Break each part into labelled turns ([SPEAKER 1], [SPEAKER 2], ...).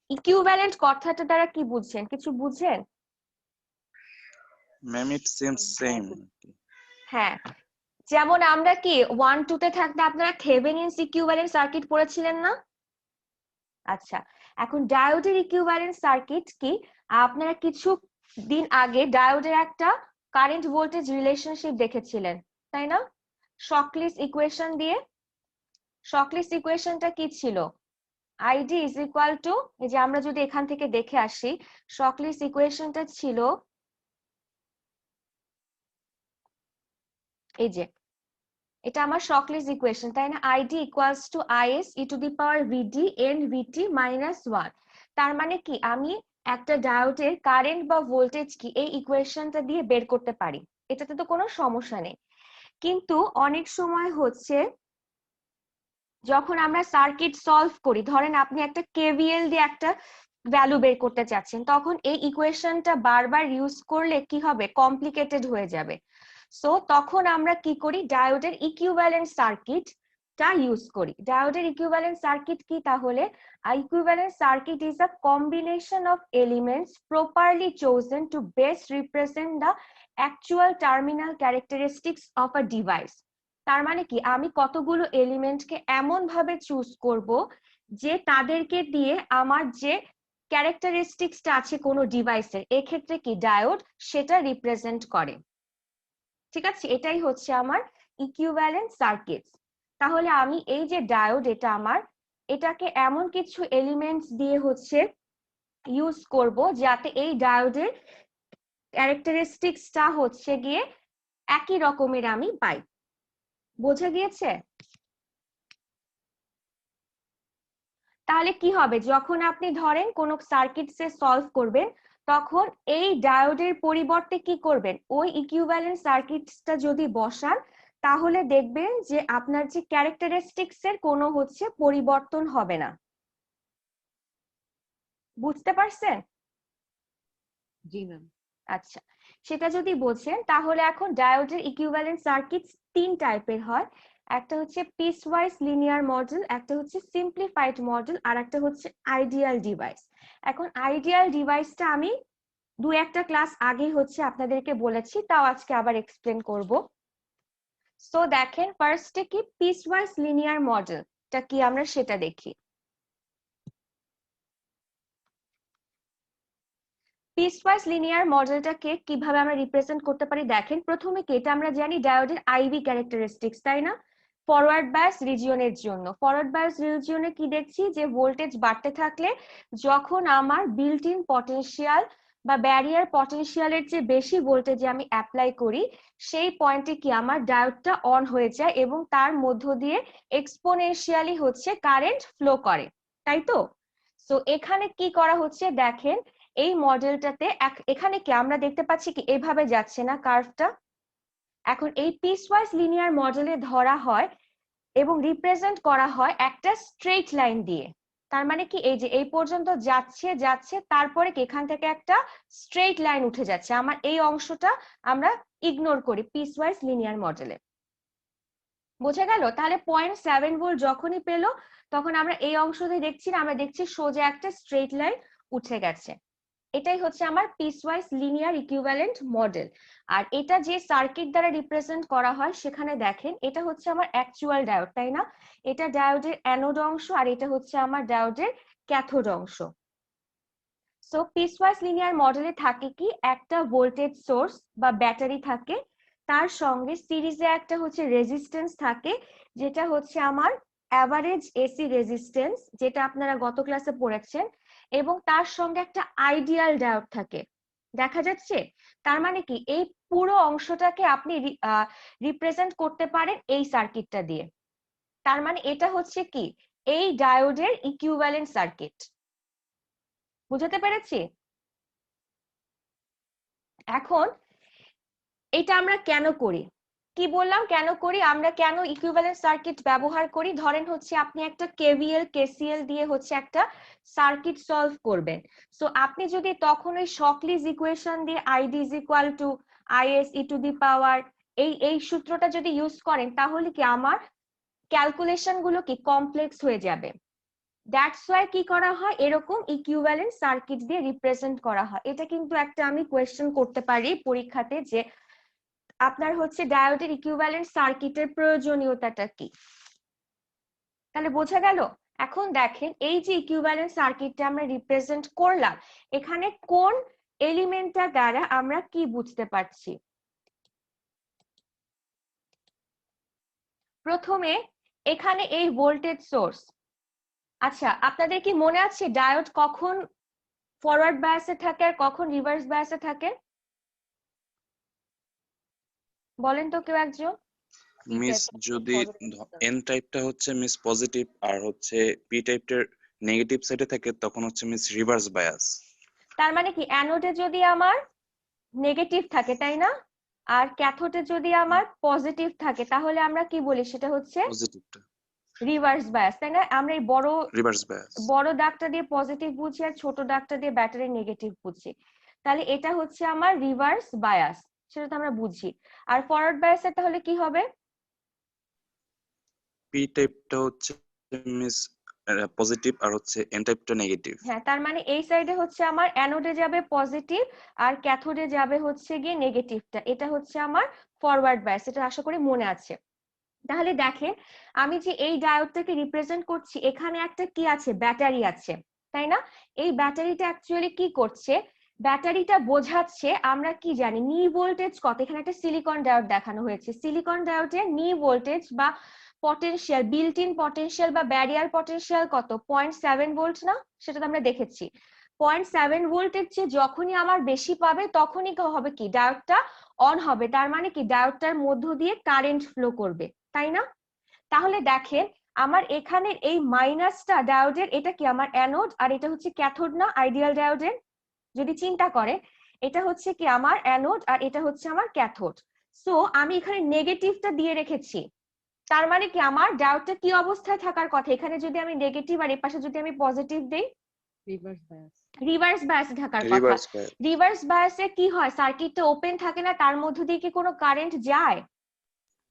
[SPEAKER 1] Equivalent কথাটা দ্বারা কি বুঝছেন, কিছু বুঝছেন?
[SPEAKER 2] Ma'am it seems same.
[SPEAKER 1] হ্যাঁ, যেমন আমরা কি 1 2 তে থাকতে আপনারা থেভেনিনস ইকুইভ্যালেন্ট সার্কিট পড়েছিলেন না? আচ্ছা, এখন ডায়োডের ইকুইভ্যালেন্ট সার্কিট কি? আপনারা কিছু দিন আগে ডায়োডের একটা কারেন্ট ভোল্টেজ রিলেশনশিপ দেখেছিলেন, তাই না? শকলিস ইকুয়েশন দিয়ে। শকলিস ইকুয়েশনটা কি ছিল? আইডি ইজ ইকুয়াল টু, এই যে আমরা যদি এখান থেকে দেখে আসি, শকলিস ইকুয়েশনটা ছিল এই যে, এটা আমার শকলিস ইকুয়েশন, তাই না? I D equals to is e to the power V D n V T minus 1। তার মানে কি আমি একটা ডায়োডের কারেন্ট বা ভোল্টেজ কি এই ইকুয়েশনটা দিয়ে বের করতে পারি, এটাতে তো কোনো সমস্যা নেই। কিন্তু অনেক সময় হচ্ছে যখন আমরা সার্কিট সলভ করি, ধরেন আপনি একটা কেভিএল দিয়ে একটা ভ্যালু বের করতে চাচ্ছেন, তখন এই ইকুয়েশনটা বারবার ইউজ করলে কি হবে, কমপ্লিকেটেড হয়ে যাবে। সো তখন আমরা কি করি, ডায়োডের ইকুইভ্যালেন্ট সার্কিটটা ইউজ করি। ডায়োডের ইকুইভ্যালেন্ট সার্কিট কি তাহলে? Equivalent circuit is a combination of elements properly chosen to best represent the actual terminal characteristics of a device। তার মানে কি আমি কতগুলো এলিমেন্টকে এমন ভাবে চুজ করব যে তাদেরকে দিয়ে আমার যে ক্যারেক্টারিস্টিক্সটা আছে কোনো ডিভাইসের, এক্ষেত্রে কি ডায়োড সেটা রিপ্রেজেন্ট করে। ঠিক আছে, এটাই হচ্ছে আমার ইকুইভ্যালেন্ট সার্কিট। তাহলে আমি এই যে ডায়োড, এটা আমার, এটাকে এমন কিছু এলিমেন্টস দিয়ে হচ্ছে ইউজ করব যাতে এই ডায়োডের ক্যারেক্টারিস্টিক্সটা হচ্ছে গিয়ে একই রকমের আমি পাই। বোঝা গিয়েছে? তাহলে কি হবে, যখন আপনি ধরেন কোন সার্কিটসে সলভ করবেন, তখন এই ডায়োডের পরিবর্তে কি করবেন, ওই ইকুইভ্যালেন্ট সার্কিটসটা যদি বসান, তাহলে দেখবেন যে আপনার যে ক্যারেক্টারিস্টিক্স এর কোনো হচ্ছে পরিবর্তন হবে না। বুঝতে পারছেন?
[SPEAKER 3] জি ম্যাম।
[SPEAKER 1] আচ্ছা, সেটা যদি বোঝেন তাহলে এখন ডায়োডের ইকুইভ্যালেন্ট সার্কিটস 3 টাইপের হয়। একটা হচ্ছে পিস ওয়াইজ লিনিয়ার মডেল, একটা হচ্ছে সিম্পলিফাইড মডেল, আর একটা হচ্ছে আইডিয়াল ডিভাইস। এখন আইডিয়াল ডিভাইসটা আমি 2-1টা ক্লাস আগে হচ্ছে আপনাদেরকে বলেছি, তাও আজকে আবার এক্সপ্লেন করব। সো দেখেন, ফার্স্টে কি পিস ওয়াইজ লিনিয়ার মডেলটা কি আমরা সেটা দেখি। পিসওয়াইজ লিনিয়ার মডেলটাকে কিভাবে আমরা রিপ্রেজেন্ট করতে পারি দেখেন, প্রথমে কি এটা আমরা জানি ডায়োডের আইভি ক্যারেক্টারিস্টিক্স, তাই না? ফরওয়ার্ড বায়াস রিজিয়নের জন্য, ফরওয়ার্ড বায়াস রিজিয়নে কি দেখছি যে ভোল্টেজ বাড়তে থাকলে যখন আমার বিল্ট ইন পটেনশিয়াল বা ব্যারিয়ার পটেনশিয়ালের চেয়ে বেশি ভোল্টেজে আমি অ্যাপ্লাই করি, সেই পয়েন্টে কি আমার ডায়োডটা অন হয়ে যায় এবং তার মধ্য দিয়ে এক্সপোনেনশিয়ালি হচ্ছে কারেন্ট ফ্লো করে, তাই তো? সো এখানে কি করা হচ্ছে দেখেন, এই মডেলটাতে এখানে কি আমরা দেখতে পাচ্ছি কি এভাবে যাচ্ছে না কার্ভটা? এখন এই পিসওয়াইজ লিনিয়ার মডেলে ধরা হয় এবং রিপ্রেজেন্ট করা হয় একটা স্ট্রেট লাইন দিয়ে। তার মানে কি এই যে এই পর্যন্ত যাচ্ছে যাচ্ছে, তারপরে কি এখান থেকে একটা স্ট্রেট লাইন উঠে যাচ্ছে, আমার এই অংশটা আমরা ইগনোর করি পিসওয়াইজ লিনিয়ার মডেলে। বোঝা গেল? তাহলে 0.7 ভোল্ট যখনই পেলো, তখন আমরা এই অংশতে দেখছি না, আমরা দেখছি সোজা একটা স্ট্রেট লাইন উঠে গেছে। এটাই হচ্ছে আমার পিসওয়াইজ লিনিয়ার ইকুইভ্যালেন্ট মডেল। আর এটা যে সার্কিট দ্বারা রিপ্রেজেন্ট করা হয় সেখানে দেখেন, এটা হচ্ছে আমার অ্যাকচুয়াল ডায়োড, তাই না? এটা ডায়োডের অ্যানোড অংশ আর এটা হচ্ছে আমার ডায়োডের ক্যাথোড অংশ। সো পিসওয়াইজ লিনিয়ার মডেলে থাকে কি, একটা ভোল্টেজ সোর্স বা ব্যাটারি থাকে, তার সঙ্গে সিরিজে একটা হচ্ছে রেজিস্ট্যান্স থাকে, যেটা হচ্ছে আমার অ্যাভারেজ এসি রেজিস্ট্যান্স, যেটা আপনারা গত ক্লাসে পড়েছেন, এবং তার সঙ্গে একটা আইডিয়াল ডায়োড থাকে। দেখা যাচ্ছে? তার মানে কি এই পুরো অংশটাকে আপনি রিপ্রেজেন্ট করতে পারেন এই সার্কিটটা দিয়ে। তার মানে এটা হচ্ছে কি এই ডায়োডের ইকুইভ্যালেন্ট সার্কিট। বুঝতে পেরেছি? এখন এটা আমরা কেন করি, কি বললাম কেন করি, আমরা কেন ইকুইভ্যালেন্ট সার্কিট ব্যবহার করি? ধরেন হচ্ছে আপনি একটা কেভিএল কেসিএল দিয়ে হচ্ছে একটা সার্কিট সলভ করবেন। সো আপনি যদি তখন ওই শকলিজ ইকুয়েশন দিয়ে ID is equal to is e to the power এই সূত্রটা যদি ইউজ করেন, তাহলে কি আমার ক্যালকুলেশন গুলো কি কমপ্লেক্স হয়ে যাবে। দ্যাটস ওয়াই কি করা হয়, এরকম ইকুইভ্যালেন্ট সার্কিট দিয়ে রিপ্রেজেন্ট করা হয়। এটা কিন্তু একটা আমি কোয়েশ্চেন করতে পারি পরীক্ষাতে, যে আপনার হচ্ছে ডায়োডের ইকুইভ্যালেন্ট সার্কিটের প্রয়োজনীয়তাটা কি। তাহলে বোঝা গেল। এখন দেখেন এই যে ইকুইভ্যালেন্ট সার্কিটটা আমরা রিপ্রেজেন্ট করলাম, এখানে কোন এলিমেন্টটা দ্বারা আমরা কি বুঝতে পারছি। প্রথমে এখানে এই ভোল্টেজ সোর্স। আচ্ছা, আপনাদের কি মনে আছে ডায়োড কখন ফরওয়ার্ড বায়াসে থাকে আর কখন রিভার্স বায়াসে থাকে? বলেন তো কেউ একজন।
[SPEAKER 2] মিস যদি এন টাইপটা হচ্ছে মিস পজিটিভ আর হচ্ছে পি টাইপটার নেগেটিভ সাইডে থাকে তখন হচ্ছে মিস রিভার্স বায়াস।
[SPEAKER 1] তার মানে কি অ্যানোডে যদি আমার নেগেটিভ থাকে তাই না, আর ক্যাথোডে যদি আমার পজিটিভ থাকে, তাহলে আমরা কি বলি সেটা হচ্ছে
[SPEAKER 2] পজিটিভটা
[SPEAKER 1] রিভার্স বায়াস, তাই না? আমরা এই
[SPEAKER 2] রিভার্স বায়াস
[SPEAKER 1] বড় দাগটা দিয়ে পজিটিভ বুঝি আর ছোট দাগটা দিয়ে ব্যাটারি নেগেটিভ বুঝি। তাহলে এটা হচ্ছে আমার রিভার্স বায়াস, সেটা তো আমরা বুঝি। আর ফরওয়ার্ড বায়াসের তাহলে কি হবে?
[SPEAKER 2] পি টাইপটা হচ্ছে মিস পজিটিভ আর হচ্ছে এন টাইপটা নেগেটিভ।
[SPEAKER 1] হ্যাঁ, তার মানে এই সাইডে হচ্ছে আমার অ্যানোডে যাবে পজিটিভ আর ক্যাথোডে যাবে হচ্ছে গিয়ে নেগেটিভটা। এটা হচ্ছে আমার ফরওয়ার্ড বায়াস, এটা আশা করি মনে আছে। তাহলে দেখেন আমি যে এই ডায়োডটাকে রিপ্রেজেন্ট করছি, এখানে একটা কি আছে, ব্যাটারি আছে তাই না? এই ব্যাটারিটা অ্যাকচুয়ালি কি করছে, ব্যাটারিটা বোঝাচ্ছে আমরা কি জানি নি ভোল্টেজ কত। এখানে একটা সিলিকন ডায়োড দেখানো হয়েছে, সিলিকন ডায়োডের নি ভোল্টেজ বা পটেনশিয়াল, বিল্ট ইন পটেনশিয়াল বা ব্যারিয়ার পটেনশিয়াল কত, 0.7 ভোল্ট না? সেটা তো আমরা দেখেছি। 0.7 ভোল্টের চেয়ে যখনই আমার বেশি পাবে তখনই হবে কি, ডায়োডটা অন হবে। তার মানে কি ডায়োডটার মধ্য দিয়ে কারেন্ট ফ্লো করবে, তাই না? তাহলে দেখেন আমার এখানে এই মাইনাসটা ডায়োডের, এটা কি আমার অ্যানোড আর এটা হচ্ছে ক্যাথোড না আইডিয়াল ডায়োডের? যদি চিন্তা করে এটা হচ্ছে কি আমার অ্যানোড আর এটা হচ্ছে আমার ক্যাথোড। সো আমি এখানে নেগেটিভটা দিয়ে রেখেছি, তার মানে কি আমার ডায়োডটা কি অবস্থায় থাকার কথা, এখানে যদি আমি নেগেটিভ আর এই পাশে যদি আমি পজিটিভ দেই
[SPEAKER 3] রিভার্স বায়াস।
[SPEAKER 1] রিভার্স বায়াসে থাকার কথা। রিভার্স বায়াসে কি হয়, সার্কিটটা ওপেন থাকে না, তার মধ্য দিয়ে কি কোনো কারেন্ট যায়?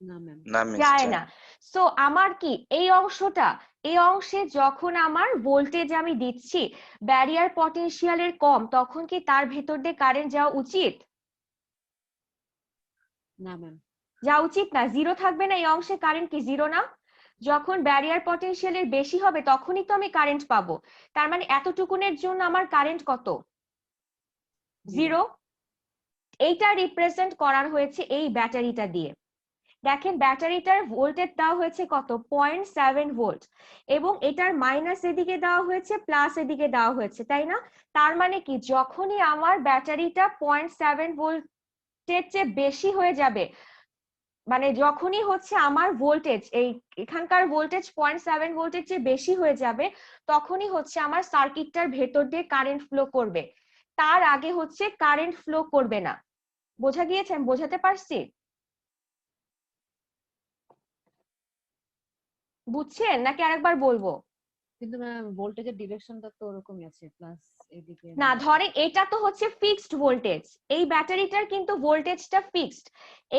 [SPEAKER 3] না ম্যাম,
[SPEAKER 1] যায় না। সো আমার কি এই অংশটা, এই অংশে যখন আমার ভোল্টেজ আমি দিচ্ছি ব্যারিয়ার পটেনশিয়ালের কম, তখন কি তার ভেতর দিয়ে কারেন্ট যাওয়া উচিত?
[SPEAKER 3] না ম্যাম,
[SPEAKER 1] যাওয়া উচিত না। জিরো থাকবে না এই অংশে, কারেন্ট কি জিরো না? যখন ব্যারিয়ার পটেনশিয়ালের বেশি হবে তখনই তো আমি কারেন্ট পাবো। তার মানে এতটুকুনের জন্য আমার কারেন্ট কত, জিরো। এইটা রিপ্রেজেন্ট করার হয়েছে এই ব্যাটারিটা দিয়ে। দেখেন ব্যাটারিটার ভোল্টেজ দেওয়া হয়েছে কত, 0.7 ভোল্ট, এবং এটার মাইনাস এদিকে দেওয়া হয়েছে প্লাস এদিকে দেওয়া হয়েছে, তাই না? তার মানে কি যখনই আমার ব্যাটারিটা 0.7 ভোল্টের চেয়ে বেশি হয়ে যাবে, মানে যখনই হচ্ছে আমার ভোল্টেজ এই এখানকার ভোল্টেজ 0.7 ভোল্টের চেয়ে বেশি হয়ে যাবে, তখনই হচ্ছে আমার সার্কিটটার ভেতর দিয়ে কারেন্ট ফ্লো করবে। তার আগে হচ্ছে কারেন্ট ফ্লো করবে না। বোঝা গিয়েছে? আমি বোঝাতে পারছি? বুঝছেন নাকি আরেকবার বলবো?
[SPEAKER 3] কিন্তু ম্যাম ভোল্টেজের ডিরেকশনটা তো ওরকমই আছে, প্লাস এদিকে
[SPEAKER 1] না, ধরেন এটা তো হচ্ছে ফিক্সড ভোল্টেজ, এই ব্যাটারিটার কিন্তু ভোল্টেজটা ফিক্সড।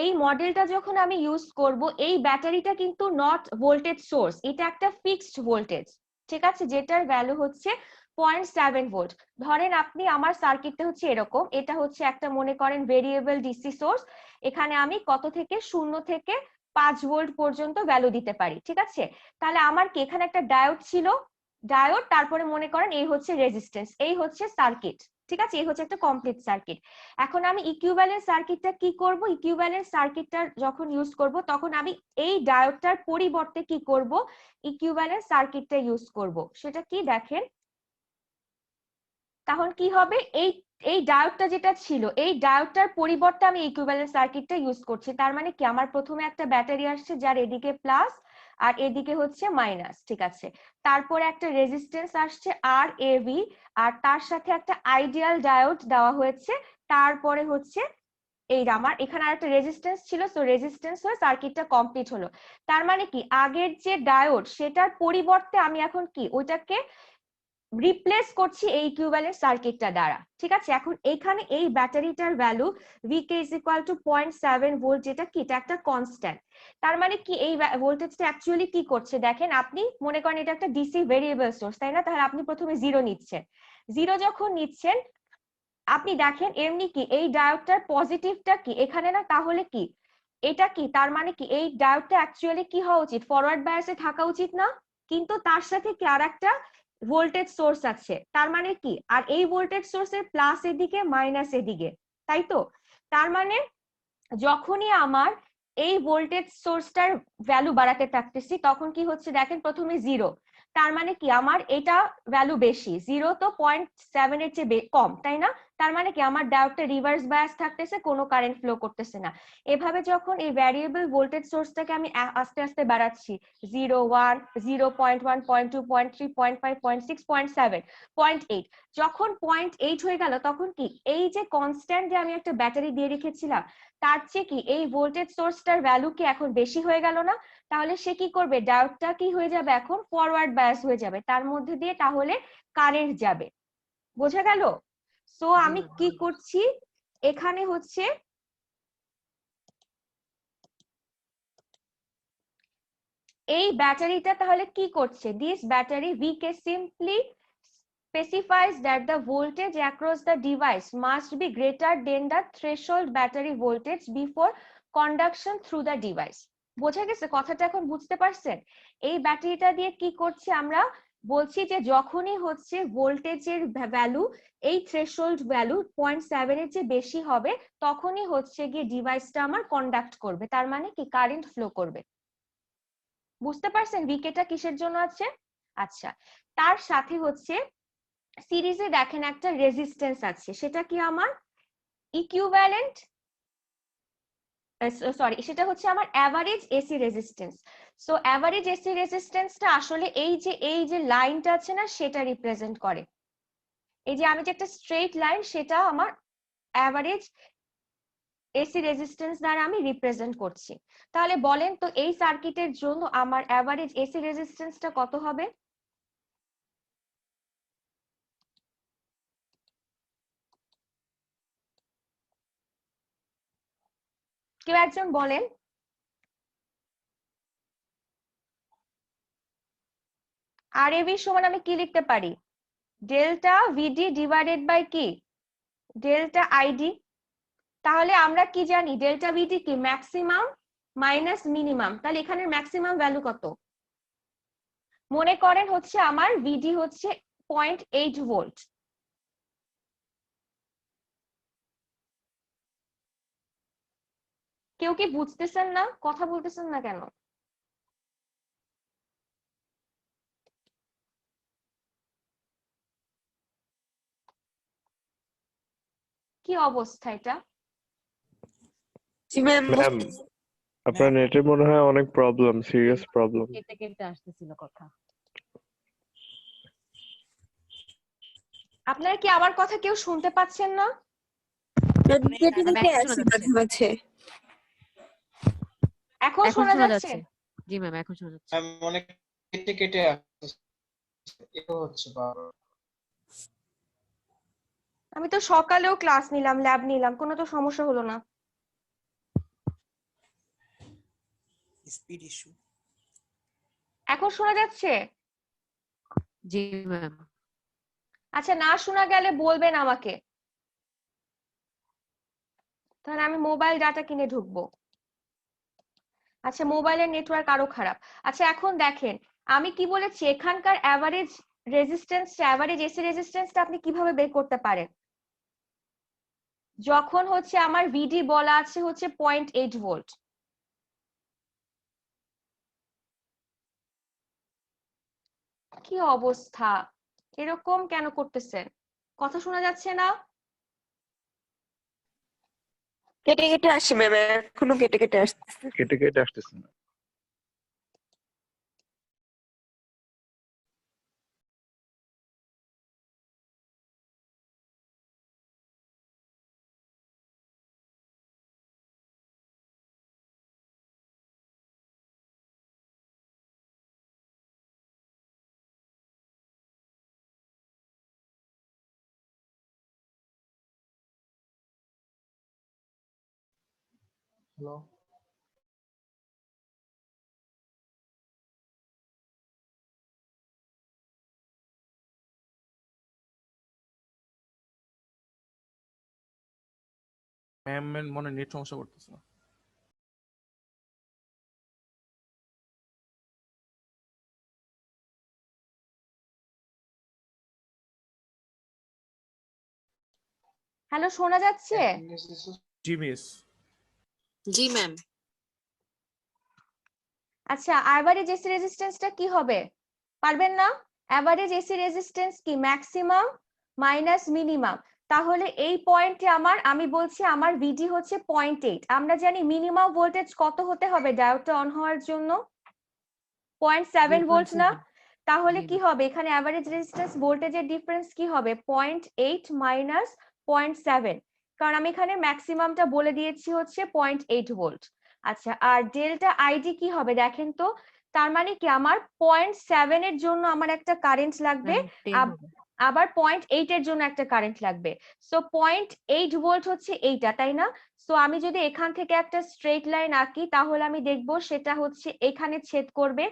[SPEAKER 1] এই মডেলটা যখন আমি ইউজ করব, এই ব্যাটারিটা কিন্তু নট ভোল্টেজ সোর্স, এটা একটা ফিক্সড ভোল্টেজ, ঠিক আছে, যেটার ভ্যালু হচ্ছে 0.7 ভোল্ট। ধরেন আপনি আমার সার্কিটটা হচ্ছে এরকম, এটা হচ্ছে একটা মনে করেন ভেরিয়েবল ডিসি সোর্স, এখানে আমি কত থেকে 0 থেকে 5 ভোল্ট পর্যন্ত ভ্যালু দিতে পারি, ঠিক আছে? তাহলে আমার কি এখানে একটা ডায়োড ছিল, ডায়োড, তারপরে মনে করেন এই হচ্ছে রেজিস্ট্যান্স, এই হচ্ছে সার্কিট, ঠিক আছে, এই হচ্ছে একটা কমপ্লিট সার্কিট। এখন আমি ইকুইভ্যালেন্ট সার্কিটটা কি করব, ইকুইভ্যালেন্ট সার্কিটটা যখন ইউজ করব তখন আমি এই ডায়োডটার পরিবর্তে কি করব, ইকুইভ্যালেন্ট সার্কিটটা ইউজ করব। সেটা কি দেখেন, তখন কি হবে, এই এই ডায়োডটা যেটা ছিল এই ডায়োডটার পরিবর্তে আমি ইকুইভ্যালেন্ট সার্কিটটা ইউজ করছি। তার মানে কি আমার প্রথমে একটা ব্যাটারি আসছে যার এদিকে প্লাস আর এদিকে হচ্ছে মাইনাস, ঠিক আছে, তারপরে একটা রেজিস্ট্যান্স আসছে আর এবি, আর তার সাথে একটা আইডিয়াল ডায়োড দেওয়া হয়েছে, তারপরে হচ্ছে এই আমার এখানে আরেকটা রেজিস্ট্যান্স ছিল, সো রেজিস্ট্যান্স হয়ে সার্কিটটা কমপ্লিট হলো। তার মানে কি আগের যে ডায়োড সেটার পরিবর্তে আমি এখন কি ওইটাকে রিপ্লেস করছি এই ইকুইভ্যালেন্ট সার্কিটটা দ্বারা, ঠিক আছে। এখন এখানে এই ব্যাটারিটার value VK is equal to 0.7 volt, যেটা কি এটা একটা কনস্ট্যান্ট। তার মানে কি এই ভোল্টেজটা অ্যাকচুয়ালি কি করছে দেখেন, আপনি মনে করেন এটা একটা ডিসি ভেরিয়েবল সোর্স, তাই না? তাহলে আপনি প্রথমে 0 নিচ্ছেন, 0 যখন নিচ্ছেন আপনি দেখেন এমনি কি এই ডায়োডটার পজিটিভটা কি এখানে না, তাহলে কি এটা কি তার মানে কি এই ডায়োডটা অ্যাকচুয়ালি কি হওয়া উচিত, ফরওয়ার্ড বায়াসে থাকা উচিত না? কিন্তু তার সাথে কি আর একটা ভোল্টেজ সোর্স আছে, তার মানে কি আর এই ভোল্টেজ সোর্সের প্লাস এদিকে মাইনাস এদিকে, তাই তো? তার মানে যখনই আমার এই ভোল্টেজ সোর্সটার ভ্যালু বাড়াতে থাকতেছি তখন কি হচ্ছে দেখেন, প্রথমে 0, তার মানে কি আমার এটা ভ্যালু বেশি, 0 তো 0.7 এর চেয়ে কম, তাই না? তার মানে কি আমার ডায়োডটা রিভার্স বায়াস থাকতেছে, কোনো কারেন্ট ফ্লো করতেছে না। এভাবে যখন এই ভ্যারিয়েবল ভোল্টেজ সোর্সটাকে আমি আস্তে আস্তে বাড়াচ্ছি, 0, 1, 0.1, 0.2, 0.3, 0.5, 0.6, 0.7, 0.8, যখন 0.8 হয়ে গেল তখন কি এই যে কনস্ট্যান্ট যে আমি একটা ব্যাটারি দিয়ে রেখেছিলাম তার চেয়ে কি এই ভোল্টেজ সোর্সটার ভ্যালু কি এখন বেশি হয়ে গেল না? তাহলে সে কি করবে, ডায়োডটা কি হয়ে যাবে এখন ফরওয়ার্ড বায়াস হয়ে যাবে, তার মধ্যে দিয়ে তাহলে কারেন্ট যাবে। বোঝা গেল? সো
[SPEAKER 3] জি
[SPEAKER 1] আমি
[SPEAKER 3] ম্যাম।
[SPEAKER 1] কি করছি এখানে হচ্ছে এই ব্যাটারিটা তাহলে কি করছে, this battery V K simply specifies that the voltage across the device must be greater than the threshold battery voltage before conduction through the device. বোঝা গেছে কথাটা? এখন বুঝতে পারছেন? এই ব্যাটারিটা দিয়ে কি করছি আমরা, বলছি যে যখনই হচ্ছে ভোল্টেজের ভ্যালু এই থ্রেশহোল্ড ভ্যালু 0.7 এর চেয়ে বেশি হবে তখনই হচ্ছে গিয়ে ডিভাইসটা আমার কন্ডাক্ট করবে, তার মানে কি কারেন্ট ফ্লো করবে। বুঝতে পারছেন ভিকেটা কিসের জন্য আছে? আচ্ছা, তার সাথে হচ্ছে সিরিজে দেখেন একটা রেজিস্ট্যান্স আছে, সেটা কি আমার ইকুইভ্যালেন্ট, সরি সেটা হচ্ছে আমার average AC resistance. So average AC রেজিস্ট্যান্সটা আসলে এই যে লাইনটা আছে না সেটা রিপ্রেজেন্ট করে। এই যে আমি যে একটা স্ট্রেট লাইন সেটা আমার অ্যাভারেজ এসি রেজিস্ট্যান্স দ্বারা আমি রিপ্রেজেন্ট করছি। তাহলে বলেন তো এই সার্কিটের জন্য আমার অ্যাভারেজ এসি রেজিস্ট্যান্সটা কত হবে? কেউ একজন বলেন। আর এবি সমান আমি কি লিখতে পারি, ডেল্টা ভিডি ডিভাইডেড বাই কি ডেল্টা আইডি। তাহলে আমরা কি জানি ডেল্টা ভিডি কি ম্যাক্সিমাম মাইনাস মিনিমাম, তাহলে এখানের ম্যাক্সিমাম ভ্যালু কত? মনে করেন হচ্ছে আমার ভিডি হচ্ছে 0.8 ভোল্ট, কেউ কি বুঝতেছেন না, কথা বলতেছেন না কেন? কি অবস্থা এটা?
[SPEAKER 4] জি ম্যাম,
[SPEAKER 5] ম্যাম আপনার নেটের মনে হয় অনেক প্রবলেম, সিরিয়াস প্রবলেম।
[SPEAKER 3] কেটে কেটে আসতেছিল কথা।
[SPEAKER 1] আপনারা কি আমার কথা কেউ শুনতে পাচ্ছেন না?
[SPEAKER 4] কেটে
[SPEAKER 3] ম্যাম,
[SPEAKER 4] কেটে
[SPEAKER 3] এখন
[SPEAKER 4] আসছে
[SPEAKER 3] শোনা যাচ্ছে।
[SPEAKER 4] মাঝে মাঝে।
[SPEAKER 1] এখন
[SPEAKER 3] এখন
[SPEAKER 1] শোনা
[SPEAKER 3] শোনা
[SPEAKER 1] যাচ্ছে?
[SPEAKER 3] যাচ্ছে। জি ম্যাম, এখন শোনা যাচ্ছে।
[SPEAKER 6] ম্যাম অনেক কেটে কেটে আসছে, এও হচ্ছে বারবার।
[SPEAKER 1] আমি তো সকালেও ক্লাস নিলাম, ল্যাব নিলাম, কোনো তো সমস্যা হলো না।
[SPEAKER 7] Speed issue.
[SPEAKER 1] এখন শোনা যাচ্ছে?
[SPEAKER 3] জি ম্যাম।
[SPEAKER 1] আচ্ছা, না শোনা গেলে বলবেন আমাকে, তাহলে আমি মোবাইল ডাটা কিনে ঢুকবো। আচ্ছা, মোবাইলের নেটওয়ার্ক আরো খারাপ। আচ্ছা, এখন দেখেন আমি কি বলেছি, এখানকার অ্যাভারেজ রেজিস্ট্যান্স, অ্যাভারেজ এসি রেজিস্ট্যান্সটা আপনি কিভাবে বের করতে পারেন? যখন হচ্ছে আমার ভিডি বলা আছে হচ্ছে 0.8 ভোল্ট, কি অবস্থা, এরকম কেন করতেছেন? কথা শোনা যাচ্ছে না?
[SPEAKER 4] কেটে কেটে আসছে ম্যাম, এখনো কেটে কেটে আসছে।
[SPEAKER 5] কেটে কেটে আসতেছে না।
[SPEAKER 6] হ্যালো
[SPEAKER 8] ম্যাম মনে নেট সমস্যা করতেছে।
[SPEAKER 1] হ্যালো, শোনা যাচ্ছে?
[SPEAKER 8] জি মিস।
[SPEAKER 4] জি ম্যাম।
[SPEAKER 1] আচ্ছা, অ্যাভারেজ এসি রেজিস্ট্যান্সটা কি হবে? পারবেন না? অ্যাভারেজ এসি রেজিস্ট্যান্স কি? Maximum minus minimum. তাহলে এই পয়েন্টে আমি বলছি আমার ভিডি হচ্ছে 0.8। আমরা জানি মিনিমাম ভোল্টেজ কত হতে হবে ডায়োডটা অন হওয়ার জন্য? 0.7 ভোল্ট না? তাহলে কি হবে এখানে অ্যাভারেজ রেজিস্ট্যান্স ভোল্টেজের ডিফারেন্স কি হবে? 0.8 মাইনাস 0.7, কারণ আমি এখানে ম্যাক্সিমামটা বলে দিয়েছি হচ্ছে 0.8 ভোল্ট। আচ্ছা, আর ডেল্টা আইডি কি হবে দেখেন তো? তার মানে কি আমার 0.7 এর জন্য আমার একটা কারেন্ট লাগবে, আবার 0.8 এর জন্য একটা কারেন্ট লাগবে। সো 0.8 ভোল্ট হচ্ছে এইটা, তাই না? সো আমি যদি এখান থেকে একটা স্ট্রেট লাইন আঁকি তাহলে আমি দেখব সেটা হচ্ছে এখানে ছেদ করবে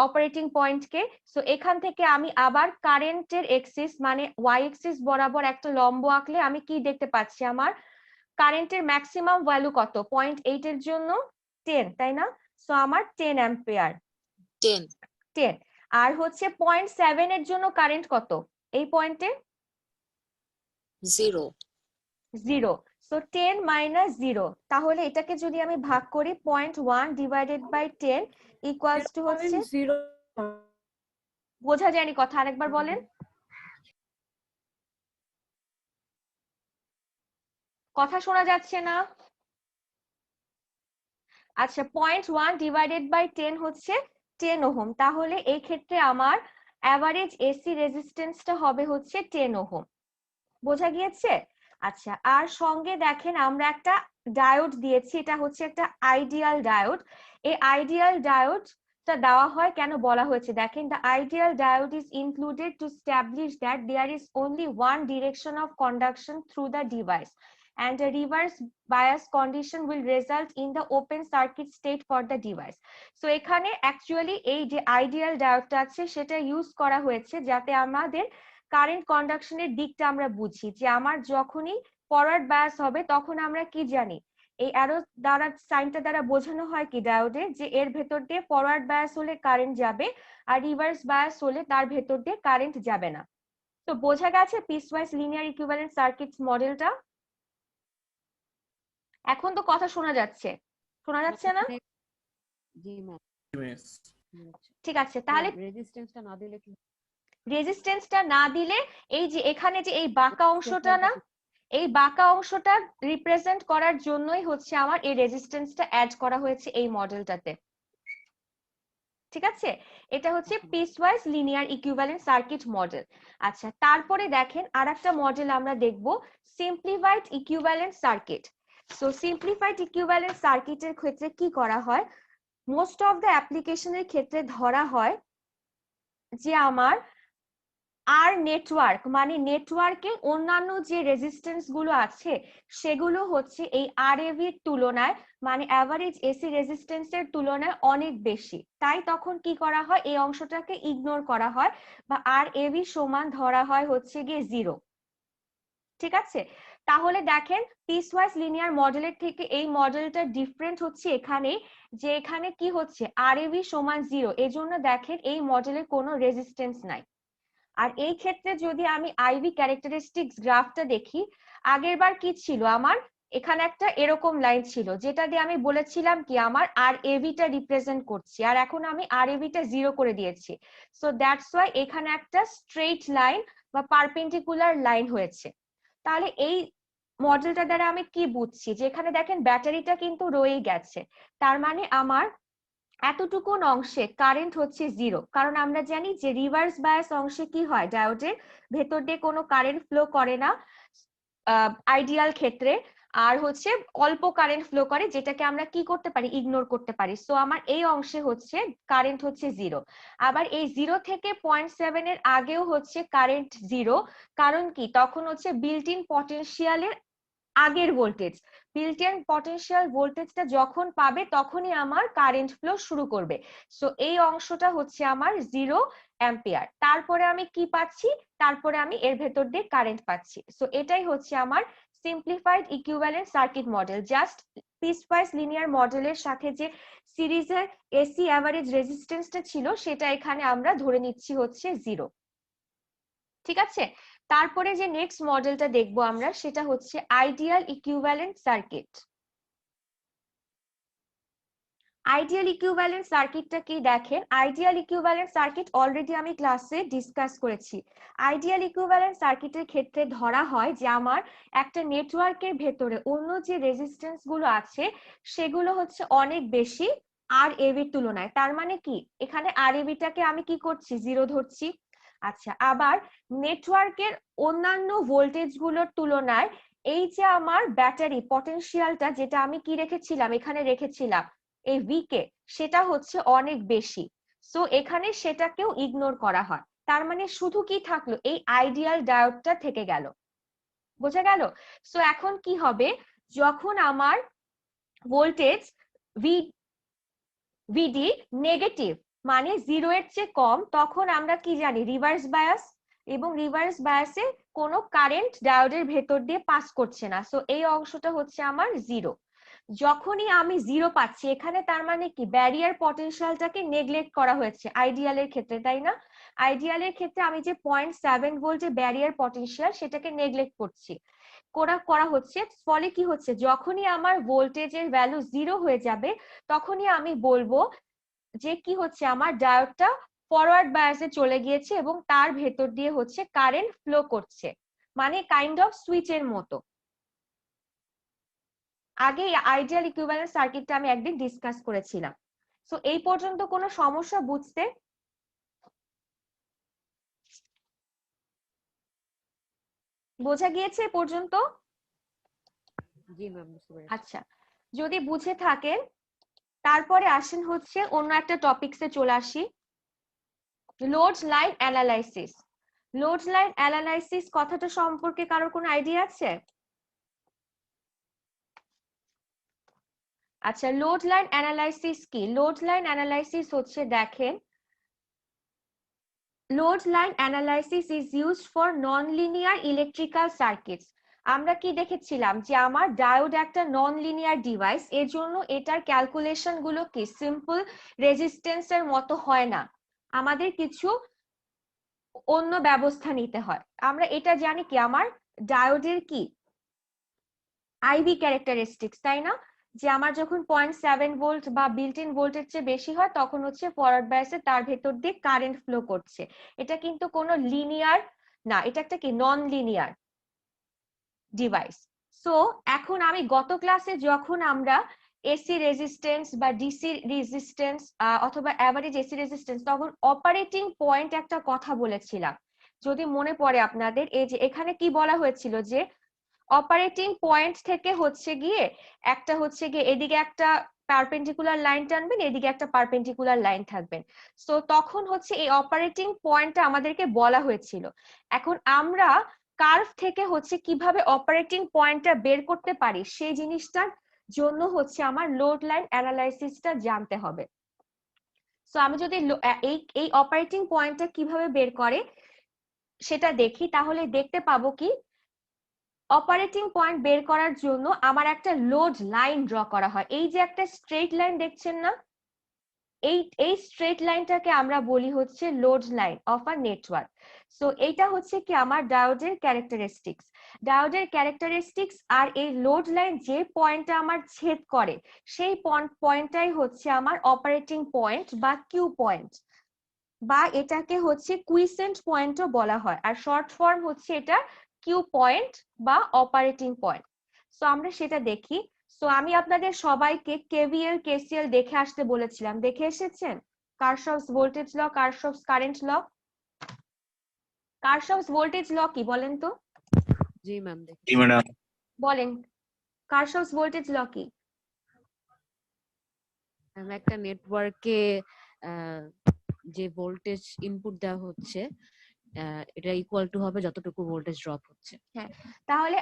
[SPEAKER 1] অপারেটিং পয়েন্টকে। সো এখান থেকে আমি আবার কারেন্টের এক্সিস মানে ওয়াই এক্সিস বরাবর একটা লম্ব আঁকলে আমি কি দেখতে পাচ্ছি? আমার কারেন্টের ম্যাক্সিমাম ভ্যালু কত? 0.8 এর জন্য 10, তাই না? সো আমার 10 অ্যাম্পিয়ার। 10 আর হচ্ছে 0.7 এর জন্য কারেন্ট কত এই পয়েন্টে? 0। সো 10 মাইনাস 0, তাহলে এটাকে যদি আমি ভাগ করি 0.1 ডিভাইডেড বাই 10 ইকুয়ালস টু হচ্ছে, বোঝা যায়নি কথা, আরেকবার বলেন। কথা শোনা যাচ্ছে না? আচ্ছা, 0.1 ডিভাইডেড বাই 10 হচ্ছে 10 ওহম। তাহলে এই ক্ষেত্রে আমার অ্যাভারেজ এসি রেজিস্ট্যান্সটা হবে হচ্ছে 10 ওহম। বোঝা গিয়েছে? আচ্ছা, আর সঙ্গে দেখেন আমরা একটা ডায়োড দিয়েছি, এটা হচ্ছে একটা আইডিয়াল ডায়োড। এই আইডিয়াল ডায়োডটা দেওয়া হয় কেন বলা হয়েছে দেখেন, the ideal diode is included to establish that there is only one direction of conduction through the device and a reverse bias condition will result in the open circuit state for the device. So এখানে actually এই যে ideal ডায়োডটা আছে সেটা use করা হয়েছে যাতে আমাদের current কন্ডাকশনের দিকটা আমরা বুঝি, যে আমার যখনই ফরওয়ার্ড বায়াস হবে তখন আমরা কি জানি, এই অ্যারো দ্বারা সাইনটা দ্বারা বোঝানো হয় কি ডায়োডে, যে এর ভেতর দিয়ে ফরওয়ার্ড বায়াস হলে কারেন্ট যাবে আর রিভার্স বায়াস হলে তার ভেতর দিয়ে কারেন্ট যাবে না। তো বোঝা গেছে পিসওয়াইজ লিনিয়ার ইকুইভ্যালেন্ট সার্কিটস মডেলটা? এখন তো কথা শোনা যাচ্ছে, শোনা যাচ্ছে না?
[SPEAKER 3] জি ম্যাম।
[SPEAKER 1] ঠিক আছে, তাহলে
[SPEAKER 3] রেজিস্ট্যান্সটা না দিলে কি?
[SPEAKER 1] রেজিস্ট্যান্সটা না দিলে এই যে এখানে যে এই বাঁকা অংশটা না, এই বাঁকা অংশটা রিপ্রেজেন্ট করার জন্যই হচ্ছে আমার এই রেজিস্ট্যান্সটা অ্যাড করা হয়েছে এই মডেলটাতে। ঠিক আছে, এটা হচ্ছে piecewise linear equivalent circuit model. আচ্ছা, তারপরে দেখেন আরেকটা মডেল আমরা দেখব, simplified equivalent circuit. So simplified equivalent সার্কিটের ক্ষেত্রে কি করা হয়, মোস্ট অফ দ্য অ্যাপ্লিকেশনের ক্ষেত্রে ধরা হয় যে আমার আর নেটওয়ার্ক মানে নেটওয়ার্কে অন্যান্য যে রেজিস্ট্যান্স গুলো আছে সেগুলো হচ্ছে এই আরএভির তুলনায় মানে অ্যাভারেজ এসি রেজিস্ট্যান্সের তুলনায় অনেক বেশি, তাই তখন কি করা হয় এই অংশটাকে ইগনোর করা হয় বা আরএভি সমান ধরা হয় হচ্ছে গিয়ে 0। ঠিক আছে, তাহলে দেখেন পিসওয়াইজ লিনিয়ার মডেলের থেকে এই মডেলটা ডিফারেন্ট হচ্ছে এখানে, যে এখানে কি হচ্ছে আরএভি সমান 0, এজন্য দেখেন এই মডেলে কোনো রেজিস্ট্যান্স নাই। আর এই ক্ষেত্রে যদি আমি আইভি ক্যারেক্টারিস্টিক্স গ্রাফটা দেখি, আগের বার কি ছিল আমার, এখানে একটা এরকম লাইন ছিল যেটা দিয়ে আমি বলেছিলাম কি আমার আর এভিটা রিপ্রেজেন্ট করছি, আর এখন আমি আর এভিটা 0 করে দিয়েছি। সো দ্যাটস ওয়াই এখানে একটা স্ট্রেইট লাইন বা পারপেন্ডিকুলার লাইন হয়েছে। তাহলে এই মডেলটা দ্বারা আমি কি বুঝছি, যে এখানে দেখেন ব্যাটারিটা কিন্তু রয়ে গেছে, তার মানে আমার এতটুকুন অংশে কারেন্ট হচ্ছে 0, কারণ আমরা জানি যে রিভার্স বায়াস অংশে কি হয়, ডায়োডের ভেতর দিয়ে কোনো কারেন্ট ফ্লো করে না আইডিয়াল ক্ষেত্রে, আর হচ্ছে অল্প কারেন্ট ফ্লো করে যেটাকে আমরা কি করতে পারি, ইগনোর করতে পারি। সো আমার এই অংশে হচ্ছে কারেন্ট হচ্ছে 0। আবার এই 0 থেকে 0.7 এর আগেও হচ্ছে কারেন্ট 0, কারণ কি তখন হচ্ছে বিল্ট ইন পটেনশিয়ালের আগের ভোল্টেজ, বিল্ট ইন পটেনশিয়াল ভোল্টেজটা যখন পাবে তখনই আমার কারেন্ট ফ্লো শুরু করবে। সো এই অংশটা হচ্ছে আমার 0 অ্যাম্পিয়ার। তারপরে আমি কি পাচ্ছি, তারপরে আমি এর ভেতর দিয়ে কারেন্ট পাচ্ছি। সো এটাই হচ্ছে আমার simplified equivalent circuit model. Just piecewise linear মডেলের সাথে যে সিরিজের এসি অ্যাভারেজ রেজিস্ট্যান্সটা ছিল সেটা এখানে আমরা ধরে নিচ্ছি হচ্ছে 0। ঠিক আছে, তারপরে যে নেক্সট মডেলটা দেখবো আমরা সেটা হচ্ছে ideal equivalent circuit. Ideal equivalent সার্কিটটা কি দেখেন, আইডিয়াল ইকুইভ্যালেন্ট সার্কিট অলরেডি আমি ক্লাসে ডিসকাস করেছি। আইডিয়াল ইকুইভ্যালেন্ট সার্কিটের ক্ষেত্রে ধরা হয় যে আমার একটা নেটওয়ার্কের ভেতরে অন্য যে রেজিস্ট্যান্স গুলো আছে সেগুলো হচ্ছে অনেক বেশি আর এবির তুলনায়। তার মানে কি, এখানে আর এবিটাকে আমি কি করছি, 0 ধরছি। আচ্ছা, আবার নেটওয়ার্কের অন্যান্য ভোল্টেজ গুলোর তুলনায় এই যে আমার ব্যাটারি পটেনশিয়ালটা যেটা আমি কি রেখেছিলাম, এখানে রেখেছিলাম এই ভি কে, সেটা হচ্ছে অনেক বেশি। সো এখানে সেটাকেও ইগনোর করা হয়। তার মানে শুধু কি থাকলো, এই আইডিয়াল ডায়োডটা থেকে গেল। বোঝা গেল? সো এখন কি হবে, যখন আমার ভোল্টেজ ভিডি নেগেটিভ মানে 0 এর চেয়ে কম, তখন আমরা কি জানি, রিভার্স বায়াস, এবং রিভার্স বায়াসে কোনো কারেন্ট ডায়োডের ভেতর দিয়ে পাস করছে না। সো এই অংশটা হচ্ছে আমার 0। যখনই আমি 0 পাচ্ছি এখানে, তার মানে কি, ব্যারিয়ার পটেনশিয়ালটাকে নেগলেক্ট করা হয়েছে আইডিয়ালের ক্ষেত্রে, তাই না? আইডিয়ালের ক্ষেত্রে আমি যে 0.7 ভোল্টের ব্যারিয়ার পটেনশিয়াল সেটাকে নেগলেক্ট করছি, করা হচ্ছে। ফলে কি হচ্ছে, যখনই আমার ভোল্টেজের ভ্যালু 0 হয়ে যাবে তখনই আমি বলবো যে কি হচ্ছে, আমার ডায়োডটা ফরওয়ার্ড বায়াসে চলে গিয়েছে এবং তার ভেতর দিয়ে হচ্ছে কারেন্ট ফ্লো করছে, মানে কাইন্ড অফ সুইচের মতো। আগে আইডিয়াল ইকুইভ্যালেন্ট সার্কিটটা আমি একদিন ডিসকাস করেছিলাম। সো এই পর্যন্ত কোনো সমস্যা বুঝতে? বোঝা গিয়েছে এ পর্যন্ত?
[SPEAKER 3] জি ম্যাম, বুঝতে পেরেছি।
[SPEAKER 1] আচ্ছা, যদি বুঝে থাকেন তারপরে আসেন হচ্ছে অন্য একটা টপিকসে চলে আসি, load line analysis. Load line analysis কথাটা সম্পর্কে কারোর কোনো আইডিয়া আছে? আচ্ছা, লোড লাইন অ্যানালাইসিস কি? লোড লাইন অ্যানালাইসিস হচ্ছে, দেখেন, load line analysis is used for non linear electrical circuits. আমরা কি দেখেছিলাম যে আমার ডায়োড একটা নন লিনিয়ার ডিভাইস, এর জন্য এটার ক্যালকুলেশন গুলো কি সিম্পল রেজিস্ট্যান্সের মতো হয় না, আমাদের কিছু অন্য ব্যবস্থা নিতে হয়। আমরা এটা জানি কি, আমার ডায়োডের কি আইভি ক্যারেক্টারিস্টিক্স, তাই না? যে আমার যখন 0.7 ভোল্ট বা বিল্ট ইন ভোল্টের চেয়ে বেশি হয় তখন হচ্ছে ফরওয়ার্ড বায়াসে তার ভেতর দিয়ে কারেন্ট ফ্লো করছে। এটা কিন্তু কোনো লিনিয়ার না, এটা একটা কি নন লিনিয়ার ডিভাইস। সো এখন আমি গত ক্লাসে যখন আমরা এসি রেজিস্ট্যান্স বা ডিসি রেজিস্ট্যান্স অথবা অ্যাভারেজ এসি রেজিস্ট্যান্স, তখন অপারেটিং পয়েন্ট একটা কথা বলেছিলাম, যদি মনে পড়ে আপনাদের। এই যে এখানে কি বলা হয়েছিল যে অপারেটিং পয়েন্ট থেকে হচ্ছে গিয়ে একটা হচ্ছে গিয়ে এদিকে একটা পারপেন্ডিকুলার লাইন টানবেন, এদিকে একটা পারপেন্ডিকুলার লাইন থাকবেন। সো তখন হচ্ছে এই অপারেটিং পয়েন্টটা আমাদেরকে বলা হয়েছিল। এখন আমরা কার্ভ থেকে হচ্ছে কিভাবে অপারেটিং পয়েন্টটা বের করতে পারি সেই জিনিসটার জন্য হচ্ছে আমার লোড লাইন অ্যানালাইসিসটা জানতে হবে। সো আমি যদি এই অপারেটিং পয়েন্টটা কিভাবে বের করে সেটা দেখি, তাহলে দেখতে পাবো কি, অপারেটিং পয়েন্ট বের করার জন্য আমার একটা লোড লাইন ড্র করা হয়। এই যে একটা স্ট্রেট লাইন দেখছেন না, এই স্ট্রেট লাইনটাকে আমরা বলি হচ্ছে load line of a network. So এইটা হচ্ছে কি আমার ডায়োডের ক্যারেক্টারিস্টিক্স। ডায়োডের ক্যারেক্টারিস্টিক্স আর এই লোড লাইন যে পয়েন্টটা আমার ছেদ করে সেই পয়েন্টটাই হচ্ছে আমার অপারেটিং পয়েন্ট বা কিউ পয়েন্ট, বা এটাকে হচ্ছে কুইসেন্ট পয়েন্টও বলা হয়, আর শর্ট ফর্ম হচ্ছে এটা কিউ পয়েন্ট বা অপারেটিং পয়েন্ট। সো আমরা সেটা দেখি। সো আমি আপনাদের সবাইকে কেভিএল কেসিএল দেখে আসতে বলেছিলাম, দেখে এসেছেন? Kirchhoff's voltage law, Kirchhoff's current law. Kirchhoff's voltage law কি বলেন তো?
[SPEAKER 3] জি ম্যাম, দেখি।
[SPEAKER 9] জি ম্যাডাম।
[SPEAKER 1] বলেন, কারশফস ভোল্টেজ ল কি?
[SPEAKER 3] একটা নেটওয়ার্কে যে ভোল্টেজ ইনপুট দেওয়া হচ্ছে এটা ইকুয়াল টু হবে যতটুকু ভোল্টেজ ড্রপ হচ্ছে।
[SPEAKER 1] হ্যাঁ, তাহলে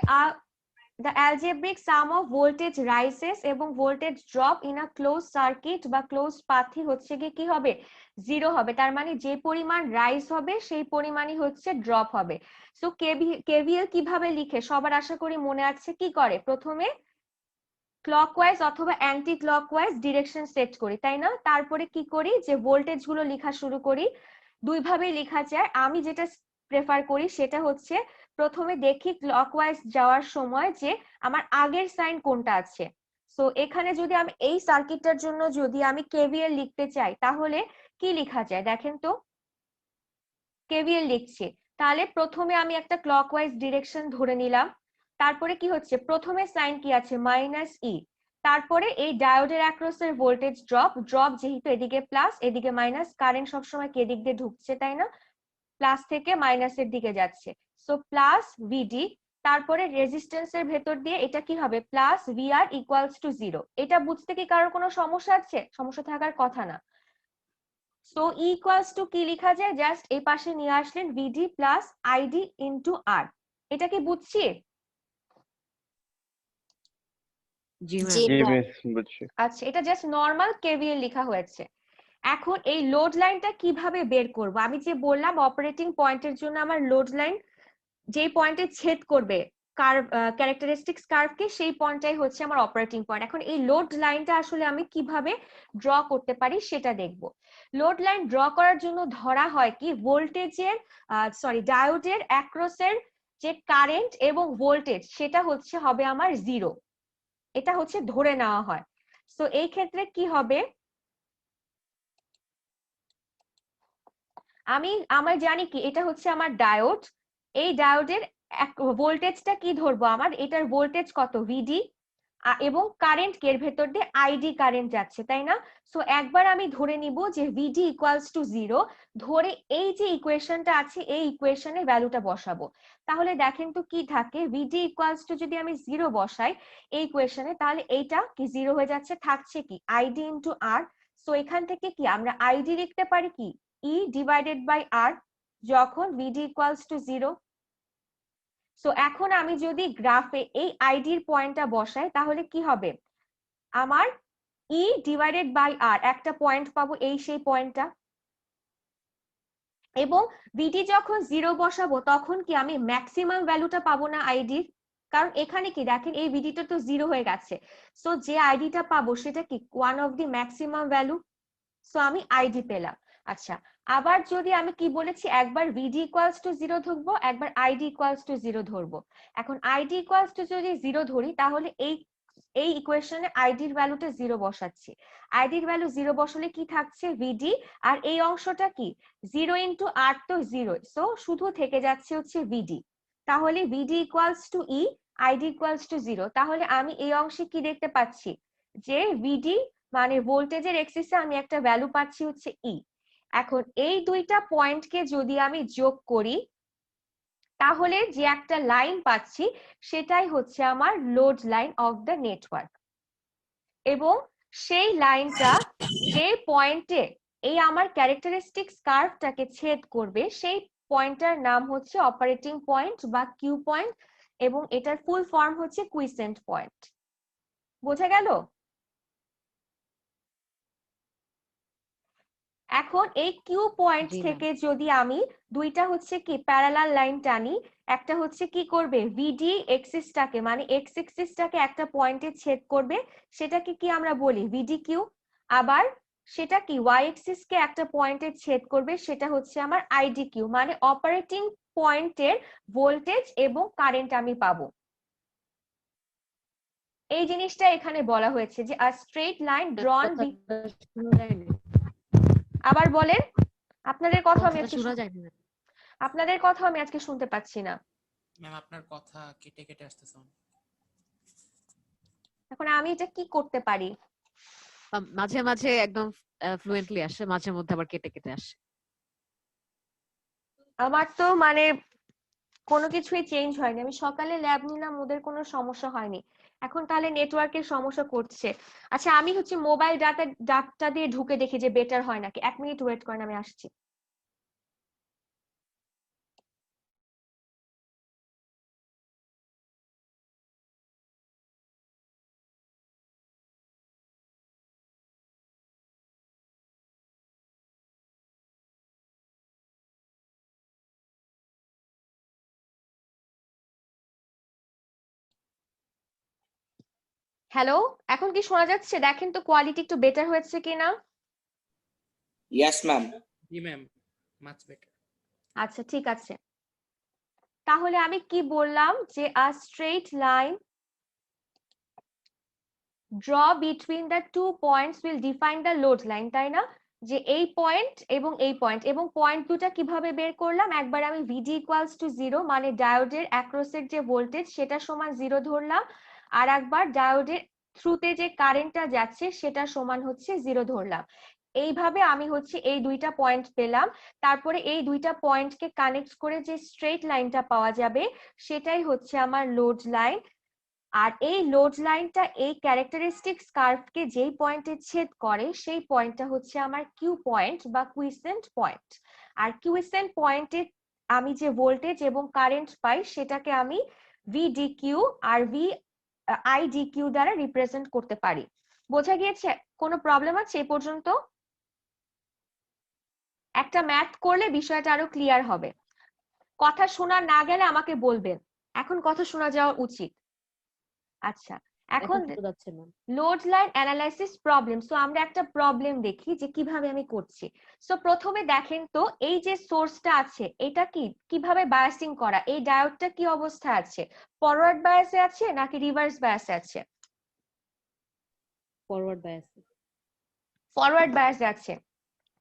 [SPEAKER 1] the algebraic sum of voltage rises এবং voltage drop in a closed circuit বা closed path হচ্ছে কি হবে 0 হবে, তার মানে যে পরিমাণ রাইজ হবে সেই পরিমাণই হচ্ছে ড্রপ হবে। সো কেভিএল কিভাবে লিখে সবার আশা করি মনে আছে, কি করে প্রথমে ক্লকওয়াইজ অথবা অ্যান্টি ক্লকওয়াইজ ডিরেকশন সেট করি, তাই না? তারপরে কি করি যে ভোল্টেজ গুলো লেখা শুরু করি। দুইভাবে লেখা যায়, আমি যেটা প্রেফার করি সেটা হচ্ছে প্রথমে দেখি ক্লকওয়াইজ যাওয়ার সময় যে আমার আগের সাইন কোনটা আছে। সো এখানে যদি আমি এই সার্কিটটার জন্য যদি আমি কেভিএল লিখতে চাই তাহলে কি লেখা যায় দেখেন তো। কেভিএল লিখছি, তাহলে প্রথমে আমি একটা ক্লকওয়াইজ ডিরেকশন ধরে নিলাম, তারপরে কি হচ্ছে প্রথমে সাইন কি আছে মাইনাস ই, তারপরে এই ডায়োডের অ্যাক্রসের ভোল্টেজ ড্রপ যেহেতু এদিকে প্লাস এদিকে মাইনাস, কারেন্ট সবসময় কে দিক দিয়ে ঢুকছে তাই না, প্লাস থেকে মাইনাসের দিকে যাচ্ছে। সো প্লাস ভিডি, তারপরে রেজিস্ট্যান্সের ভেতর দিয়ে এটা কি হবে প্লাস ভিআর ইকুয়ালস টু 0। এটা বুঝতে কি কারোর কোনো সমস্যা আছে? সমস্যা থাকার কথা না। সো ইকুয়ালস টু কি লেখা যায়, জাস্ট এই পাশে নিয়ে আসলেন ভিডি প্লাস আইডি ইনটু আর। এটা কি বুঝছি?
[SPEAKER 3] জি
[SPEAKER 4] জি
[SPEAKER 3] ম্যাম।
[SPEAKER 5] জি
[SPEAKER 4] ম্যাম।
[SPEAKER 5] মিস, বুঝছি।
[SPEAKER 1] আচ্ছা, এটা জাস্ট নরমাল কেভিএল লেখা হয়েছে। এখন এই লোড লাইনটা কিভাবে বের করব? আমি যে বললাম অপারেটিং পয়েন্টের জন্য আমার লোড লাইন যে পয়েন্টে ছেদ করবে কার্ভ ক্যারেক্টারিস্টিক্স কার্ভকে, সেই পয়েন্টটাই হচ্ছে আমার অপারেটিং পয়েন্ট। এখন এই লোড লাইনটা আসলে আমি কিভাবে ড্র করতে পারি সেটা দেখব। লোড লাইন ড্র করার জন্য ধরা হয় কি ভোল্টেজের ডায়োডের অ্যাক্রসের যে কারেন্ট এবং ভোল্টেজ সেটা হচ্ছে হবে আমার 0, এটা হচ্ছে ধরে নেওয়া হয়। সো এই ক্ষেত্রে কি হবে, আমার জানি কি এটা হচ্ছে আমার ডায়োড, এই ডায়োডের ভোল্টেজটা কি ধরবো, আমার এটার ভোল্টেজ কত ভিডি এবং কারেন্ট এর ভেতর দিয়ে আইডি কারেন্ট যাচ্ছে তাই না। সো একবার আমি ধরে নিব যে ভিডি ইকুয়ালস টু 0, ধরে এই যে ইকুয়েশনটা আছে এই ইকুয়েশনে ভ্যালুটা বসাবো। তাহলে দেখেন তো কি থাকে, ভিডি ইকুয়ালস টু যদি আমি 0 বসাই এই ইকুয়েশনে তাহলে এইটা কি 0 হয়ে যাচ্ছে, থাকছে কি আইডি ইনটু আর। সো এখান থেকে কি আমরা আইডি লিখতে পারি কি ই ডিভাইডেড বাই আর যখন ভিডি ইকুয়ালস টু 0। সো এখন আমি যদি গ্রাফে এই আইডির পয়েন্টটা বসাই তাহলে কি হবে, আমার ই ডিভাইডেড বাই আর একটা পয়েন্ট পাবো, এই সেই পয়েন্টটা। এবং ভিডি যখন 0 বসাবো তখন কি আমি ম্যাক্সিমাম ভ্যালুটা পাবো না আইডির, কারণ এখানে কি দেখেন এই ভিডিটা তো 0 হয়ে গেছে। সো যে আইডিটা পাবো সেটা কি one of the maximum value. So আমি আইডি পেলাম। আচ্ছা, আবার যদি আমি কি বলেছি একবার ভিডি ইকুয়ালস টু 0 ধরবো, একবার আইডি ইকুয়ালস টু 0 ধরবো। এখন আইডি ইকুয়ালস টু যদি 0 ধরি তাহলে এই ইকুয়েশনে আইডির ভ্যালুটা 0 বসাচ্ছি, আইডির ভ্যালু 0 বসালে কি থাকছে ভিডি, আর এই অংশটা কি 0 ইনটু আর তো 0, সো শুধু থেকে যাচ্ছে হচ্ছে ভিডি। তাহলে VD equals to E, ID equals to 0। তাহলে আমি এই অংশে কি দেখতে পাচ্ছি যে ভিডি মানে ভোল্টেজের এক্সিসে আমি একটা ভ্যালু পাচ্ছি হচ্ছে ই। এখন এই দুইটা পয়েন্টকে যদি আমি যোগ করি তাহলে যে একটা লাইন পাচ্ছি সেটাই হচ্ছে আমার load line of the network. এবং সেই লাইনটা যে পয়েন্টে এই আমার ক্যারেক্টারিস্টিক্স কার্ভটাকে ছেদ করবে সেই পয়েন্টটার নাম হচ্ছে অপারেটিং পয়েন্ট বা কিউ পয়েন্ট, এবং এটার ফুল ফর্ম হচ্ছে কুইসেন্ট পয়েন্ট। বোঝা গেল? এখন এই কিউ পয়েন্ট
[SPEAKER 3] জি ম্যাম।
[SPEAKER 1] থেকে যদি আমি দুইটা হচ্ছে কি প্যারালাল লাইন টানি, একটা হচ্ছে কি করবে ভিডি এক্সিসটাকে মানে এক্স এক্সিসটাকে একটা পয়েন্টে ছেদ করবে, সেটাকে কি আমরা বলি ভিডি কিউ। আবার সেটা কি ওয়াই এক্সিসকে একটা পয়েন্টে ছেদ করবে, সেটা হচ্ছে আমার আইডি কিউ, মানে অপারেটিং পয়েন্টের ভোল্টেজ এবং কারেন্ট আমি পাবো। এই জিনিসটা এখানে বলা হয়েছে যে আ স্ট্রেট লাইন ড্রন।
[SPEAKER 3] শোনা যায় না।
[SPEAKER 1] আবার বলেন, আপনাদের কথা আমি
[SPEAKER 3] কথাটা
[SPEAKER 1] আজকে
[SPEAKER 3] শোনা যায় না।
[SPEAKER 1] আপনাদের কথা আমি আজকে শুনতে পাচ্ছি না।
[SPEAKER 7] ম্যাম আপনার কথা কেটে কেটে আসতেছে।
[SPEAKER 1] এখন আমি এটা কি করতে পারি?
[SPEAKER 3] মাঝে মাঝে একদম ফ্লুয়েন্টলি আসে, মাঝে মধ্যে আবার কেটে কেটে আসে।
[SPEAKER 1] আমার তো মানে কোনো কিছুই চেঞ্জ হয়নি, আমি সকালে ল্যাব নিলাম ওদের কোনো সমস্যা হয়নি, এখন তাহলে নেটওয়ার্কের সমস্যা করছে। আচ্ছা, আমি হচ্ছে মোবাইল ডাটা দিয়ে ঢুকে দেখি যে বেটার হয় নাকি। 1 মিনিট ওয়েট করেন, আমি আসছি। হ্যালো, এখন কি শোনা যাচ্ছে? দেখেন তো কোয়ালিটি একটু বেটার হয়েছে কিনা।
[SPEAKER 6] Yes, ma'am.
[SPEAKER 7] জি ম্যাম, মাচ বেটার।
[SPEAKER 1] আচ্ছা, ঠিক আছে। তাহলে আমি কি বললাম যে a straight line draw between the 2 points will define the load line, তাই না? যে এই পয়েন্ট এবং এই পয়েন্ট, এবং পয়েন্ট দুটা কিভাবে বের করলাম? একবার আমি VD equals to 0 মানে ডায়োডের অ্যাক্রসের যে ভোল্টেজ সেটা সমান 0 ধরলাম, আর একবার ডায়োডের থ্রুতে যে কারেন্টটা যাচ্ছে সেটা সমান হচ্ছে 0 ধরলাম। এইভাবে আমি হচ্ছে এই দুইটা পয়েন্ট পেলাম। তারপরে এই দুইটা পয়েন্টকে কানেক্ট করে যে স্ট্রেট লাইনটা পাওয়া যাবে সেটাই হচ্ছে আমার লোড লাইন। আর এই লোড লাইনটা এই ক্যারেক্টারিস্টিক্স কার্ভকে যেই পয়েন্টে ছেদ করে সেই পয়েন্টটা হচ্ছে আমার কিউ পয়েন্ট বা কুইসেন্ট পয়েন্ট। আর কুইসেন্ট পয়েন্টে আমি যে ভোল্টেজ এবং কারেন্ট পাই সেটাকে আমি ভিডিকিউ আর আইডিকিউ দ্বারা রিপ্রেজেন্ট করতে পারি। বোঝা গিয়েছে? কোনো প্রবলেম আছে এই পর্যন্ত? একটা ম্যাথ করলে বিষয়টা আরো ক্লিয়ার হবে। কথা শোনা না গেলে আমাকে বলবেন, এখন কথা শোনা যাওয়া উচিত। আচ্ছা, এখন
[SPEAKER 3] শোনা যাচ্ছে না।
[SPEAKER 1] Load line analysis problem. So আমরা একটা প্রবলেম দেখি যে কিভাবে আমি করছি। সো প্রথমে দেখেন তো এই যে সোর্সটা আছে এটা কিভাবে বায়াসিং করা, এই ডায়োডটা কি অবস্থায় আছে? ফরওয়ার্ড বায়াসে আছে নাকি রিভার্স বায়াসে আছে?
[SPEAKER 3] Forward bias.
[SPEAKER 1] ফরওয়ার্ড বায়াসে আছে,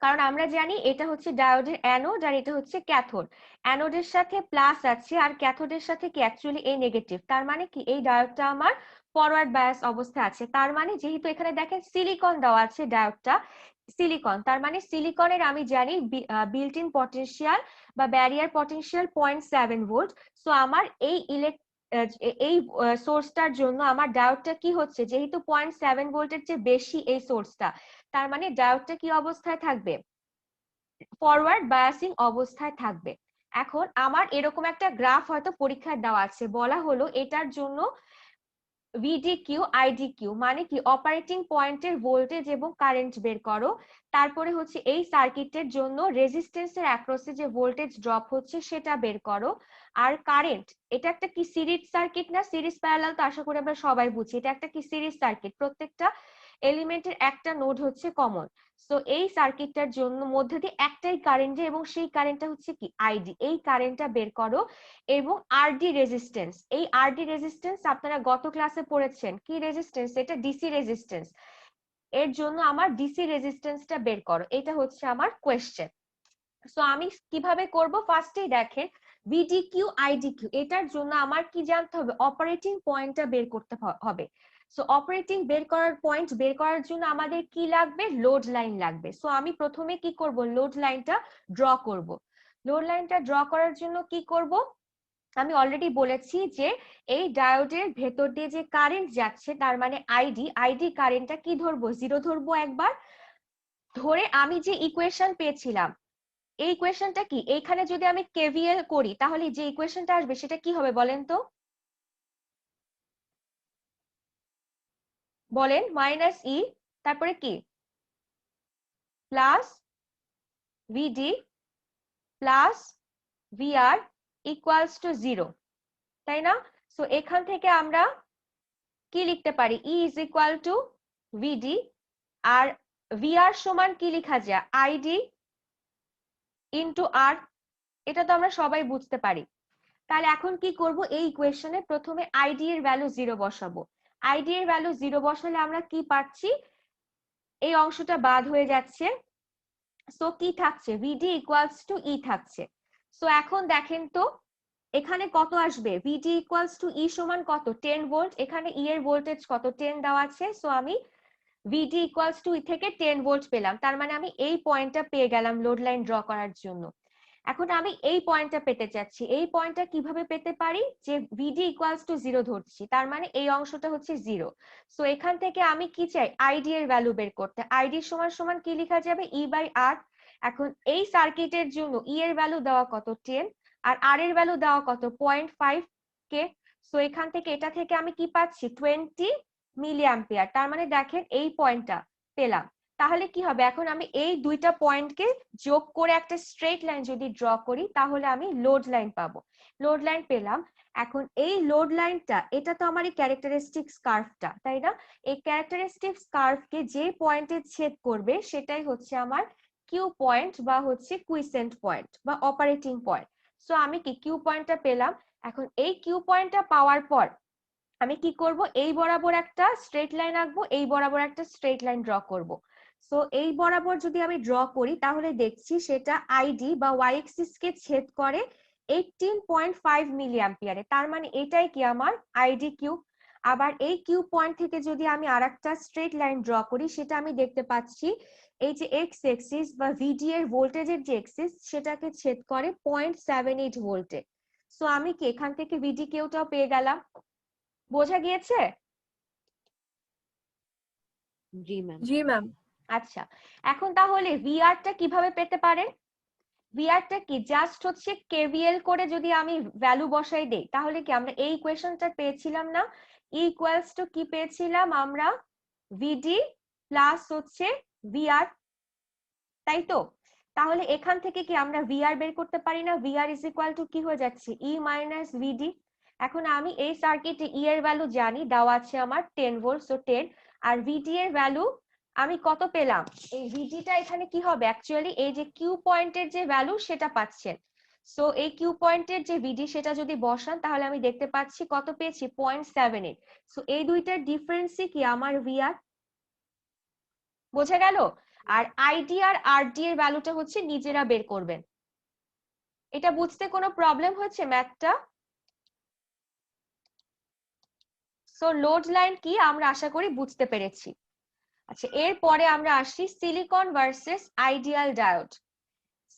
[SPEAKER 1] কারণ আমরা জানি এটা হচ্ছে ডায়োডের অ্যানোড আর এটা হচ্ছে ক্যাথোড। অ্যানোডের সাথে প্লাস আছে আর ক্যাথোডের সাথে কি অ্যাকচুয়ালি এই নেগেটিভ। তার মানে কি এই ডায়োডটা আমার ফরওয়ার্ড বায়াস অবস্থায় আছে। তার মানে যেহেতু এখানে দেখেন সিলিকন দেওয়া আছে, ডায়োডটা সিলিকন, তার মানে সিলিকনের আমি জানি বিল্ট ইন পটেনশিয়াল বা ব্যারিয়ার পটেনশিয়াল 0.7 ভোল্ট। সো আমার এই সোর্সটার জন্য আমার ডায়োডটা কি হচ্ছে, যেহেতু 0.7 ভোল্টের চেয়ে বেশি এই সোর্সটা, তার মানে ডায়োডটা কি অবস্থায় থাকবে? ফরওয়ার্ড বায়াসিং অবস্থায় থাকবে। এখন আমার এরকম একটা গ্রাফ হয়তো পরীক্ষায় দেওয়া আছে, বলা হলো এটার জন্য ভিডিকিউ আইডিকিউ মানে কি অপারেটিং পয়েন্টের ভোল্টেজ এবং কারেন্ট বের করো। তারপরে হচ্ছে এই সার্কিটের জন্য রেজিস্ট্যান্সের অ্যাক্রসে যে ভোল্টেজ ড্রপ হচ্ছে সেটা বের করো। আর কারেন্ট, এটা একটা কি সিরিজ সার্কিট না সিরিজ প্যারালাল? তো আশা করি আমরা সবাই বুঝি এটা একটা কি সিরিজ সার্কিট, প্রত্যেকটা এলিমেন্টের একটা নোড হচ্ছে কমন। সো এই সার্কিটটার জন্য মধ্যে দিয়ে একটাই কারেন্ট যায় এবং সেই কারেন্টটা হচ্ছে কি আইডি, এই কারেন্টটা বের করো। এবং আরডি রেজিস্ট্যান্স, এই আরডি রেজিস্ট্যান্স আপনারা গত ক্লাসে পড়েছেন, কি রেজিস্ট্যান্স? এটা ডিসি রেজিস্ট্যান্স। এর জন্য আমার ডিসি রেজিস্ট্যান্সটা বের করো, এটা হচ্ছে আমার কোয়েশ্চেন। সো আমি কিভাবে করব? ফার্স্টেই দেখেন ভিডিকিউ আইডিকিউ, এটার জন্য আমার কি জানতে হবে? অপারেটিং পয়েন্টটা বের করতে হবে। সো অপারেটিং বের করার পয়েন্ট বের করার জন্য আমাদের কি লাগবে? লোড লাইন লাগবে। সো আমি প্রথমে কি করব? লোড লাইনটা ড্র করব। লোড লাইনটা ড্র করার জন্য কি করব? আমি অলরেডি বলেছি যে এই ডায়োডের ভেতর দিয়ে যে কারেন্ট যাচ্ছে তার মানে আইডি কারেন্টটা কি ধরবো? 0 ধরবো একবার ধরে। আমি যে ইকুয়েশন পেয়েছিলাম এই ইকুয়েশনটা কি, এইখানে যদি আমি কেভিএল করি তাহলে যে ইকুয়েশনটা আসবে সেটা কি হবে বলেন তো? বলেন। মাইনাস ই, তারপরে কি? Plus V D plus V R equals to 0, তাই না? সো এখান থেকে আমরা কি লিখতে পারি? E is equal to VD, আর ভিআর সমান কি লেখা যায়? ID into R. এটা তো আমরা সবাই বুঝতে পারি। তাহলে এখন কি করব? এই ইকুয়েশনে প্রথমে আইডি এর ভ্যালু 0 বসাবো। আইডি এর ভ্যালু 0 বসালে আমরা কি পাচ্ছি? এই অংশটা বাদ হয়ে যাচ্ছে। সো কি থাকছে? ভিডি ইকুয়ালস টু ই থাকছে। সো এখন দেখেন তো এখানে কত আসবে? ভিডি ইকুয়ালস টু ই সমান কত? 10 ভোল্ট। এখানে ই এর ভোল্টেজ কত? 10 দেওয়া আছে। সো আমি ভিডি ইকুয়ালস টু ই থেকে 10 ভোল্ট পেলাম। তার মানে আমি এই পয়েন্টটা পেয়ে গেলাম লোড লাইন ড্র করার জন্য। এখন আমি এই পয়েন্টটা পেতে চাচ্ছি। এই পয়েন্টটা কিভাবে পেতে পারি? যে ভিডি ইকুয়ালস টু 0 ধরছি, তার মানে এই অংশটা হচ্ছে 0। সো এখান থেকে আমি কি চাই? আইডি এর ভ্যালু বের করতে। আইডি সমান সমান কি লেখা যাবে? ই বাই আর। এখন এই সার্কিটের জন্য ই এর ভ্যালু দেওয়া কত? 10, আর আর এর ভ্যালু দেওয়া কত? 0.5 কে। সো এখান থেকে এটা থেকে আমি কি পাচ্ছি? 20 মিলি অ্যাম্পিয়ার। তার মানে দেখেন এই পয়েন্টটা পেলাম। তাহলে কি হবে, এখন আমি এই দুইটা পয়েন্টকে যোগ করে একটা স্ট্রেট লাইন যদি ড্র করি তাহলে আমি লোড লাইন পাবো। লোড লাইন পেলাম। এখন এই লোড লাইনটা, এটা তো আমার এই ক্যারেক্টারিস্টিক্স কার্ভটা, তাই না? এই ক্যারেক্টারিস্টিক্স কার্ভকে যে পয়েন্টে ছেদ করবে সেটাই হচ্ছে আমার কিউ পয়েন্ট বা হচ্ছে কুইসেন্ট পয়েন্ট বা অপারেটিং পয়েন্ট। সো আমি কি কিউ পয়েন্টটা পেলাম। এখন এই কিউ পয়েন্টটা পাওয়ার পর আমি কি করব, এই বরাবর একটা স্ট্রেট লাইন আঁকবো, এই বরাবর একটা স্ট্রেট লাইন ড্র করব। সো এই বরাবর যদি আমি ড্র করি তাহলে দেখছি সেটা আইডি বা ওয়াই এক্সিস কে ছেদ করে 18.5 মিলি অ্যাম্পিয়ারে। তার মানে এটাই কি আমার আইডি কিউ। আবার এই কিউ পয়েন্ট থেকে যদি আমি আরেকটা স্ট্রেট লাইন ড্র করি সেটা আমি দেখতে পাচ্ছি এই যে এক্স এক্সিস বা ভিডি এর ভোল্টেজের যে এক্সিস সেটাকে ছেদ করে 0.78 ভোল্টে। সো আমি কি এখান থেকে ভিডি কিউটাও পেয়ে গেলাম। বোঝা গিয়েছে?
[SPEAKER 3] জি ম্যাম।
[SPEAKER 4] জি ম্যাম।
[SPEAKER 1] আচ্ছা, এখন তাহলে ভিআরটা কিভাবে পেতে পারেন? ভিআরটা কি জাস্ট হচ্ছে কেভিএল করে যদি আমি ভ্যালু বসাই দেই তাহলে কি আমরা এই ইকুয়েশনটা পেয়েছিলাম না? ইকুয়ালস টু কি পেয়েছিলাম আমরা? ভিডি প্লাস হচ্ছে ভিআর, তাই তো? তাহলে এখান থেকে কি আমরা ভিআর বের করতে পারি না? ভিআর ইজ ইকুয়াল টু কি হয়ে যাচ্ছে, ই মাইনাস ভিডি। এখন আমি এই সার্কিটে ই এর ভ্যালু জানি, দেওয়া আছে আমার 10 ভোল্ট, সো 10। আর ভিডি এর ভ্যালু আমি কত পেলাম? এই ভিডিটা এখানে কি হবে, অ্যাকচুয়ালি এই যে কিউ পয়েন্টের যে ভ্যালু সেটা পাচ্ছেন। সো এই কিউ পয়েন্টের যে ভিডি সেটা যদি বসান তাহলে আমি দেখতে পাচ্ছি কত পেয়েছি, 0.78। সো এই দুইটার ডিফারেন্সই কি আমার ভিআর। বোঝা গেল? আর আইডি আর আরডি এর ভ্যালুটা হচ্ছে নিজেরা বের করবেন। এটা বুঝতে কোনো প্রবলেম হচ্ছে ম্যাথটা? সো লোড লাইন কি আমরা আশা করি বুঝতে পেরেছি। আচ্ছা, এরপরে আমরা আসি silicon versus ideal diode.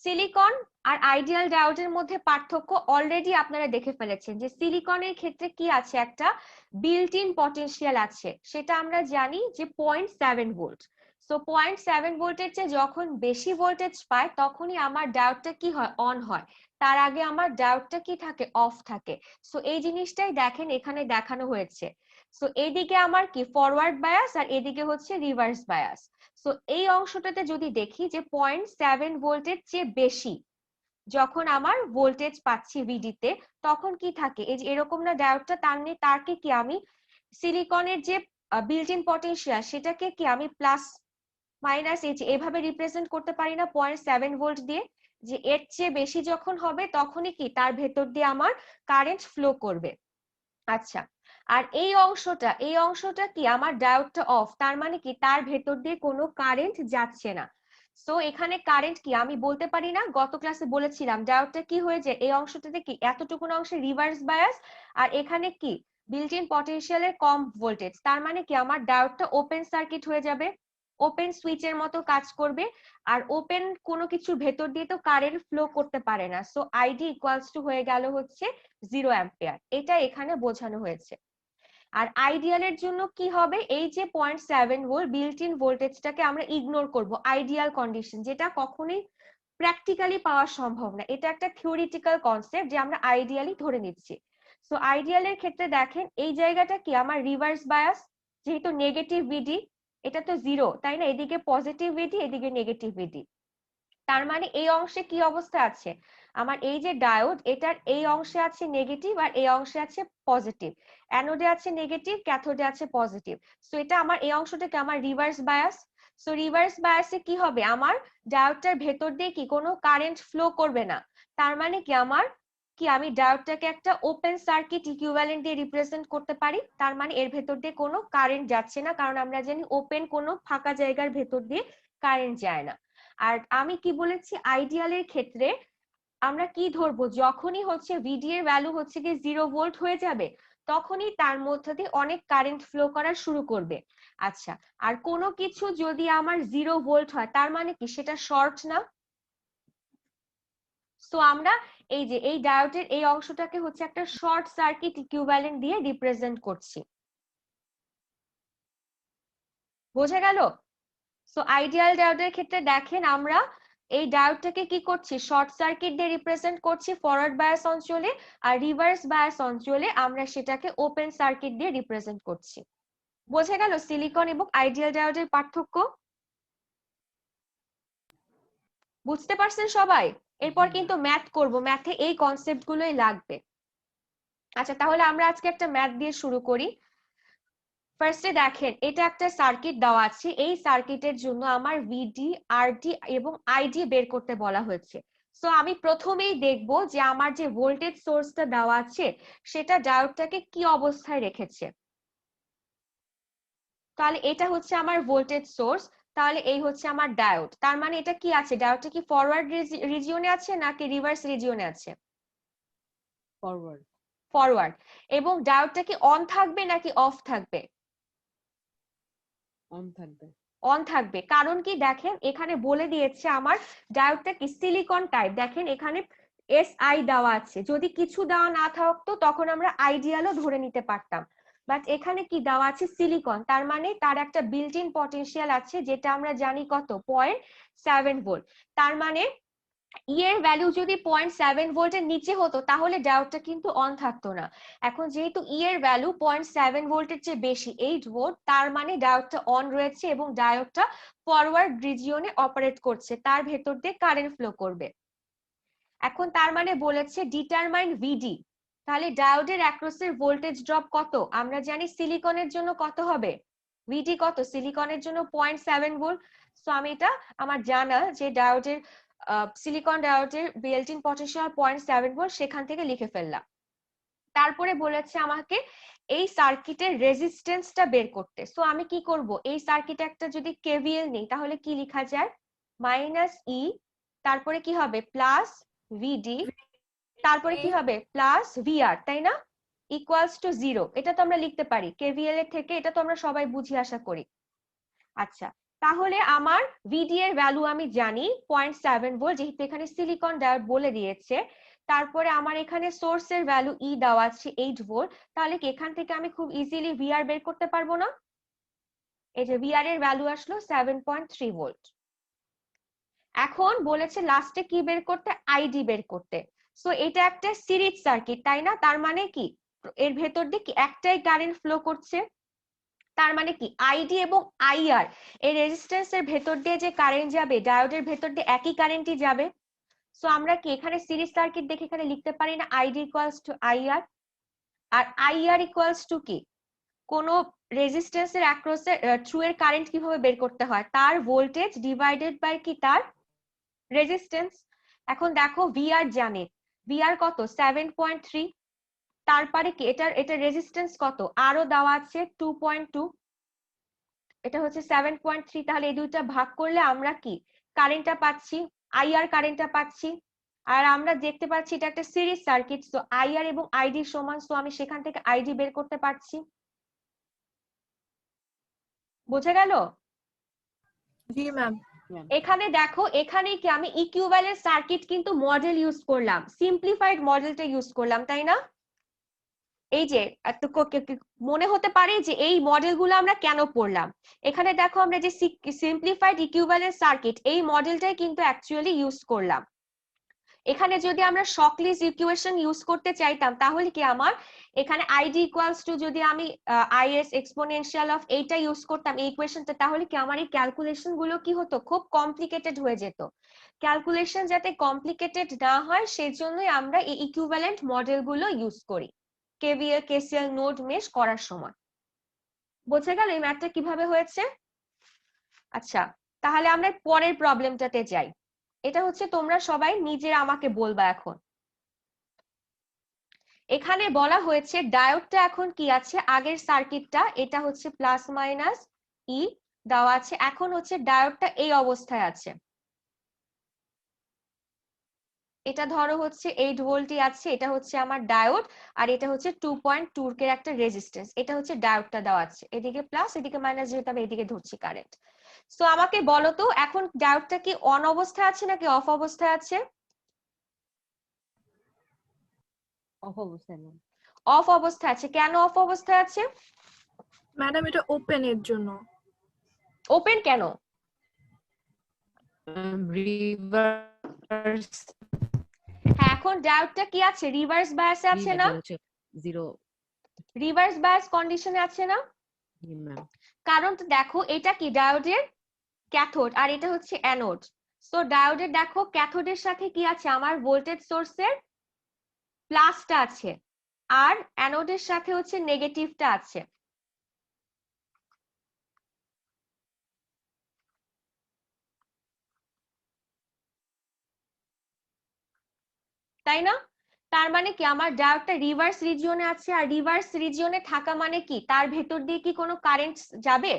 [SPEAKER 1] Silicon আর আইডিয়াল ডায়োডের মধ্যে পার্থক্য অলরেডি আপনারা দেখে ফেলেছেন যে সিলিকনের ক্ষেত্রে কি আছে, একটা বিল্ট ইন পটেনশিয়াল আছে, সেটা আমরা জানি যে 0.7 ভোল্ট। সো 0.7 ভোল্টের চেয়ে যখন বেশি ভোল্টেজ পায় তখনই আমার ডায়োডটা কি হয়, অন হয়। তার আগে আমার ডায়োডটা কি থাকে, অফ থাকে। সো এই জিনিসটাই দেখেন এখানে দেখানো হয়েছে। সো এইদিকে আমার কি ফরওয়ার্ড বায়াস আর এদিকে হচ্ছে রিভার্স বায়াস। সো এই অংশটাতে যদি দেখি যে 0.7 ভোল্টের চেয়ে বেশি যখন আমার ভোল্টেজ পাচ্ছি ভিডিতে তখন কি থাকে, এই যে এরকম না ডায়োডটা, তারকে কি আমি সিলিকনের যে বিল্ট ইন পটেনশিয়াল সেটাকে কি আমি প্লাস মাইনাস এই যে এভাবে রিপ্রেজেন্ট করতে পারি না 0.7 ভোল্ট দিয়ে, যে এর চেয়ে বেশি যখন হবে তখনই কি তার ভেতর দিয়ে আমার কারেন্ট ফ্লো করবে। আচ্ছা, আর এই অংশটা কি আমার ডায়োডটা অফ, তার মানে কি তার ভেতর দিয়ে কোনো কারেন্ট যাচ্ছে না। সো এখানে কারেন্ট কি আমি বলতে পারি না, গত ক্লাসে বলেছিলাম ডায়োডটা কি হয়ে যায়, এই অংশটাতে কি এতটুকু অংশে রিভার্স বায়াস আর এখানে কি বিল্ট ইন পটেনশিয়ালের কম ভোল্টেজ, তার মানে কি আমার ডায়োডটা ওপেন সার্কিট হয়ে যাবে, ওপেন সুইচের মতো কাজ করবে। আর ওপেন কোনো কিছুর ভেতর দিয়ে তো কারেন্ট ফ্লো করতে পারে না। সো আইডি ইকুয়ালস টু হয়ে গেল হচ্ছে 0 অ্যাম্পিয়ার। এটা এখানে বোঝানো হয়েছে। আর আইডিয়ালের জন্য কি হবে, এই যে 0.7 ভোল্ট বিল্ট ইন ভোল্টেজটাকে আমরা ইগনোর করব, আইডিয়াল কন্ডিশন, যেটা কখনোই প্র্যাকটিক্যালি পাওয়া সম্ভব না, এটা একটা থিওরিটিক্যাল কনসেপ্ট যে আমরা আইডিয়ালি ধরে নিচ্ছি। সো আইডিয়ালের ক্ষেত্রে দেখেন এই জায়গাটা কি আমার রিভার্স বায়াস, যেহেতু নেগেটিভ ভিডি, এটা তো 0 তাই না, এদিকে পজিটিভ ভিডি এদিকে নেগেটিভ ভিডি। তার মানে এই অংশে কি অবস্থা আছে, আমার এই যে ডায়োড এটার এই অংশে আছে নেগেটিভ আর এই অংশে আছে পজিটিভ, অ্যানোডে আছে নেগেটিভ ক্যাথোডে আছে পজিটিভ। সো এটা আমার এই অংশটাকে আমার রিভার্স বায়াস। সো রিভার্স বায়াসে কি হবে, আমার ডায়োডটার ভেতর দিয়ে কি কোনো কারেন্ট ফ্লো করবে না। তার মানে কি আমার কি আমি ডায়োডটাকে একটা ওপেন সার্কিট ইকুইভ্যালেন্ট দিয়ে রিপ্রেজেন্ট করতে পারি, তার মানে এর ভেতর দিয়ে কোনো কারেন্ট যাচ্ছে না, কারণ আমরা জানি ওপেন কোনো ফাঁকা জায়গার ভেতর দিয়ে কারেন্ট যায় না। আর আমি কি বলেছি, আইডিয়ালের ক্ষেত্রে আমরা কি ধরবো, যখনই হচ্ছে ভিডি এর ভ্যালু হচ্ছে কি 0 ভোল্ট হয়ে যাবে তখনই তার মধ্যে দিয়ে অনেক কারেন্ট ফ্লো করা শুরু করবে। আচ্ছা, আর কোনো কিছু যদি আমার 0 ভোল্ট হয় তার মানে কি সেটা শর্ট না। সো আমরা এই যে এই ডায়োডের এই অংশটাকে হচ্ছে একটা শর্ট সার্কিট ইকুইভ্যালেন্ট দিয়ে রিপ্রেজেন্ট করছি। বোঝা গেল? সো আইডিয়াল ডায়োডের ক্ষেত্রে দেখেন আমরা এই ডায়োডটাকে কি করছি, শর্ট সার্কিট দিয়ে রিপ্রেজেন্ট করছি ফরওয়ার্ড বায়াস অঞ্চলে, আর রিভার্স বায়াস অঞ্চলে আমরা সেটাকে ওপেন সার্কিট দিয়ে রিপ্রেজেন্ট করছি। বোঝা গেল সিলিকন এবং আইডিয়াল ডায়োডের পার্থক্য? বুঝতে পারছেন সবাই? এরপর
[SPEAKER 3] জি,
[SPEAKER 1] কিন্তু ম্যাথ করব, ম্যাথে এই কনসেপ্ট গুলোই লাগবে। আচ্ছা, তাহলে আমরা আজকে একটা ম্যাথ দিয়ে শুরু করি। ফার্স্টে দেখেন, এটা একটা সার্কিট দেওয়া আছে, এই সার্কিটের জন্য আমার ভিডি, আরডি এবং আইডি বের করতে বলা হয়েছে। সো আমি প্রথমেই দেখব যে আমার যে ভোল্টেজ সোর্সটা দেওয়া আছে সেটা ডায়োডটাকে কি অবস্থায় রেখেছে। তাহলে এটা হচ্ছে আমার ভোল্টেজ সোর্স, তাহলে এই হচ্ছে আমার ডায়োড। তার মানে এটা কি আছে, ডায়োডটা কি ফরওয়ার্ড রিজিওনে আছে নাকি রিভার্স রিজিওনে আছে?
[SPEAKER 3] ফরওয়ার্ড।
[SPEAKER 1] ফরওয়ার্ড। এবং ডায়োডটা কি অন থাকবে নাকি অফ থাকবে?
[SPEAKER 3] অন থাকবে।
[SPEAKER 1] অন থাকবে। কারণ কি দেখেন, এখানে বলে দিয়েছে আমার ডায়োডটা কি সিলিকন টাইপ। দেখেন এখানে এসআই দেওয়া আছে, যদি কিছু দেওয়া না থাকতো তখন আমরা আইডিয়ালও ধরে নিতে পারতাম, বাট এখানে কি দেওয়া আছে, সিলিকন। তার মানে তার একটা বিল্ট ইন পটেনশিয়াল আছে, যেটা আমরা জানি কত, 0.7 ভোল্ট। তার মানে ই এর ভ্যালু যদি 0.7 ভোল্টের নিচে হতো তাহলে ডায়োডটা কিন্তু অন থাকতো না। এখন যেহেতু ই এর ভ্যালু 0.7 ভোল্টের চেয়ে বেশি, 8 ভোল্ট, তার মানে ডায়োডটা অন রয়েছে এবং ডায়োডটা ফরওয়ার্ড রিজিওনে অপারেট করছে, তার ভেতর দিয়ে কারেন্ট ফ্লো করবে। এখন তার মানে বলেছে ডিটারমাইন ভিডি, তাহলে ডায়োডের অ্যাক্রসের ভোল্টেজ ড্রপ কত? আমরা জানি সিলিকনের জন্য কত হবে, ভিডি কত, সিলিকনের জন্য 0.7 ভোল্ট। সো আমি এটা আমার জানা যে ডায়োডের সিলিকন ডায়োডের বিল্ট ইন পটেনশিয়াল 0.7 ভোল্ট, সেখান থেকে লিখে ফেললাম। তারপরে বলেছে আমাকে এই সার্কিটের রেজিস্ট্যান্সটা বের করতে। সো আমি কি করব, এই সার্কিটে একটা যদি কেভিএল নেই তাহলে কি লেখা যায়, মাইনাস ই, তারপরে কি হবে প্লাস ভিডি, তারপরে কি হবে প্লাস ভিআর, তাই না, ইকুয়ালস টু 0। এটা তো আমরা লিখতে পারি কেভিএল এর থেকে, এটা তো আমরা সবাই বুঝি আশা করি। আচ্ছা, তাহলে আমার ভিডি এর ভ্যালু আমি জানি 0.7 ভোল্ট, যেহেতু এখানে সিলিকন ডায়োড বলে দিয়েছে। তারপরে আমার এখানে সোর্সের ভ্যালু ই দেওয়া আছে 8 ভোল্ট, তাহলে কি এখান থেকে আমি খুব ইজিলি ভিআর বের করতে পারবো না? এই যে ভিআর এর ভ্যালু আসলো 7.3 ভোল্ট। এখন বলেছে লাস্টে কি বের করতে, আইডি বের করতে। সো এটা একটা সিরিজ সার্কিট, তাই না? তার মানে কি এর ভেতর দিয়ে কি একটাই কারেন্ট ফ্লো করছে, তার মানে কি আইডি এবং আইআর এই রেজিস্ট্যান্সের ভেতর দিয়ে যে কারেন্ট যাবে ডায়োডের ভেতর দিয়ে একই কারেন্টই যাবে। সো আমরা কি এখানে সিরিজ সার্কিট দেখে এখানে লিখতে পারি না আইডি ইকুয়ালস টু আইআর, আর আইআর ইকুয়ালস টু কি, কোন রেজিস্ট্যান্সের অ্যাক্রসে থ্রু এর কারেন্ট কিভাবে বের করতে হয়, তার ভোল্টেজ ডিভাইডেড বাই কি তার রেজিস্ট্যান্স। এখন দেখো ভিআর জানে, ভিআর কত 7.3, তারপরে কি এটা রেজিস্ট্যান্স কত, আরো দেওয়া আছে 2.2, এটা হচ্ছে 7.3। তাহলে এই দুইটা ভাগ করলে আমরা কি কারেন্টটা পাচ্ছি, আইআর কারেন্টটা পাচ্ছি। আর আমরা দেখতে পাচ্ছি এটা একটা সিরিজ সার্কিট, সো আইআর এবং আইডি সমান, সো আমি সেখান থেকে আইডি বের করতে পারছি। বোঝা গেল?
[SPEAKER 9] জি ম্যাম।
[SPEAKER 1] এখানে দেখো, এখানে কি আমি ইকুইভ্যালেন্ট সার্কিট কিন্তু মডেল ইউজ করলাম, সিম্পলিফাইড মডেলটা ইউজ করলাম, তাই না? এই যে মনে হতে পারে যে এই মডেলগুলো আমরা কেন পড়লাম। এখানে দেখো আমরা যে সিম্পলিফাইড ইকুইভ্যালেন্ট সার্কিট এই মডেলটাই কিন্তু অ্যাকচুয়ালি ইউজ করলাম। এখানে যদি আমরা শকলিস ইকুয়েশন ইউজ করতে চাইতাম তাহলে কি আমার এখানে আইডি ইকুয়ালস টু, যদি আমি আইএস এক্সপোনেনশিয়াল অফ এইটা ইউজ করতাম এই ইকুয়েশনটা, তাহলে কি আমার এই ক্যালকুলেশন গুলো কি হতো, খুব কমপ্লিকেটেড হয়ে যেত। ক্যালকুলেশন যাতে কমপ্লিকেটেড না হয় সেজন্যই আমরা এই ইকুইভ্যালেন্ট মডেল গুলো ইউজ করি কেভিএল কেসিএল নোড মেশ করার সময়। বোঝা গেল এই ম্যাথটা কিভাবে হয়েছে? আচ্ছা, তাহলে আমরা পরের প্রবলেমটাতে যাই। এটা হচ্ছে তোমরা সবাই নিজের আমাকে বলবা এখন। এখানে বলা হয়েছে ডায়োডটা এখন কি আছে, আগের সার্কিটটা এটা হচ্ছে প্লাস মাইনাস ই দেওয়া আছে, এখন হচ্ছে ডায়োডটা এই অবস্থায় আছে। এটা ধরো হচ্ছে 8 ভোল্টই আছে, এটা হচ্ছে আমার ডায়োড, আর এটা হচ্ছে 2.2 এর একটা রেজিস্ট্যান্স, এটা হচ্ছে ডায়োডটা দেওয়া আছে, এদিকে প্লাস এদিকে মাইনাস, যেহেতু আমি এদিকে ধরছি কারেন্ট। সো আমাকে বলো তো এখন ডায়োডটা কি অন অবস্থায় আছে নাকি অফ অবস্থায় আছে?
[SPEAKER 3] অফ অবস্থায় ম্যাম।
[SPEAKER 1] অফ অবস্থায় আছে। কেন অফ অবস্থায় আছে?
[SPEAKER 9] ম্যাডাম এটা ওপেন এর জন্য।
[SPEAKER 1] ওপেন কেন?
[SPEAKER 3] রিভার্স।
[SPEAKER 1] হ্যাঁ, এখন ডায়োডটা কি আছে, রিভার্স বায়াসে আছে না,
[SPEAKER 3] জিরো।
[SPEAKER 1] রিভার্স বায়াস কন্ডিশনে আছে না?
[SPEAKER 3] জি ম্যাম।
[SPEAKER 1] কারণ তো দেখো এটা কি ডায়োডের ক্যাথোড আর এটা হচ্ছে অ্যানোড। সো ডায়োডের দেখো ক্যাথোডের সাথে কি আছে, আমার ভোল্টেজ সোর্সের প্লাসটা আছে, আর অ্যানোডের সাথে হচ্ছে নেগেটিভটা আছে। তাই না? তার মানে কি আমার ডায়োডটা রিভার্স রিজিয়নে আছে, আর রিভার্স রিজিয়নে থাকা মানে কি তার ভেতর দিয়ে কি কোনো কারেন্ট যাবে?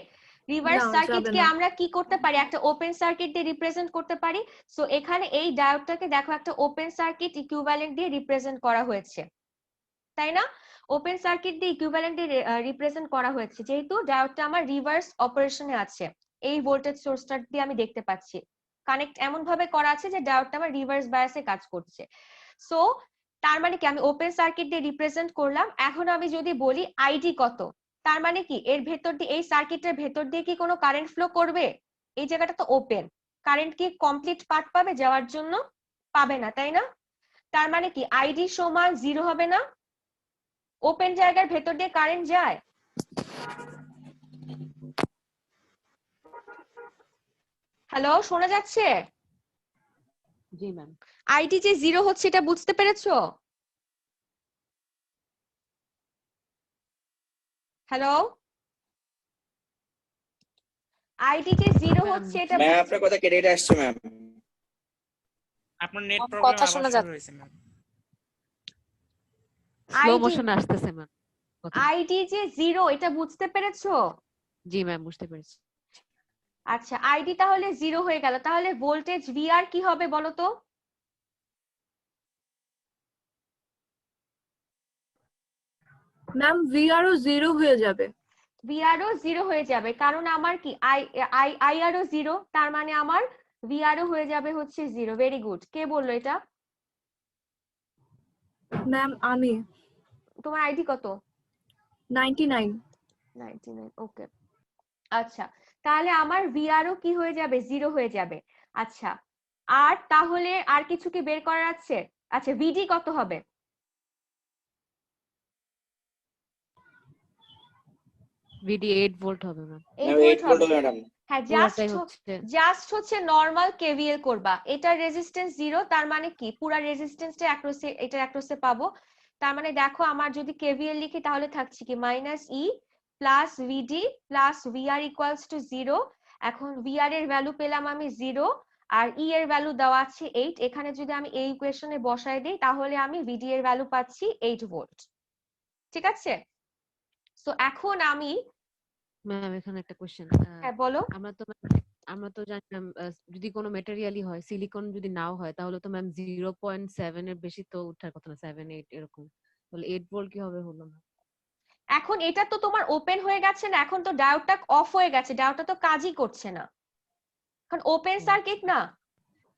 [SPEAKER 1] রিভার্স
[SPEAKER 9] না,
[SPEAKER 1] সার্কিটকে
[SPEAKER 9] যাবে না।
[SPEAKER 1] আমরা কি করতে পারি, একটা ওপেন সার্কিট দিয়ে রিপ্রেজেন্ট করতে পারি। সো এখানে এই ডায়োডটাকে দেখো একটা ওপেন সার্কিট ইকুইভ্যালেন্ট দিয়ে রিপ্রেজেন্ট করা হয়েছে, তাই না? ওপেন সার্কিট দিয়ে ইকুইভ্যালেন্ট দিয়ে রিপ্রেজেন্ট করা হয়েছে, যেহেতু ডায়োডটা আমার রিভার্স অপারেশনে আছে। এই ভোল্টেজ সোর্সটা দিয়ে আমি দেখতে পাচ্ছি কানেক্ট এমন ভাবে করা আছে যে ডায়োডটা আমার রিভার্স বায়াসে কাজ করছে। সো তার মানে কি আমি ওপেন সার্কিট দিয়ে রিপ্রেজেন্ট করলাম। এখন আমি যদি বলি আইডি কত, তার মানে কি এর ভেতর দিয়ে, এই সার্কিটের ভেতর দিয়ে কি কোনো কারেন্ট ফ্লো করবে? এই জায়গাটা তো ওপেন, কারেন্ট কি কমপ্লিট পাথ পাবে যাওয়ার জন্য? পাবে না, তাই না? তার মানে কি আইডি সমান 0 হবে না? ওপেন জায়গার ভেতর দিয়ে কারেন্ট যায়? হ্যালো, শোনা যাচ্ছে?
[SPEAKER 3] জি ম্যাম।
[SPEAKER 1] আইডি যে 0 হচ্ছে এটা বুঝতে পেরেছো? হ্যালো, আইডি যে 0 হচ্ছে এটা
[SPEAKER 6] ম্যাম আপনার কথা কেটে কেটে আসছে ম্যাম।
[SPEAKER 7] আপনার নেট
[SPEAKER 4] কথা
[SPEAKER 7] প্রবলেম আবার
[SPEAKER 4] শোনা
[SPEAKER 7] শুরু
[SPEAKER 4] যাচ্ছে।
[SPEAKER 7] হয়েছে ম্যাম।
[SPEAKER 3] স্লো মোশনে আসতেছে ম্যাম।
[SPEAKER 1] আইডি যে 0 এটা বুঝতে পেরেছো?
[SPEAKER 3] জি ম্যাম, বুঝতে পেরেছি।
[SPEAKER 1] আচ্ছা, আইডি তাহলে 0 হয়ে গেল, তাহলে ভোল্টেজ ভিআর কি হবে বলো তো?
[SPEAKER 9] ম্যাম ভিআরও 0 হয়ে যাবে।
[SPEAKER 1] ভিআরও 0 হয়ে যাবে, কারণ আমার কি আইআরও 0, তার মানে আমার ভিআরও হয়ে যাবে হচ্ছে 0। Very good. কে বললো এটা?
[SPEAKER 9] ম্যাম আমি
[SPEAKER 1] তোমার আইডি কত?
[SPEAKER 9] 99।
[SPEAKER 1] 99। ওকে, আচ্ছা, তাহলে আমার ভিআরও কি হয়ে যাবে? 0 হয়ে যাবে। আচ্ছা, আর তাহলে আর কিছু কি বের করার আছে? আচ্ছা, ভিডি কত হবে?
[SPEAKER 3] ভিডি 8 ভোল্ট হবে ম্যাম।
[SPEAKER 1] 8
[SPEAKER 6] 8
[SPEAKER 1] ভোল্ট
[SPEAKER 6] ভোল্ট
[SPEAKER 1] হবে।
[SPEAKER 6] ম্যাডাম।
[SPEAKER 1] হ্যাঁ,
[SPEAKER 3] পুরোটাই হচ্ছে
[SPEAKER 1] জাস্ট হচ্ছে নরমাল কেভিএল করবা। এটা রেজিস্ট্যান্স 0, তার মানে কি পুরো রেজিস্ট্যান্সটা অ্যাক্রসে, এটা অ্যাক্রসে পাবো। তার মানে দেখো আমার যদি কেভিএল লিখি তাহলে থাকছে কি -E plus V D plus V R equals to 0। এখন ভিআর এর ভ্যালু পেলাম আমি 0, আর ই এর ভ্যালু দেওয়া আছে 8। এখানে যদি আমি এই ইকুয়েশনে বসায় দিই তাহলে আমি ভিডি এর ভ্যালু পাচ্ছি 8 ভোল্ট। ঠিক আছে? সো এখন আমি,
[SPEAKER 3] ম্যাম এখানে একটা কোশ্চেন।
[SPEAKER 1] হ্যাঁ বলো।
[SPEAKER 3] আমরা তো জানি ম্যাম, যদি কোনো মেটেরিয়ালই হয়, সিলিকন যদি নাও হয়, তাহলে তো ম্যাম 0.7 এর বেশি তো উঠার কথা না, 7 8 এরকম। তাহলে 8 ভোল্ট কি হবে হলো না?
[SPEAKER 1] এখন এটা তো তোমার ওপেন হয়ে গেছে না, এখন তো ডায়োডটা অফ হয়ে গেছে, ডায়োডটা তো কাজই করছে না, কারণ ওপেন সার্কিট না।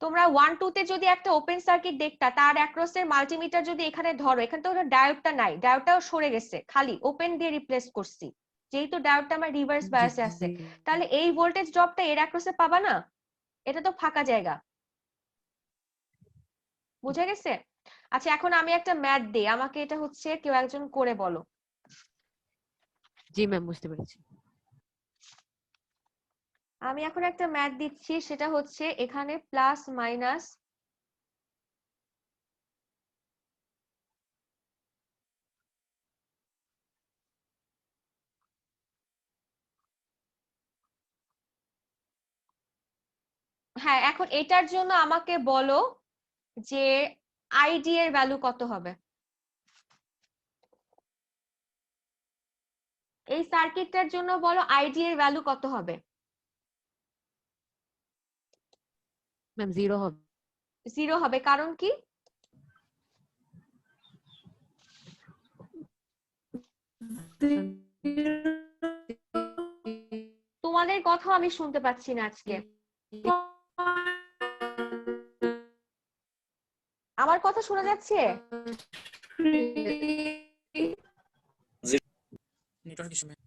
[SPEAKER 1] তোমরা 1 2 তে যদি একটা ওপেন সার্কিট দেখতা, তার অ্যাক্রসের মাল্টিমিটার যদি এখানে ধরো, এখানে তো ডায়োডটা নাই, ডায়োডটাও সরে গেছে, খালি ওপেন দিয়ে রিপ্লেস করছি, যেহেতু ডায়োডটা আমার রিভার্স বায়াসে আছে। তাহলে এই ভোল্টেজ ড্রপটা এর অ্যাক্রসে পাবা না, এটা তো ফাঁকা জায়গা। বুঝা গেছে? আচ্ছা, এখন আমি একটা ম্যাথ দিই, আমাকে এটা হচ্ছে কেউ একজন করে বলো।
[SPEAKER 3] জি ম্যাম, বুঝতে পেরেছি।
[SPEAKER 1] আমি এখন একটা ম্যাথ দিচ্ছি, সেটা হচ্ছে এখানে প্লাস মাইনাস হ্যাঁ, এখন এটার জন্য আমাকে বলো যে আইডি এর ভ্যালু কত হবে? এই সার্কিটটার জন্য বলো আইডি এর ভ্যালু কত হবে?
[SPEAKER 3] ম্যাম 0 হবে।
[SPEAKER 1] 0 হবে, কারণ কি? তোমাদের কথা আমি শুনতে পাচ্ছি না আজকে। আমার কথা শোনা যাচ্ছে?
[SPEAKER 7] Network issue ma'am.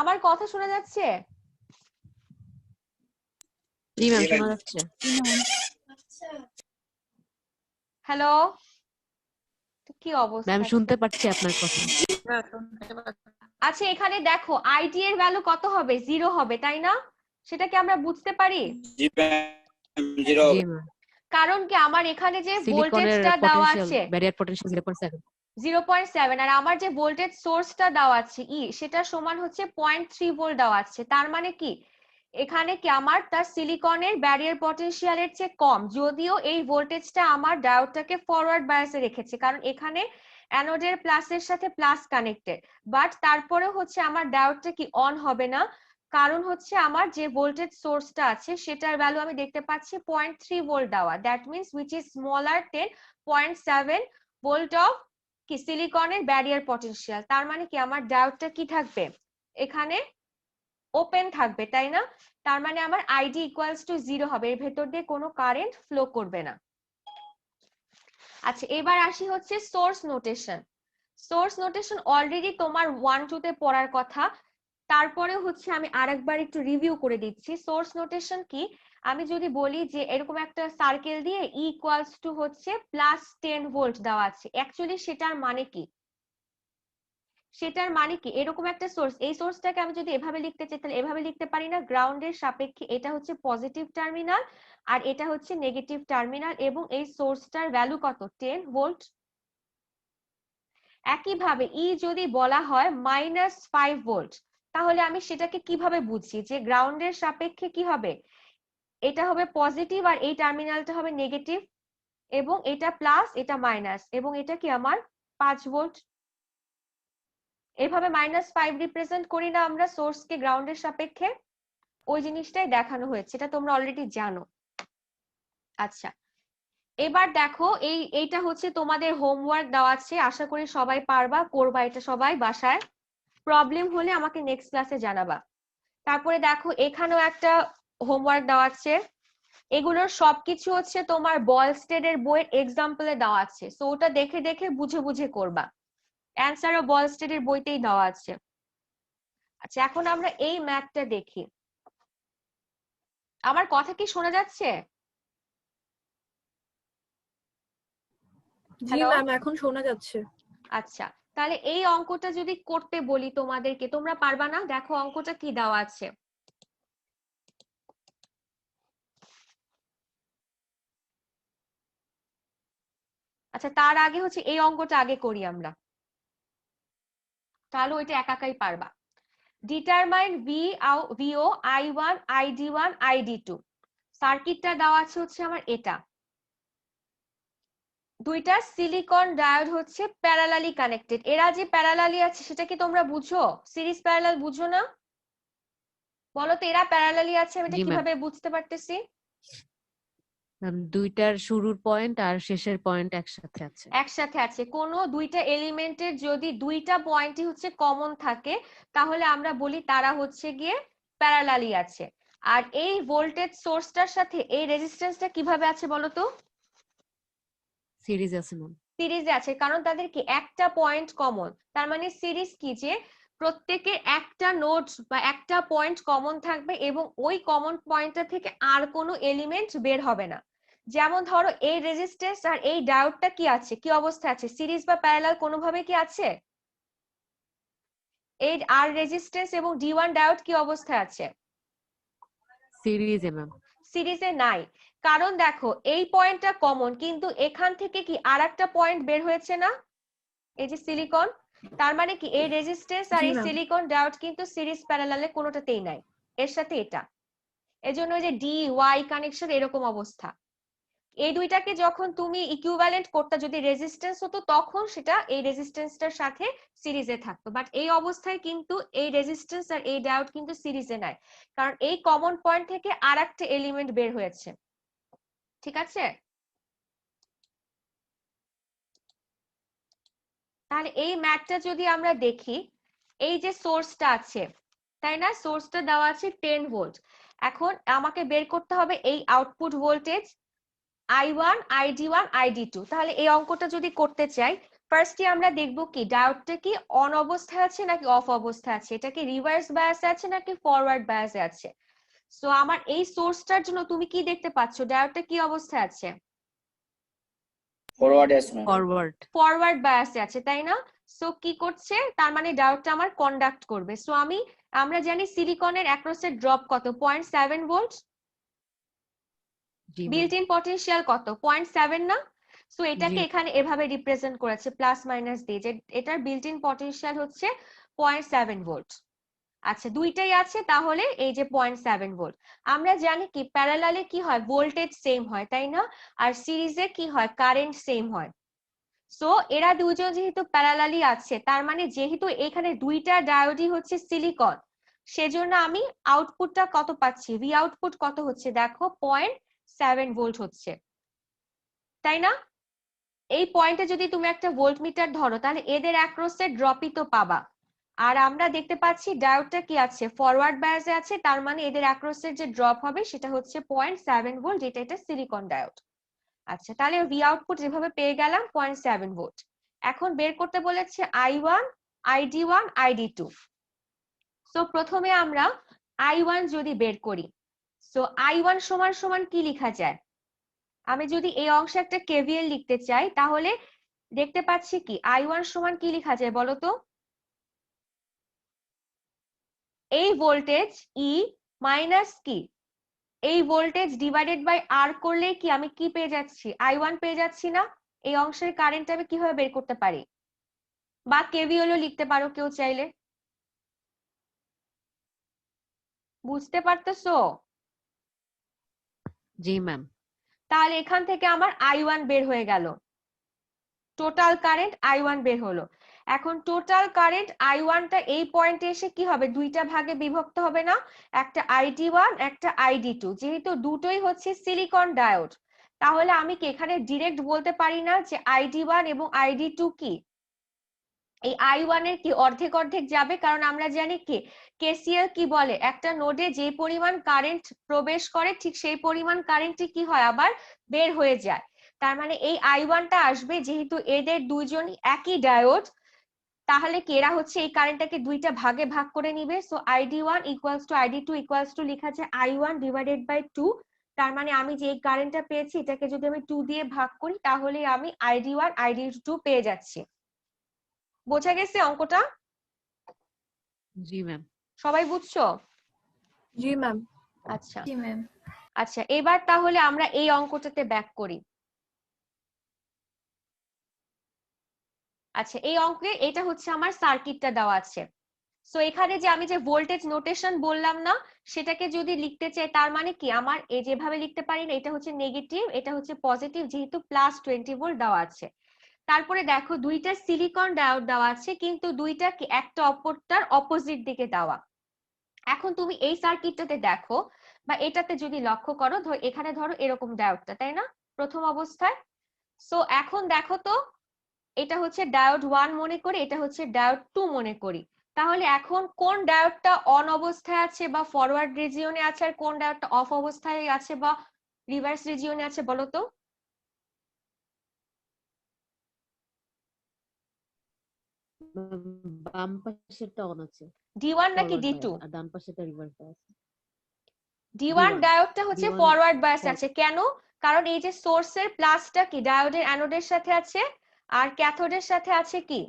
[SPEAKER 1] আমার কথা শোনা যাচ্ছে?
[SPEAKER 3] জি ম্যাম, শোনা যাচ্ছে।
[SPEAKER 1] হ্যালো, কি অবস্থা?
[SPEAKER 3] ম্যাম শুনতে পাচ্ছি আপনার কথা।
[SPEAKER 1] আচ্ছা, এখানে দেখো আইডি এর ভ্যালু কত হবে? 0 হবে, তাই না? সেটা কি আমরা বুঝতে পারি?
[SPEAKER 6] জি ম্যাম। জিরো
[SPEAKER 3] জি ম্যাম
[SPEAKER 1] কারণ কি আমার এখানে যে
[SPEAKER 3] সিলিকনের
[SPEAKER 1] ভোল্টেজটা দেওয়া
[SPEAKER 3] পটেনশিয়াল
[SPEAKER 1] আছে
[SPEAKER 3] ব্যারিয়ার পটেনশিয়াল 0.7
[SPEAKER 1] 0.7 আর আমার যে ভোল্টেজ সোর্সটা দেওয়া আছে সেটা সমান হচ্ছে 0.3 ভোল্ট দেওয়া আছে, তার মানে কি এখানে কি আমার তার সিলিকনের ব্যারিয়ার পটেনশিয়ালের চেয়ে কম, যদিও এই ভোল্টেজটা আমার ডায়োডটাকে ফরওয়ার্ড বায়াসে রেখেছে কারণ এখানে অ্যানোডের প্লাসের সাথে প্লাস কানেক্টেড, বাট তারপরে হচ্ছে আমার ডায়োডটা কি অন হবে না, কারণ হচ্ছে আমার যে ভোল্টেজ সোর্সটা আছে সেটার ভ্যালু আমি দেখতে পাচ্ছি 0.3 ভোল্ট দেওয়া, that means which is smaller then 0.7 volt of কি সিলিকনের ব্যারিয়ার পটেনশিয়াল। তার মানে কি আমার ডায়োডটা কি থাকবে এখানে ওপেন থাকবে, তাই না? তার মানে আমার আইডি ইকুয়ালস টু 0 হবে, এর ভেতর দিয়ে কোনো কারেন্ট ফ্লো করবে না। আচ্ছা এবার আসি হচ্ছে source notation. Source notation already তোমার 1-2 তে পড়ার কথা, তারপরে হচ্ছে আমি আরেকবার একটু রিভিউ করে দিচ্ছি। সোর্স নোটেশন কি, আমি যদি বলি যে এরকম একটা সার্কেল দিয়ে ই ইকুয়ালস টু হচ্ছে +10 ভোল্ট দেওয়া আছে, অ্যাকচুয়ালি সেটার মানে কি, সেটার মানে কি এরকম একটা সোর্স, এই সোর্সটাকে আমি যদি এভাবে লিখতে চাই তাহলে এভাবে লিখতে পারি না, গ্রাউন্ডের সাপেক্ষে এটা হচ্ছে পজিটিভ টার্মিনাল আর এটা হচ্ছে নেগেটিভ টার্মিনাল এবং এই সোর্সটার ভ্যালু কত 10 ভোল্ট। একইভাবে ই যদি বলা হয় -5 ভোল্ট তাহলে আমি সেটাকে কিভাবে বুঝি যে গ্রাউন্ডের সাপেক্ষে কি হবে, এটা হবে পজিটিভ আর এই টার্মিনালটা হবে নেগেটিভ এবং এটা প্লাস এটা মাইনাস এবং এটা কি আমার 5 ভোল্ট। এভাবে -5 রিপ্রেজেন্ট করি না আমরা সোর্সকে গ্রাউন্ডের সাপেক্ষে, ওই জিনিসটাই দেখানো হয়েছে, এটা তোমরা অলরেডি জানো। আচ্ছা এবার দেখো এইটা হচ্ছে তোমাদের হোমওয়ার্ক দেওয়া আছে, আশা করি সবাই পারবা, করবা এটা সবাই বাসায়, প্রবলেম হলে আমাকে নেক্সট ক্লাসে জানাবা। তারপরে দেখো এখানেও একটা হোমওয়ার্ক দেওয়া আছে, এগুলোর সবকিছু হচ্ছে তোমার বয়েলস্টেডের বইয়ের এক্সাম্পলে দেওয়া আছে, সো ওটা দেখে দেখে বুঝে বুঝে করবা, অ্যান্সারও বয়েলস্টেডের বইতেই দেওয়া আছে। আচ্ছা এখন আমরা এই ম্যাথটা দেখি, আমার কথা কি শোনা যাচ্ছে?
[SPEAKER 9] জি
[SPEAKER 1] হ্যালো,
[SPEAKER 9] ম্যাম এখন শোনা যাচ্ছে।
[SPEAKER 1] আচ্ছা তাহলে এই অঙ্কটা যদি করতে বলি তোমাদেরকে, তোমরা পারবা না? দেখো অঙ্কটা কি দেওয়া আছে, আচ্ছা তার আগে হচ্ছে এই অঙ্কটা আগে করি আমরা, তাহলে ওইটা একাই পারবা। ডিটারমাইন ভিও I1 ID1 ID2, সার্কিটটা দেওয়া আছে হচ্ছে আমার এটা, দুইটা সিলিকন ডায়োড হচ্ছে প্যারালালি কানেক্টেড, এরা যে প্যারালালি আছে সেটা কি তোমরা বুঝো? সিরিজ প্যারালাল বুঝো না? বলো তো এরা প্যারালালি আছে আমি এটা
[SPEAKER 3] জি ম্যাম
[SPEAKER 1] কিভাবে বুঝতে পারতেছি?
[SPEAKER 3] দুইটার শুরুর পয়েন্ট আর শেষের পয়েন্ট একসাথে আছে।
[SPEAKER 1] একসাথে আছে, কোন দুইটা এলিমেন্টের যদি দুইটা পয়েন্টই হচ্ছে কমন থাকে তাহলে আমরা বলি তারা হচ্ছে গিয়ে প্যারালালি আছে। আর এই ভোল্টেজ সোর্সটার সাথে এই রেজিস্ট্যান্সটা কিভাবে আছে বলো তো?
[SPEAKER 3] সিরিজ আছে ম্যাম।
[SPEAKER 1] সিরিজে আছে, কারণ তাদের কি একটা পয়েন্ট কমন, তার মানে সিরিজ কি যে প্রত্যেকের একটা নোড বা একটা পয়েন্ট কমন থাকবে এবং ওই কমন পয়েন্টটা থেকে আর কোনো এলিমেন্ট বের হবে না। যেমন ধরো এই রেজিস্ট্যান্স আর এই ডায়োডটা কি আছে, কি অবস্থায় আছে, সিরিজ বা প্যারালাল কোনোভাবে কি আছে? এই আর রেজিস্ট্যান্স এবং D1 ডায়োড কি অবস্থায় আছে?
[SPEAKER 3] সিরিজে ম্যাম।
[SPEAKER 1] সিরিজে নাই, কারণ দেখো এই পয়েন্টটা কমন কিন্তু এখান থেকে কি আরেকটা পয়েন্ট বের হয়েছে না, এই যে সিলিকন, তার মানে কি এই রেজিস্ট্যান্স আর
[SPEAKER 9] জি
[SPEAKER 1] এই
[SPEAKER 9] ম্যাম।
[SPEAKER 1] সিলিকন ডায়োড কিন্তু সিরিজ প্যারালালে কোনোটাতেই নাই, এর সাথে এটা, এজন্য যে ডি ওয়াই কানেকশন এরকম অবস্থা। এই দুইটাকে যখন তুমি ইকুইভ্যালেন্ট করতে যদি রেজিস্ট্যান্স হতো তখন সেটা এই রেজিস্ট্যান্সটার সাথে সিরিজে থাকতো, বাট এই অবস্থায় কিন্তু এই রেজিস্ট্যান্স আর এই ডায়োড কিন্তু সিরিজে নাই, কারণ এই কমন পয়েন্ট থেকে আরেকটা এলিমেন্ট বের হয়েছে। ঠিক আছে, তাহলে এই ম্যাথটা যদি আমরা দেখি, এই যে সোর্সটা আছে তাই না, সোর্সটা দেওয়া আছে 10 ভোল্ট, এখন আমাকে বের করতে হবে এই output voltage I1 ID1 ID2। তাহলে এই অঙ্কটা যদি করতে চাই ফার্স্টে আমরা দেখব কি ডায়োডটা কি অন অবস্থায় আছে নাকি অফ অবস্থায় আছে, এটা কি রিভার্স বায়াসে আছে নাকি ফরওয়ার্ড বায়াসে আছে। সো আমার এই সোর্সটার জন্য তুমি কি দেখতে পাচ্ছ, ডায়োডটা কি অবস্থায় আছে?
[SPEAKER 6] ফরওয়ার্ড আছে
[SPEAKER 3] ফরওয়ার্ড।
[SPEAKER 1] ফরওয়ার্ড বায়াসে আছে তাই না, সো কি করছে তার মানে ডায়োডটা আমার কন্ডাক্ট করবে। সো আমরা জানি সিলিকনের অ্যাক্রসের ড্রপ কত 0.7 volt,
[SPEAKER 3] G ma'am.
[SPEAKER 1] Built in potential কত 0.7 না? সো এটাকে
[SPEAKER 3] জি।
[SPEAKER 1] এখানে এভাবে রিপ্রেজেন্ট করেছে প্লাস মাইনাস দিয়ে যে এটার বিল্ট ইন পটেনশিয়াল হচ্ছে 0.7 ভোল্ট। আচ্ছা দুইটাই আছে তাহলে এই যে 0.7 ভোল্ট। আমরা জানি কি প্যারালালে কি হয় ভোল্টেজ সেম হয় তাই না, আর সিরিজে কি হয় কারেন্ট সেম হয়। সো এরা দুজন যেহেতু প্যারালালি আছে তার মানে যেহেতু এখানে দুইটা ডায়োডই হচ্ছে সিলিকন, সেজন্য আমি আউটপুটটা কত পাচ্ছি, ভি আউটপুট কত হচ্ছে দেখো 0.7 ভোল্ট হচ্ছে তাই না। এই পয়েন্টে যদি তুমি একটা ভোল্টমিটার ধরো তাহলে এদের অ্যাক্রসে ড্রপই তো পাবা। আর আমরা দেখতে পাচ্ছি ডায়োডটা কি আছে ফরওয়ার্ড বায়াসে আছে, তার মানে এদের অ্যাক্রসের যে ড্রপ হবে সেটা হচ্ছে 0.7 ভোল্ট, যেটা এটা সিলিকন ডায়োড। আচ্ছা তাহলে ভি আউটপুট যেভাবে পেয়ে গেলাম 0.7 ভোল্ট। এখন বের করতে বলেছে I1 ID1 ID2। সো প্রথমে আমরা I1 যদি বের করি, সো I1 সমান সমান কি লেখা যায়, আমি যদি এই অংশে একটা কেভিএল লিখতে চাই তাহলে দেখতে পাচ্ছি কি I1 সমান কি লেখা যায় বলো তো, এই ভোল্টেজ ই মাইনাস কি এই ভোল্টেজ ডিভাইডেড বাই আর করলে কি আমি কি পেয়ে যাচ্ছি I1 পেয়ে যাচ্ছি না। এই অংশের কারেন্ট আমি কিভাবে বের করতে পারি, বা কেভিএল লিখতে পারো কেউ চাইলে। বুঝতে পারতেছো?
[SPEAKER 3] জি ম্যাম।
[SPEAKER 1] তাহলে এখান থেকে আমার I1 বের হয়ে গেল, টোটাল কারেন্ট I1 বের হলো। এখন টোটাল কারেন্ট I1 টা এই পয়েন্টে এসে কি হবে দুইটা ভাগে বিভক্ত হবে না, একটা ID1 একটা ID2, যেহেতু দুটোই হচ্ছে সিলিকন ডায়োড তাহলে আমি কি এখানে ডিরেক্ট বলতে পারি না যে ID1 এবং ID2 কি, এই I1 এর কি অর্ধেক অর্ধেক যাবে, কারণ আমরা জানি কি কেসিএল কি বলে একটা নোডে যে পরিমাণ কারেন্ট প্রবেশ করে ঠিক সেই পরিমাণ কারেন্টই কি হয় আবার বের হয়ে যায়। তার মানে এই I1 টা আসবে যেহেতু এদের দুইজনই একই ডায়োড, তাহলে কি এরা হচ্ছে এই কারেন্টটাকে দুইটা ভাগে ভাগ করে নিবে। So ID1 equals to ID2 equals to লেখা আছে I1 ডিভাইডেড বাই 2। তার মানে আমি যে এই কারেন্টটা পেয়েছি এটাকে যদি আমি 2 দিয়ে ভাগ করি তাহলে আমি ID1 ID2 পেয়ে যাচ্ছি। বোঝা গেছে অঙ্কটা?
[SPEAKER 3] জি ম্যাম।
[SPEAKER 1] সবাই বুঝছো?
[SPEAKER 9] জি ম্যাম।
[SPEAKER 1] আচ্ছা
[SPEAKER 9] জি ম্যাম।
[SPEAKER 1] আচ্ছা এবার তাহলে আমরা এই অঙ্কটাতে ব্যাক করি। আচ্ছা এই অঙ্কে এটা হচ্ছে আমার সার্কিটটা দেওয়া আছে। সো এখানে যে আমি যে ভোল্টেজ নোটেশন বললাম না সেটাকে যদি লিখতে চাই তার মানে কি আমার এই যেভাবে লিখতে পারি না, এটা হচ্ছে নেগেটিভ এটা হচ্ছে পজিটিভ, যেহেতু প্লাস 20 ভোল্ট দেওয়া আছে। তারপরে দেখো দুইটা সিলিকন ডায়োড দেওয়া আছে কিন্তু দুইটা কি একটা অপরটার অপোজিট দিকে দেওয়া। এখন তুমি এই সার্কিটটাতে দেখো বা এটাতে যদি লক্ষ্য করো এখানে ধরো এরকম ডায়োডটা তাই না প্রথম অবস্থায়। সো এখন দেখো তো এটা হচ্ছে ডায়োড 1 মনে করি, এটা হচ্ছে ডায়োড 2 মনে করি, তাহলে এখন কোন ডায়োডটা অন অবস্থায় আছে বা ফরওয়ার্ড রিজিয়নে আছে আর কোন ডায়োডটা অফ অবস্থায় আছে বা রিভার্স রিজিয়নে আছে বলো তো?
[SPEAKER 3] বাম পাশেরটা অন আছে
[SPEAKER 1] D1 নাকি
[SPEAKER 3] ফরওয়ার্ড
[SPEAKER 1] D2?
[SPEAKER 3] আর ডান পাশেরটা রিভার্স আছে।
[SPEAKER 1] D1 ডায়োডটা হচ্ছে
[SPEAKER 3] D1
[SPEAKER 1] ফরওয়ার্ড বায়াস আছে, কেন? কারণ এই যে সোর্সের প্লাসটা কি ডায়োডের অ্যানোডের সাথে আছে আর ক্যাথোডের সাথে আছে কি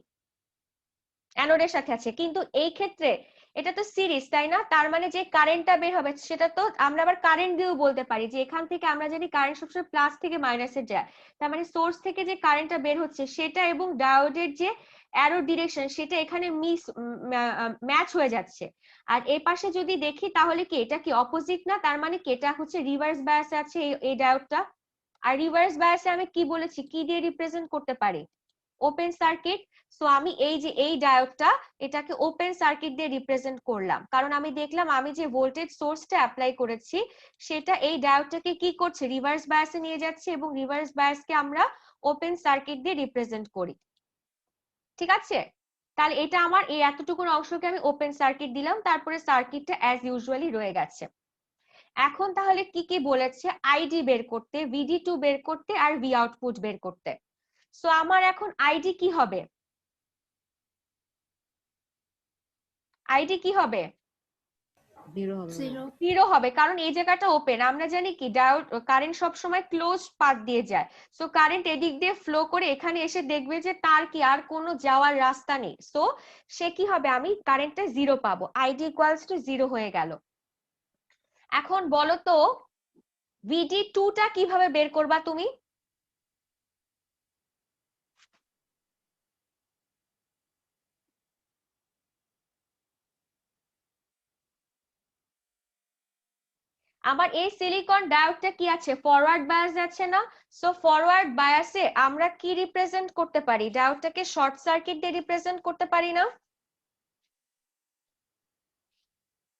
[SPEAKER 1] অ্যানোডের সাথে আছে, কিন্তু এই ক্ষেত্রে এটা তো সিরিজ তাই না, তার মানে যে কারেন্টটা বের হবে সেটা তো আমরা আবার কারেন্ট দিয়েও বলতে পারি যে এখান থেকে আমরা জানি কারেন্ট সবসময় প্লাস থেকে মাইনাসে যায়, তার মানে সোর্স থেকে যে কারেন্টটা বের হচ্ছে সেটা এবং ডায়োডের যে অ্যারো ডিরেকশন সেটা এখানে ম্যাচ হয়ে যাচ্ছে। আর এই পাশে যদি দেখি তাহলে কি এটা কি অপোজিট না, তার মানে কি এটা হচ্ছে রিভার্স বায়াসে আছে এই ডায়োডটা। আর রিভার্স বায়াসে আমি কি বলেছি কি দিয়ে রিপ্রেজেন্ট করতে পারি, ওপেন সার্কিট। সো আমি এই যে এই ডায়োডটা এটাকে ওপেন সার্কিট দিয়ে রিপ্রেজেন্ট করলাম, কারণ আমি দেখলাম আমি যে ভোল্টেজ সোর্সটা অ্যাপ্লাই করেছি সেটা এই ডায়োডটাকে কি করছে রিভার্স বায়াসে নিয়ে যাচ্ছে এবং রিভার্স বায়াসকে আমরা ওপেন সার্কিট দিয়ে রিপ্রেজেন্ট করি। ঠিক আছে, তাহলে এটা আমার এই এতটুকুন অংশকে আমি ওপেন সার্কিট দিলাম, তারপরে সার্কিটটা অ্যাজ ইউজুয়ালি রয়ে গেছে। এখন তাহলে কি কি বলেছে, আইডি বের করতে, VD2 বের করতে আর ভি আউটপুট বের করতে। সো আমার এখন আইডি কি হবে, আইডি কি হবে?
[SPEAKER 3] 0 হবে।
[SPEAKER 1] 0 হবে, কারণ এই জায়গাটা ওপেন, আমরা জানি কি ডায়োড কারেন্ট সব সময় ক্লোজ পাথ দিয়ে যায়। সো কারেন্ট এদিক দিয়ে ফ্লো করে এখানে এসে দেখবে যে তার কি আর কোনো যাওয়ার রাস্তা নেই, সো সে কি হবে আমি কারেন্টটা 0 পাবো, আইডি ইকুয়ালস টু 0 হয়ে গেল। এখন বলো তো VD2 টা কিভাবে বের করবা তুমি? আমার এই সিলিকন ডায়োডটা কি আছে, ফরওয়ার্ড বায়াস আছে না? সো ফরওয়ার্ড বায়াসে আমরা কি রিপ্রেজেন্ট করতে পারি? ডায়োডটাকে শর্ট সার্কিট দিয়ে রিপ্রেজেন্ট করতে পারি না?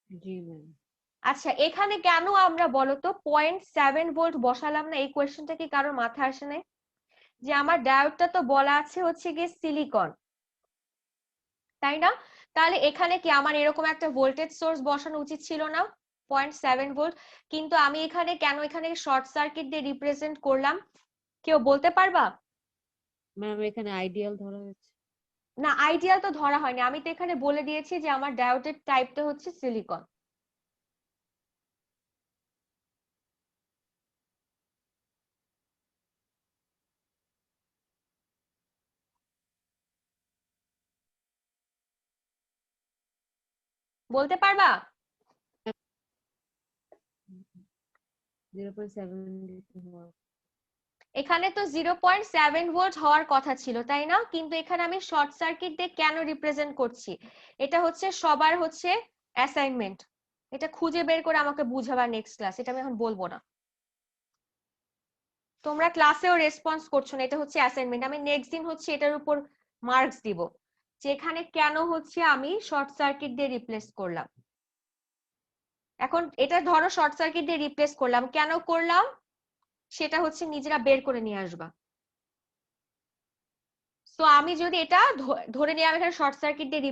[SPEAKER 3] জি ম্যাম।
[SPEAKER 1] আচ্ছা, এখানে কেন আমরা বলতো 0.7 ভোল্ট বসালাম না? এই কোয়েশ্চেনটা কি কারোর মাথায় আসে নাই? যে আমার ডায়োডটা তো বলা আছে হচ্ছে গিয়ে সিলিকন, তাই না? তাহলে এখানে কি আমার এরকম একটা ভোল্টেজ সোর্স বসানো উচিত ছিল না, 0.7 ভোল্ট? কিন্তু আমি এখানে কেন এখানে শর্ট সার্কিট দিয়ে রিপ্রেজেন্ট করলাম, কেউ বলতে পারবা?
[SPEAKER 3] ম্যাম এখানে আইডিয়াল ধরা হয়েছে।
[SPEAKER 1] না, আইডিয়াল তো ধরা হয়নি, আমি তো এখানে বলে দিয়েছি যে আমার ডায়োডের টাইপটা হচ্ছে সিলিকন। বলতে পারবা?
[SPEAKER 3] 0.7
[SPEAKER 1] এখানে তো 0.7 ভোল্ট হওয়ার কথা ছিল, তাই না? কিন্তু এখানে আমি শর্ট সার্কিট দিয়ে কেন রিপ্রেজেন্ট করছি, এটা হচ্ছে সবার হচ্ছে অ্যাসাইনমেন্ট, এটা খুঁজে বের করে আমাকে বুঝাবা নেক্সট ক্লাস, এটা আমি এখন বলবো না। তোমরা ক্লাসেও রেসপন্স করছো না, এটা হচ্ছে অ্যাসাইনমেন্ট, আমি নেক্সট দিন হচ্ছে এটার উপর মার্কস দিব, যে এখানে কেন হচ্ছে আমি শর্ট সার্কিট দিয়ে রিপ্লেস করলাম। এখন এটা ধরো শর্ট সার্কিট দিয়ে রিপ্লেস করলাম, কেন করলাম সেটা হচ্ছে নিজেরা বের করে নিয়ে আসবা। তো আমি যদি এটা ধরে নিয়ে আমি এখানে শর্ট সার্কিট দিয়ে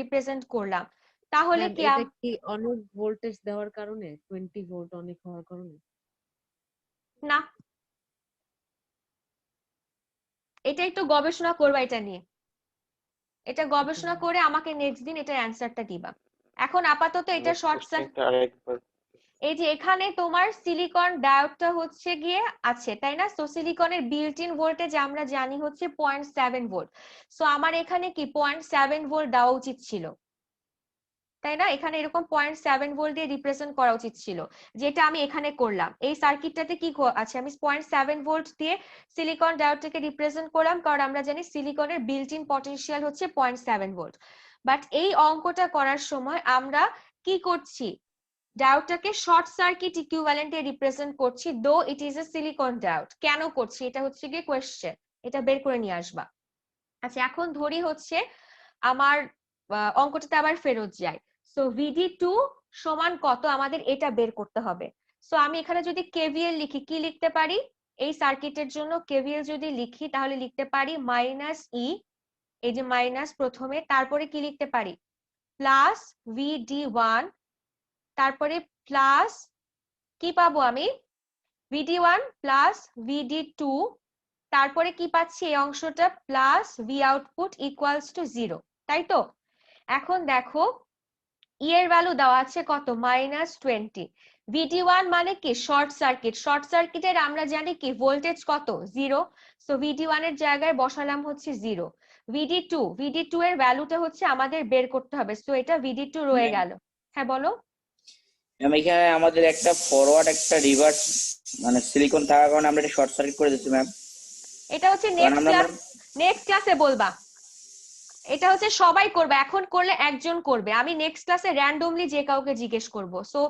[SPEAKER 1] রিপ্রেজেন্ট করলাম, তাহলে
[SPEAKER 3] ম্যাম
[SPEAKER 1] কি
[SPEAKER 3] এটা কি অনেক ভোল্টেজ দেওয়ার কারণে, 20 ভোল্ট অনেক হওয়ার কারণে?
[SPEAKER 1] না, এটা একটু গবেষণা করবা এটা নিয়ে, এটা গবেষণা করে আমাকে নেক্সট দিন এটা অ্যান্সারটা দিবা। এখন আপাতত এটা শর্ট সার্কিট।
[SPEAKER 5] আরেকবার
[SPEAKER 1] এই যে এখানে তোমার সিলিকন ডায়োডটা হচ্ছে গিয়ে আছে, তাই না? সো সিলিকনের বিল্ট ইন ভোল্টেজ আমরা জানি হচ্ছে 0.7 ভোল্ট। সো আমার এখানে কি 0.7 ভোল্ট দেওয়া উচিত ছিল, তাই না? এখানে এরকম 0.7 ভোল্ট দিয়ে রিপ্রেজেন্ট করা উচিত ছিল, যেটা আমি এখানে করলাম। এই সার্কিটটাতে কি আছে, আমি 0.7 ভোল্ট দিয়ে সিলিকন ডায়োডটাকে রিপ্রেজেন্ট করলাম, কারণ আমরা জানি সিলিকনের বিল্ট ইন পটেনশিয়াল হচ্ছে 0.7 ভোল্ট। বাট এই অঙ্কটা করার সময় আমরা কি করছি, ডায়োডটাকে শর্ট সার্কিট ইকুইভ্যালেন্টে রিপ্রেজেন্ট করছি, though it is a silicon diode. কেন করছি এটা হচ্ছে গিয়ে কোয়েশ্চেন, এটা বের করে নিয়ে আসবা। আচ্ছা, এখন ধরি হচ্ছে আমার অঙ্কটাতে আবার ফেরত যায়। সো VD2 সমান কত আমাদের এটা বের করতে হবে। সো আমি এখানে যদি কেভিএল লিখি, কি লিখতে পারি? এই সার্কিটের জন্য কেভিএল যদি লিখি তাহলে লিখতে পারি -E, এই যে মাইনাস প্রথমে, তারপরে কি লিখতে পারি প্লাস VD1, তারপরে প্লাস কি পাবো আমি VD1 প্লাস VD2, তারপরে কি পাচ্ছি এই অংশটা plus V output equals to 0, তাই তো? এখন দেখো ই এর ভ্যালু দেওয়া আছে কত, -20। VD1 মানে কি শর্ট সার্কিট, শর্ট সার্কিটের আমরা জানি কি ভোল্টেজ কত, 0। সো VD1 এর জায়গায় বসালাম হচ্ছে 0। VD2 এর ভ্যালুটা হচ্ছে আমাদের বের করতে হবে, সো এটা VD2 রয়ে গেল। হ্যাঁ বলো।
[SPEAKER 10] ম্যাম এখানে আমাদের একটা ফরওয়ার্ড একটা রিভার্স মানে সিলিকন থাকার কারণে আমরা এটা শর্ট সার্কিট করে দিচ্ছি ম্যাম।
[SPEAKER 1] এটা হচ্ছে নেক্সট ক্লাসে বলবা, এটা হচ্ছে সবাই করবে, এখন করলে একজন করবে, আমি নেক্সট ক্লাসে র্যান্ডমলি যে কাউকে জিজ্ঞেস করব। সো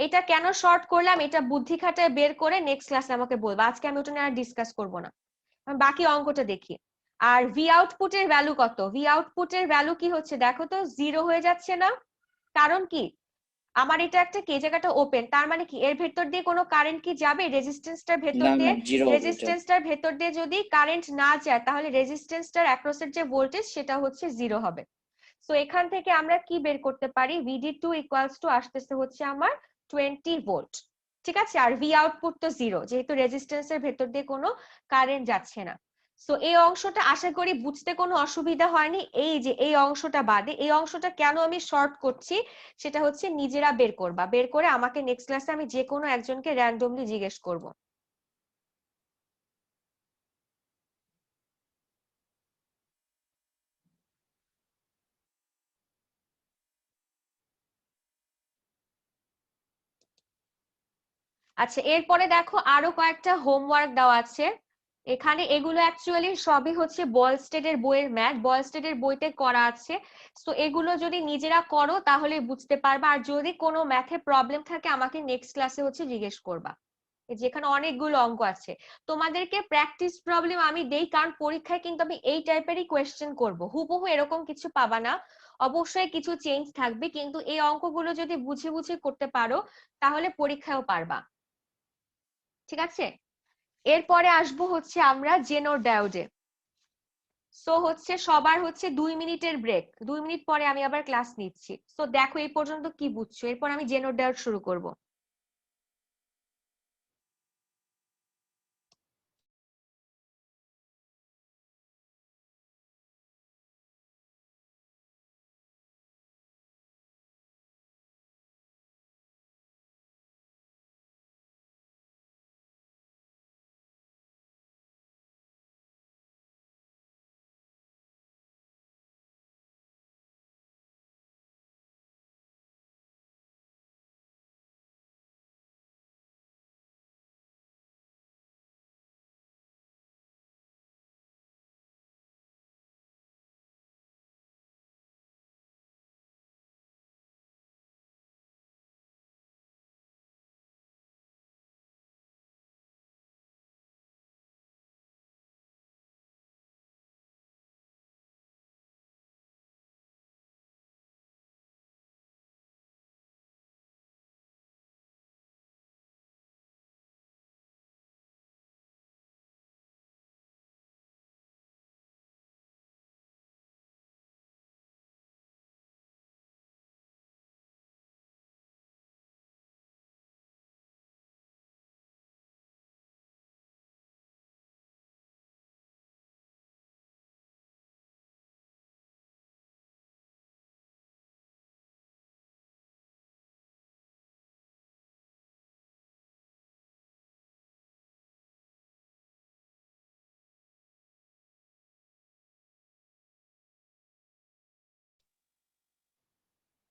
[SPEAKER 1] এটা কেন শর্ট করলাম এটা বুদ্ধি খাটায় বের করে নেক্সট ক্লাসে আমাকে বলবা, আজকে আমি ওটা নিয়ে আর ডিসকাস করব না, আমি বাকি অঙ্কটা দেখি। আর ভি আউটপুটের ভ্যালু কত, ভি আউটপুটের ভ্যালু কি হচ্ছে দেখো তো, 0 হয়ে যাচ্ছে না? কারণ কি আমার এটা একটা কে জায়গাটা ওপেন, তার মানে কি এর ভেতর দিয়ে কোনো কারেন্ট কি যাবে রেজিস্ট্যান্সটার ভেতর
[SPEAKER 10] না
[SPEAKER 1] দিয়ে?
[SPEAKER 10] ম্যাম জিরো
[SPEAKER 1] রেজিস্ট্যান্সটার ভেতর দিয়ে যদি কারেন্ট না যায় তাহলে রেজিস্ট্যান্সটার অ্যাক্রসের যে ভোল্টেজ সেটা হচ্ছে 0 হবে। সো এখান থেকে আমরা কি বের করতে পারি, VD2 ইকুয়ালস টু আসতেছে হচ্ছে আমার 20 ভোল্ট, ঠিক আছে? আর ভি আউটপুট তো 0, যেহেতু রেজিস্ট্যান্সের ভেতর দিয়ে কোনো কারেন্ট যাচ্ছে না। সো এই অংশটা আশা করি বুঝতে কোনো অসুবিধা হয়নি। এই যে এই অংশটা বাদে এই অংশটা কেন আমি শর্ট করছি সেটা হচ্ছে নিজেরা বের করবা, বের করে আমাকে নেক্সট ক্লাসে আমি যে কোনো একজনকে র্যান্ডমলি জিজ্ঞেস করব। আচ্ছা, এরপরে দেখো আরো কয়েকটা হোমওয়ার্ক দেওয়া আছে এখানে। এগুলো অ্যাকচুয়ালি সবই হচ্ছে বয়েলস্টেডের বইয়ের ম্যাথ, বয়েলস্টেডের বইতে করা আছে। তো এগুলো যদি নিজেরা করো তাহলে বুঝতে পারবা, আর যদি কোনো ম্যাথে প্রবলেম থাকে আমাকে নেক্সট ক্লাসে হচ্ছে জিজ্ঞেস করবা। যেখানে অনেকগুলো অঙ্ক আছে, তোমাদেরকে প্র্যাকটিস প্রবলেম আমি দেই, কারণ পরীক্ষায় কিন্তু আমি এই টাইপেরই কোয়েশ্চেন করব, হুবহু এরকম কিছু পাবা না, অবশ্যই কিছু চেঞ্জ থাকবে, কিন্তু এই অঙ্কগুলো যদি বুঝে বুঝে করতে পারো তাহলে পরীক্ষায়ও পারবা। ঠিক আছে, এরপরে আসবো হচ্ছে আমরা জেনোর ডায়োডে। সো হচ্ছে সবার হচ্ছে 2 মিনিটের ব্রেক, 2 মিনিট পরে আমি আবার ক্লাস নিচ্ছি। সো দেখো এই পর্যন্ত কি বুঝছো, এরপর আমি জেনোর ডায়োড শুরু করব।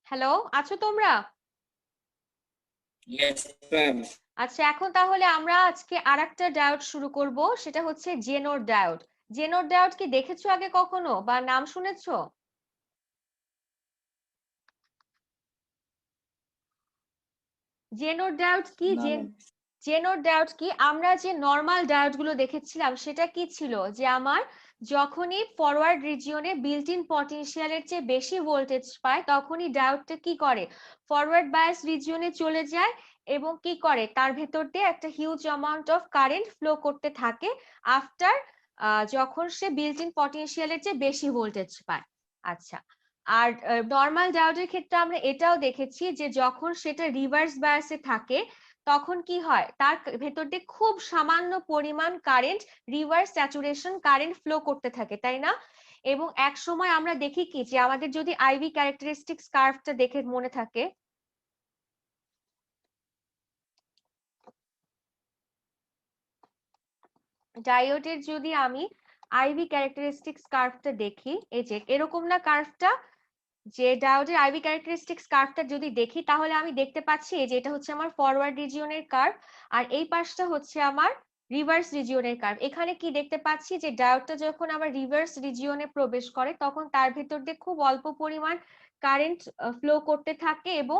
[SPEAKER 1] হ্যালো, আছো তোমরা?
[SPEAKER 10] Yes, ma'am.
[SPEAKER 1] আচ্ছা, এখন তাহলে আমরা আজকে আরেকটা ডায়োড শুরু করব, সেটা হচ্ছে জেনোর ডায়োড। জেনোর ডায়োড কি দেখেছো আগে কখনো বা নাম শুনেছো? জেনোর ডায়োড কি?
[SPEAKER 10] না, ma'am.
[SPEAKER 1] জেনোর ডায়োড কি? আমরা যে নরমাল ডায়োড গুলো দেখেছিলাম সেটা কি ছিল, যে আমার যখনই ফরওয়ার্ড রিজিয়নে বিল্ট ইন পটেনশিয়ালের চেয়ে বেশি ভোল্টেজ পায় তখনই ডায়োডটা কি করে, ফরওয়ার্ড বায়াস রিজিয়নে চলে যায় এবং কি করে, তার ভেতর দিয়ে একটা huge amount of current flow করতে থাকে আফটার যখন সে বিল্ট ইন পটেনশিয়ালের চেয়ে বেশি ভোল্টেজ পায়। আচ্ছা, আর নরমাল ডায়োডের ক্ষেত্রে আমরা এটাও দেখেছি যে যখন সেটা রিভার্স বায়াসে থাকে তখন কি হয়, তার ভেতর দিয়ে খুব সামান্য পরিমাণ current, reverse saturation current flow করতে থাকে, তাই না? এবং এক সময় আমরা দেখি কি, যে আমাদের যদি আইভি ক্যারেক্টারিস্টিক্স কার্ভটা দেখে মনে থাকে, ডায়োডের যদি আমি আইভি ক্যারেক্টারিস্টিক্স কার্ভটা দেখি, এই যে এরকম না কার্ভটা, যে ডায়োডের আইভি ক্যারেক্টারিস্টিক্স কার্ভটা যদি দেখি তাহলে আমি দেখতে পাচ্ছি যে এটা হচ্ছে আমার ফরওয়ার্ড রিজিয়নের কার্ভ, আর এই পাশটা হচ্ছে আমার রিভার্স রিজিয়নের কার্ভ। এখানে কি দেখতে পাচ্ছি, যে ডায়োডটা যখন আমার রিভার্স রিজিয়নে প্রবেশ করে তখন তার ভিতর দিয়ে খুব অল্প পরিমাণ কারেন্ট ফ্লো করতে থাকে এবং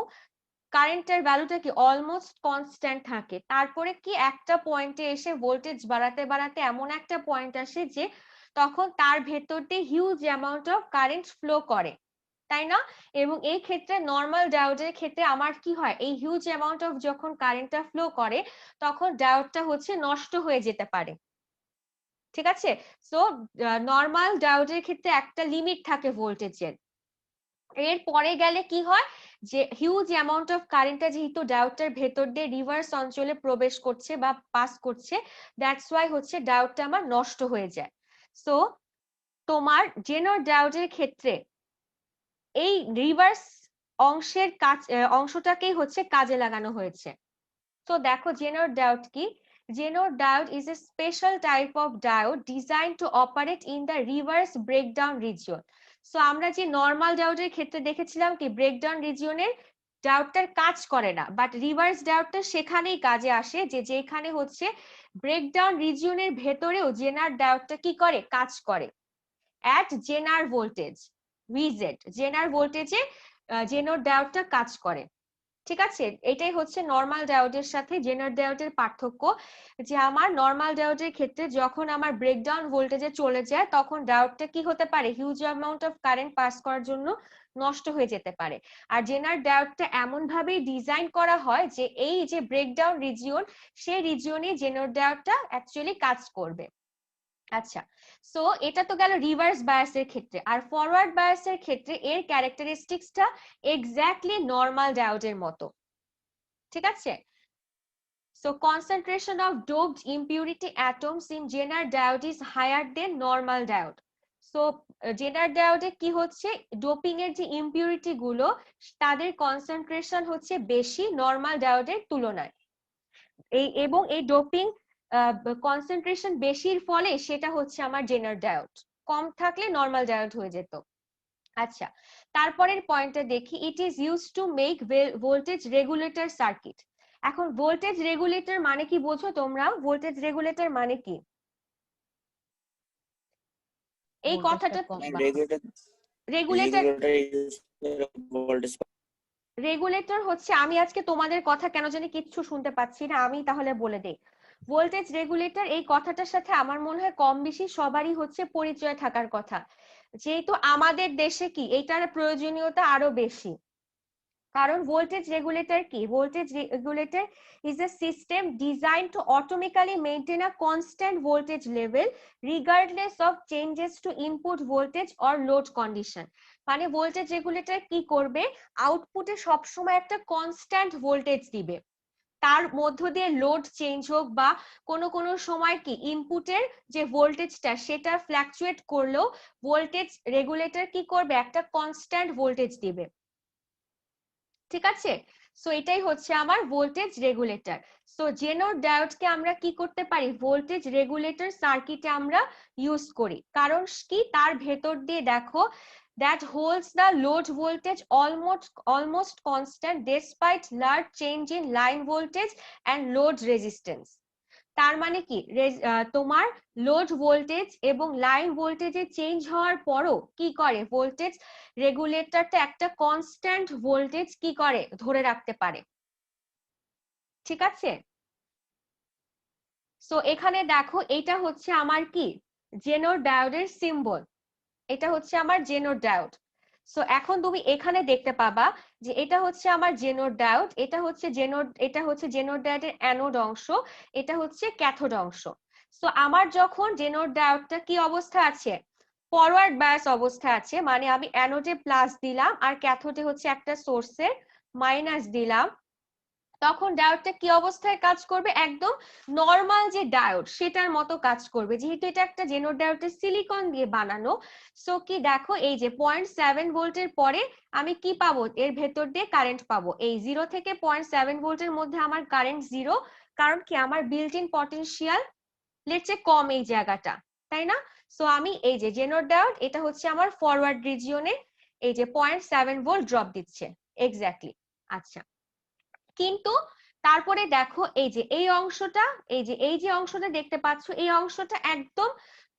[SPEAKER 1] কারেন্টের ভ্যালুটা কি অলমোস্ট কনস্ট্যান্ট থাকে। তারপরে কি একটা পয়েন্টে এসে ভোল্টেজ বাড়াতে বাড়াতে এমন একটা পয়েন্ট আসে যে তখন তার ভেতর দিয়ে huge amount of current flow করে, তাই না? এবং এই ক্ষেত্রে নরমাল ডায়োডের ক্ষেত্রে আমার কি হয়, এই হিউজ অ্যামাউন্ট অফ যখন কারেন্টটা ফ্লো করে তখন ডায়োডটা হচ্ছে নষ্ট হয়ে যেতে পারে। ঠিক আছে, সো নরমাল ডায়োডের ক্ষেত্রে একটা লিমিট থাকে ভোল্টেজের, এর পরে গেলে কি হয়, যে হিউজ অ্যামাউন্ট অফ কারেন্টটা যেহেতু ডায়োডটার ভেতর দিয়ে রিভার্স অঞ্চলে প্রবেশ করছে বা পাস করছে, দ্যাটস ওয়াই হচ্ছে ডায়োডটা আমার নষ্ট হয়ে যায়। সো তোমার জেনার ডায়োডের ক্ষেত্রে এই রিভার্স অংশের অংশটাকেই হচ্ছে কাজে লাগানো হয়েছে। তো দেখো জেনার ডায়োড কি, Zener diode is a special type of diode designed to operate in the reverse breakdown region. So আমরা যে নরমাল ডায়োডের ক্ষেত্রে দেখেছিলাম কি ব্রেকডাউন রিজিয়নের ডায়োডটার কাজ করে না, বাট রিভার্স ডায়োডটা সেখানেই কাজে আসে যে যেখানে হচ্ছে ব্রেকডাউন রিজিয়নের ভেতরেও জেনার ডায়োডটা কি করে, কাজ করে অ্যাট জেনার ভোল্টেজ ভিজেড, জেনার ভোল্টেজে জেনার ডায়োডটা কাজ করে। ঠিক আছে, এটাই হচ্ছে নরমাল ডায়োডের সাথে জেনার ডায়োডের পার্থক্য, যে আমার নরমাল ডায়োডের ক্ষেত্রে যখন আমার ব্রেকডাউন ভোল্টেজে চলে যায় তখন ডায়োডটা কি হতে পারে, huge amount of current pass করার জন্য নষ্ট হয়ে যেতে পারে। আর জেনার ডায়োডটা এমন ভাবেই ডিজাইন করা হয় যে এই যে ব্রেকডাউন রিজিয়ন, সেই রিজিয়নে জেনার ডায়োডটা অ্যাকচুয়ালি কাজ করবে। আচ্ছা, সো এটা তো গেল রিভার্স বায়াসের ক্ষেত্রে। আর ফরওয়ার্ড বায়াসের ক্ষেত্রে এর ক্যারেক্টারিস্টিক্সটা এক্স্যাক্টলি নরমাল ডায়োডের মতো। ঠিক আছে, so concentration of doped impurity atoms in Zener diode is higher than normal diode. So Zener ডায়োডে কি হচ্ছে, ডোপিং এর যে ইম্পিউরিটি গুলো তাদের কনসেন্ট্রেশন হচ্ছে বেশি নরমাল ডায়োডের তুলনায়। এবং এই ডোপিং কনসেন্ট্রেশন বেশির ফলে সেটা হচ্ছে আমার জেনার ডায়োড, কম থাকলে নরমাল ডায়োড হয়ে যেত। আচ্ছা, তারপরের পয়েন্টটা দেখি, it is used to make voltage regulator circuit. এখন ভোল্টেজ রেগুলেটর মানে কি বোঝো তোমরা? ভোল্টেজ রেগুলেটর মানে কি? এই কথাটা রেগুলেটর, রেগুলেটর হচ্ছে, আমি আজকে তোমাদের কথা কেন জানি কিচ্ছু শুনতে পাচ্ছি না, আমি তাহলে বলে দেই। ভোল্টেজ রেগুলেটর এই কথাটার সাথে আমার মনে হয় কম বেশি সবারই হচ্ছে পরিচয় থাকার কথা, যেহেতু আমাদের দেশে কি এটার প্রয়োজনীয়তা আরো বেশি। কারণ ভোল্টেজ রেগুলেটর কি, voltage regulator is a system design to automatically maintain a constant voltage level regardless of changes to input voltage or load condition. মানে ভোল্টেজ রেগুলেটর কি করবে, আউটপুটে সবসময় একটা কনস্ট্যান্ট ভোল্টেজ দিবে, তার মধ্য দিয়ে লোড চেঞ্জ হোক বা কোনো সময় কি ইনপুটের যে ভোল্টেজটা সেটা ফ্ল্যাকচুয়েট করলেও ভোল্টেজ রেগুলেটর কি করবে, একটা কনস্ট্যান্ট ভোল্টেজ দিবে। ঠিক আছে, সো এটাই হচ্ছে আমার ভোল্টেজ রেগুলেটর। সো জেনার ডায়োডকে আমরা কি করতে পারি, ভোল্টেজ রেগুলেটর সার্কিটে আমরা ইউজ করি। কারণ কি, তার ভেতর দিয়ে দেখো that holds the load voltage almost constant despite large change in line voltage and load resistance. তার মানে কি, তোমার লোড ভোল্টেজ এবং লাইন ভোল্টেজে চেঞ্জ হওয়ার পরও কি করে, ভোল্টেজ রেগুলেটরটা একটা কনস্ট্যান্ট ভোল্টেজ কি করে, ধরে রাখতে পারে। ঠিক আছে, সো এখানে দেখো এটা হচ্ছে আমার কি, জেনার ডায়োডের সিম্বল, এটা হচ্ছে আমার জেনার ডায়োড। সো এখন তুমি এখানে দেখতে পাবা যে এটা হচ্ছে আমার জেনার ডায়োড, এটা হচ্ছে জেনার ডায়োডের অ্যানোড অংশ, এটা হচ্ছে ক্যাথোড অংশ। সো আমার যখন জেনার ডায়োডটা কি অবস্থা আছে, ফরওয়ার্ড বায়াস অবস্থা আছে, মানে আমি অ্যানোডে প্লাস দিলাম আর ক্যাথোডে হচ্ছে একটা সোর্সের মাইনাস দিলাম, তখন ডায়োডটা কি অবস্থায় কাজ করবে, একদম নরমাল যে ডায়োড সেটার মতো কাজ করবে। যেহেতু এটা একটা জেনার ডায়োডের সিলিকন দিয়ে বানানো, সো কি দেখো এই যে 0.7 ভোল্টের পরে আমি কি পাবো, এর ভেতর দিয়ে কারেন্ট পাবো। এই 0 থেকে 0.7 ভোল্টের মধ্যে আমার কারেন্ট 0, কারণ কি আমার বিল্ট ইন পটেনশিয়াল লেটসে কম এই জায়গাটা, তাই না? সো আমি এই যে জেনার ডায়োড, এটা হচ্ছে আমার ফরওয়ার্ড রিজিয়নে এই যে 0.7 ভোল্ট ড্রপ দিচ্ছে এক্স্যাক্টলি। আচ্ছা, কিন্তু তারপরে দেখো এই যে এই অংশটা, এই যে অংশটা দেখতে পাচ্ছ, এই অংশটা একদম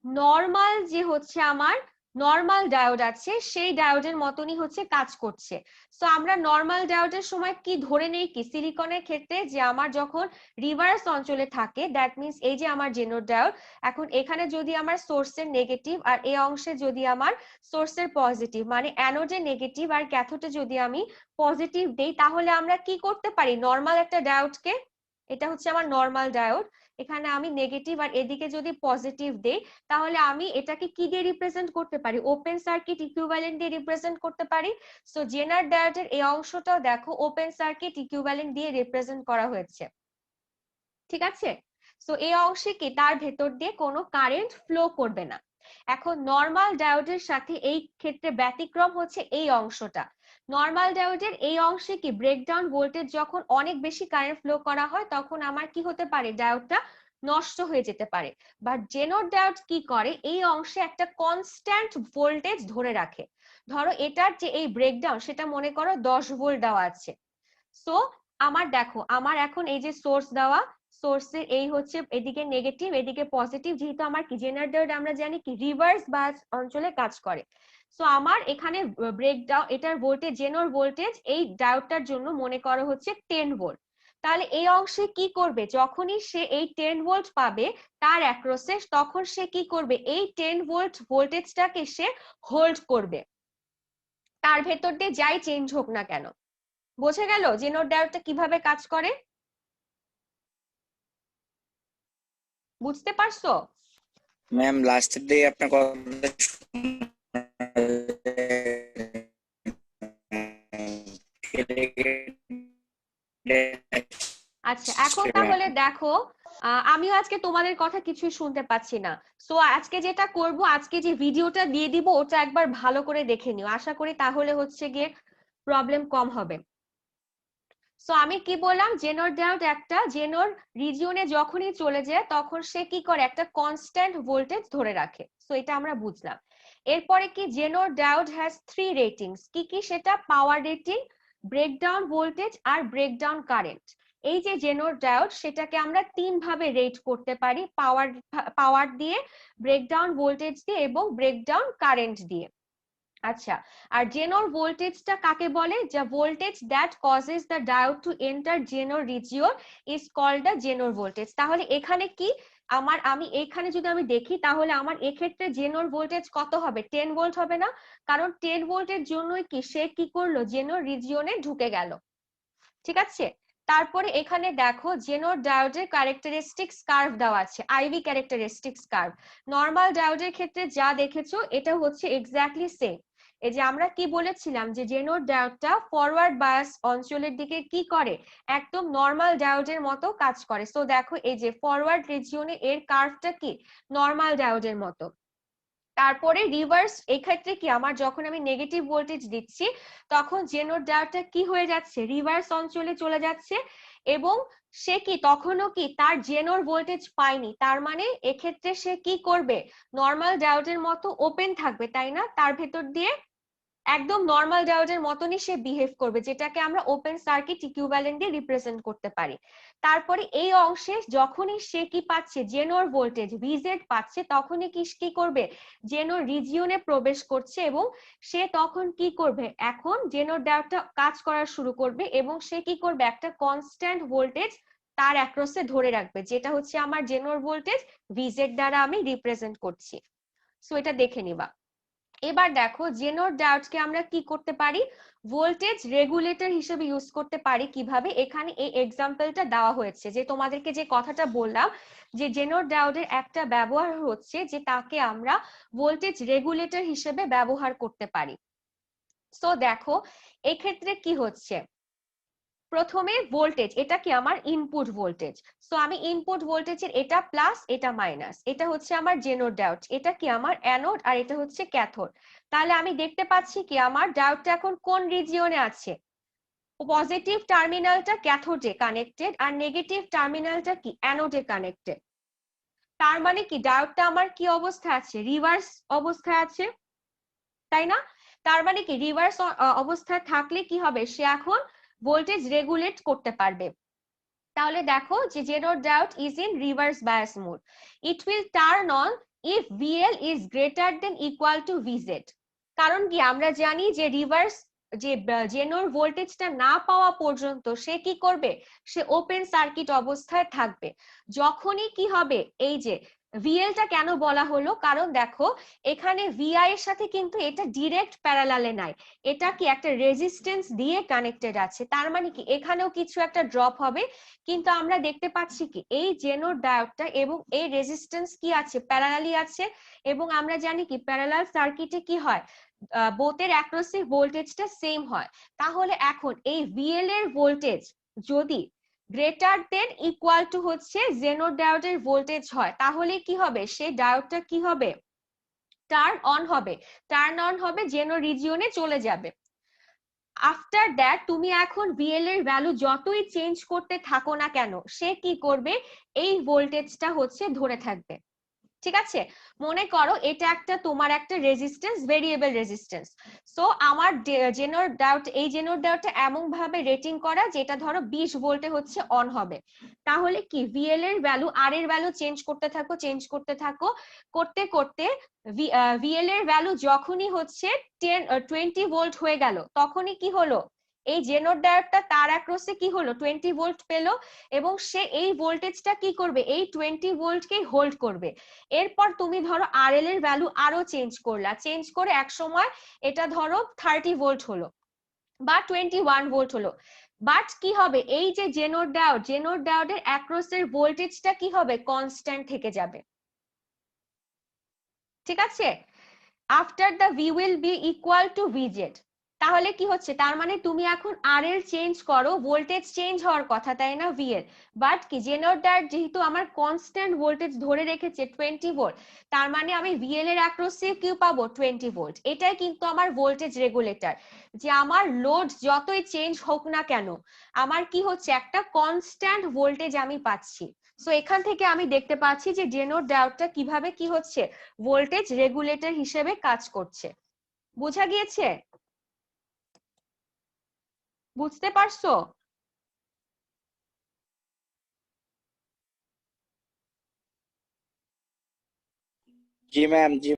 [SPEAKER 1] নরমাল যে হচ্ছে আমার নরমাল ডায়োড আছে সেই ডায়োডের মতনই হচ্ছে কাজ করছে। সো আমরা নরমাল ডায়োডের সময় কি ধরে নেই, কি সিলিকনের ক্ষেত্রে যে আমার যখন রিভার্স অঞ্চলে থাকে, দ্যাট মিন্স এই যে আমার জেনার ডায়োড, এখন এখানে যদি আমার সোর্সের নেগেটিভ আর এই অংশে যদি আমার সোর্সের পজিটিভ, মানে অ্যানোডে নেগেটিভ আর ক্যাথোডে যদি আমি পজিটিভ দেই, তাহলে আমরা কি করতে পারি, নরমাল একটা ডায়োডকে, এটা হচ্ছে আমার নরমাল ডায়োড, এখানে আমি নেগেটিভ আর এদিকে যদি পজিটিভ দেই, তাহলে আমি এটাকে কি দিয়ে রিপ্রেজেন্ট করতে পারি, ওপেন সার্কিট ইকুইভ্যালেন্ট দিয়ে রিপ্রেজেন্ট করতে পারি। সো জেনার ডায়োডের এই অংশটাও দেখো ওপেন সার্কিট ইকুইভ্যালেন্ট দিয়ে রিপ্রেজেন্ট করা হয়েছে। ঠিক আছে, সো এই অংশে কি তার ভেতর দিয়ে কোনো কারেন্ট ফ্লো করবে না। এখন নরমাল ডায়োডের সাথে এই ক্ষেত্রে ব্যতিক্রম হচ্ছে এই অংশটা। নরমাল ডায়োডের এই অংশে কি ব্রেকডাউন ভোল্টেজ যখন অনেক বেশি কারেন্ট ফ্লো করা হয় তখন আমার কি হতে পারে, ডায়োডটা নষ্ট হয়ে যেতে পারে। বাট জেনার ডায়োড কি করে, এই অংশে একটা কনস্ট্যান্ট ভোল্টেজ ধরে রাখে। ধরো এটার যে এই ব্রেকডাউন সেটা মনে করো 10 ভোল্ট দেওয়া আছে, সো আমার দেখো আমার এখন এই যে সোর্স দেওয়া, সোর্সের এই হচ্ছে এদিকে নেগেটিভ এদিকে পজিটিভ, যেহেতু আমার কি জেনার ডায়োড আমরা জানি কি রিভার্স বায়াস অঞ্চলে কাজ করে। সো আমার এখানে ব্রেকডাউন, এটার ভোল্টেজ জেনোর ভোল্টেজ এই ডায়োডটার জন্য মনে করা হচ্ছে 10 ভোল্ট। তাহলে এই অংশে কি করবে, যখনই সে এই 10 ভোল্ট পাবে তার অ্যাক্রসে, তখন সে কি করবে, এই 10 ভোল্ট ভোল্টেজটাকে সে হোল্ড করবে, তার ভেতর দিয়ে যাই চেঞ্জ হোক না কেন। বোঝা গেল জেনোর ডায়োডটা কিভাবে কাজ করে? বুঝতে পারছো?
[SPEAKER 10] ম্যাম লাস্টের দিকে আপনার কথা
[SPEAKER 1] আচ্ছা এখন তাহলে দেখো আমিও আজকে তোমাদের কথা কিছুই শুনতে পাচ্ছি না। সো আজকে যেটা করব, আজকে যে ভিডিওটা দিয়ে দিব ওটা একবার ভালো করে দেখে নিও, আশা করি তাহলে হচ্ছে গিয়ে প্রবলেম কম হবে। সো আমি কি বললাম, জেনোর ডায়োড একটা জেনোর রিজিয়নে যখনই চলে যায় তখন সে কি করে, একটা কনস্ট্যান্ট ভোল্টেজ ধরে রাখে। সো এটা আমরা বুঝলাম। এরপরে কি, জেনোর ডায়োড হ্যাজ 3 রেটিংস, কি কি সেটা, পাওয়ার রেটিং, ব্রেকডাউন ভোল্টেজ আর ব্রেকডাউন কারেন্ট। এই যে জেনোর ডায়োড সেটাকে আমরা 3 ভাবে রেট করতে পারি, পাওয়ার দিয়ে, ব্রেকডাউন ভোল্টেজ দিয়ে এবং ব্রেকডাউন কারেন্ট দিয়ে। আচ্ছা, আর জেনোর ভোল্টেজটা কাকে বলে, যা voltage that causes the diode to enter Zener region is called the Zener voltage. তাহলে এখানে কি আমি এখানে যদি আমি দেখি তাহলে আমার এক্ষেত্রে জেনোর ভোল্টেজ কত হবে, 10 ভোল্ট হবে না, কারণ 10 ভোল্টের জন্যই কি সে কি করলো, জেনোর রিজিয়নে ঢুকে গেল। ঠিক আছে, তারপরে এখানে দেখো জেনোর ডায়োডের ক্যারেক্টারিস্টিক্স কার্ভ দেওয়া আছে, আইভি ক্যারেক্টারিস্টিক্স কার্ভ। নরমাল ডায়োডের ক্ষেত্রে যা দেখেছো এটা হচ্ছে এক্স্যাক্টলি সেম। এই যে আমরা কি বলেছিলাম যে জেনোর ডায়োডটা ফরওয়ার্ড বায়াস অঞ্চলের দিকে কি করে, একদম নরমাল ডায়োডের মতো কাজ করে। সো দেখো এই যে ফরওয়ার্ড রিজিয়নে এর কার্ভটা কি নরমাল ডায়োডের মতো। তারপরে রিভার্স, এক্ষেত্রে কি আমার যখন আমি নেগেটিভ ভোল্টেজ দিচ্ছি তখন জেনোর ডায়োডটা কি হয়ে যাচ্ছে, রিভার্স অঞ্চলে চলে যাচ্ছে, এবং সে কি তখনও কি তার জেনোর ভোল্টেজ পায়নি, তার মানে এক্ষেত্রে সে কি করবে, নরমাল ডায়োডের মতো ওপেন থাকবে, তাই না, তার ভেতর দিয়ে একদম নরমাল ডায়োডের মতনই সে বিহেভ করবে, যেটাকে আমরা ওপেন সার্কিট ইকুইভ্যালেন্ট দিয়ে রিপ্রেজেন্ট করতে পারি। তারপরে এই অংশে যখনই সে কি পাচ্ছে, জেনোর ভোল্টেজ ভিজেড পাচ্ছে, তখনই কি করবে, জেনোর রিজিয়নে প্রবেশ করছে, এবং সে তখন কি করবে, এখন জেনোর ডায়োডটা কাজ করা শুরু করবে, এবং সে কি করবে, একটা কনস্ট্যান্ট ভোল্টেজ তার অ্যাক্রসে ধরে রাখবে, যেটা হচ্ছে আমার জেনোর ভোল্টেজ ভিজেড দ্বারা আমি রিপ্রেজেন্ট করছি। সো এটা দেখে নিবা। এবার দেখো জেনোর ডায়োডকে আমরা কি করতে পারি, ভোল্টেজ রেগুলেটর হিসেবে ইউজ করতে পারি। কিভাবে, এখানে এই এক্সাম্পলটা দেওয়া হয়েছে, যে তোমাদেরকে যে কথাটা বললাম যে জেনোর ডায়োডের একটা ব্যবহার হচ্ছে যে তাকে আমরা ভোল্টেজ রেগুলেটর হিসেবে ব্যবহার করতে পারি। সো দেখো এক্ষেত্রে কি হচ্ছে, প্রথমে ভোল্টেজ, এটা কি আমার ইনপুট ভোল্টেজ। সো আমি ইনপুট ভোল্টেজের এটা প্লাস এটা মাইনাস, এটা হচ্ছে আমার জেনোর ডায়োড, এটা কি আমার অ্যানোড আর এটা হচ্ছে ক্যাথোড। তাহলে আমি দেখতে পাচ্ছি কি আমার ডায়োডটা এখন কোন রিজিয়নে আছে, পজিটিভ টার্মিনালটা ক্যাথোডে কানেক্টেড আর নেগেটিভ টার্মিনালটা কি অ্যানোডে কানেক্টেড। তার মানে কি ডায়োডটা আমার কি অবস্থায় আছে, রিভার্স অবস্থায় আছে, তাই না। তার মানে কি রিভার্স অবস্থায় থাকলে কি হবে, সে এখন ভোল্টেজ রেগুলেট করতে পারবে। তাহলে দেখো যে Zener diode is in reverse bias mode, it will turn on if VL is greater than equal to VZ। কারণ কি আমরা জানি যে রিভার্স যে জেনোর ভোল্টেজটা না পাওয়া পর্যন্ত সে কি করবে, সে ওপেন সার্কিট অবস্থায় থাকবে। যখনই কি হবে, এই যে VL-টা কেন বলা হলো, কারণ দেখো এখানে VI এর সাথে কিন্তু এটা ডিরেক্ট প্যারালালে নাই, এটা কি একটা রেজিস্ট্যান্স দিয়ে কানেক্টেড আছে, তার মানে কি এখানেও কিছু একটা ড্রপ হবে। কিন্তু আমরা দেখতে পাচ্ছি কি এই জেনোর ডায়োডটা এবং এই রেজিস্ট্যান্স কি আছে, প্যারালালি আছে, এবং আমরা জানি কি প্যারালাল সার্কিটে কি হয়, বোথের অ্যাক্রসিভ ভোল্টেজটা সেম হয়। তাহলে এখন এই VL এর ভোল্টেজ যদি গ্রেটার দেন ইকুয়াল টু হচ্ছে জেনোর ডায়োডের ভোল্টেজ হয়, তাহলে কি হবে, সেই ডায়োডটা কি হবে, টার্ন অন হবে, টার্ন অন হবে, জেনোর রিজিয়নে চলে যাবে। আফটার দ্যাট তুমি এখন VL এর ভ্যালু যতই চেঞ্জ করতে থাকো না কেন, সে কি করবে, এই ভোল্টেজটা হচ্ছে ধরে থাকবে। ঠিক আছে, মনে করো এটা একটা তোমার একটা রেজিস্ট্যান্স, ভেরিয়েবল রেজিস্ট্যান্স। সো আমার জেনোর ডায়োড, এই জেনোর ডায়োডটা এমন ভাবে রেটিং করা যেটা ধরো 20 ভোল্টে হচ্ছে অন হবে। তাহলে কি ভিএল এর ভ্যালু, আর এর ভ্যালু চেঞ্জ করতে থাকো, চেঞ্জ করতে থাকো, করতে করতে ভিএল এর ভ্যালু যখনই হচ্ছে 20 ভোল্ট হয়ে গেল, তখনই কি হলো, এই জেনোর ডায়োডটা তার অ্যাক্রসে কি হলো 20 ভোল্ট পেলো, এবং সে এই ভোল্টেজটা কি করবে, এই 20 ভোল্টকে হোল্ড করবে। এরপর তুমি ধরো আরএল এর ভ্যালু আরো চেঞ্জ করলা, চেঞ্জ করে এক সময় এটা ধরো 30 ভোল্ট হলো বা 21 ভোল্ট হলো। বাট কি হবে, এই যে জেনোর ডায়োডের অ্যাক্রসের ভোল্টেজটা কি হবে, কনস্ট্যান্ট থেকে যাবে। ঠিক আছে, after the V will be equal to ভিজেড। তাহলে কি হচ্ছে, তার মানে তুমি এখন আর এল চেঞ্জ করো, ভোল্টেজ চেঞ্জ হওয়ার কথা, তাই না, ভি এর। বাট কি জেনোর ডায়োড যেহেতু আমার কনস্ট্যান্ট ভোল্টেজ ধরে রেখেছে 20 ভোল্ট, তার মানে আমি ভিএল এর অ্যাক্রসে কি পাবো, 20 ভোল্ট। এটাই কিন্তু আমার ভোল্টেজ রেগুলেটর, যে আমার লোড যতই চেঞ্জ হোক না কেন, আমার কি হচ্ছে, একটা কনস্ট্যান্ট ভোল্টেজ আমি পাচ্ছি। সো এখান থেকে আমি দেখতে পাচ্ছি যে জেনোর ডায়োডটা কিভাবে কি হচ্ছে, ভোল্টেজ রেগুলেটর হিসেবে কাজ করছে। বোঝা গিয়েছে? বুঝতে পারছো?
[SPEAKER 10] জি ম্যাম, জি।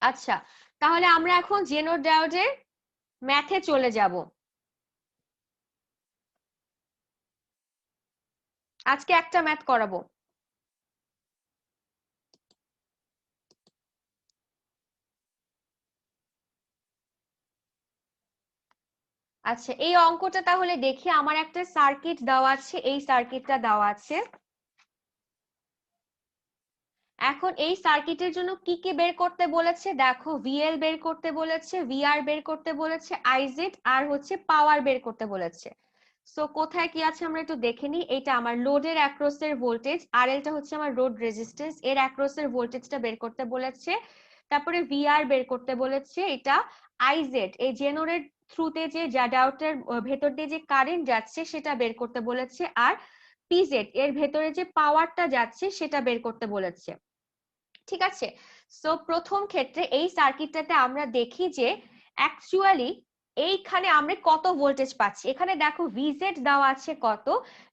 [SPEAKER 1] আচ্ছা, তাহলে আমরা এখন জেনোর ডায়োডের ম্যাথে চলে যাব। আজকে একটা ম্যাথ করাবো। আচ্ছা, এই অঙ্কটা তাহলে দেখি, আমার একটা সার্কিট দেওয়া আছে, এই সার্কিটটা দেওয়া আছে। এখন এই সার্কিটের জন্য কি কি বের করতে বলেছে, দেখো ভিএল বের করতে বলেছে, ভিআর বের করতে বলেছে, আইজেড আর হচ্ছে পাওয়ার বের করতে বলেছে। সো কোথায় কি আছে আমরা একটু দেখে নিই। এটা আমার লোডের অ্যাক্রসের ভোল্টেজ, আর এলটা হচ্ছে আমার রোড রেজিস্ট্যান্স, এর অ্যাক্রসের ভোল্টেজটা বের করতে বলেছে। তারপরে ভিআর বের করতে বলেছে, এটা আইজেড, এই জেনোরের থ্রুতে যে ডায়োডের ভেতর দিয়ে যে কারেন্ট যাচ্ছে সেটা বের করতে বলেছে, আর পিজেড, এর ভেতরে যে পাওয়ারটা যাচ্ছে সেটা বের করতে বলেছে। ঠিক আছে, সো প্রথম ক্ষেত্রে এই সার্কিটটাতে আমরা দেখি যে অ্যাকচুয়ালি এইখানে আমরা কত ভোল্টেজ পাচ্ছি। এখানে দেখো ভিজেড দেওয়া আছে কত,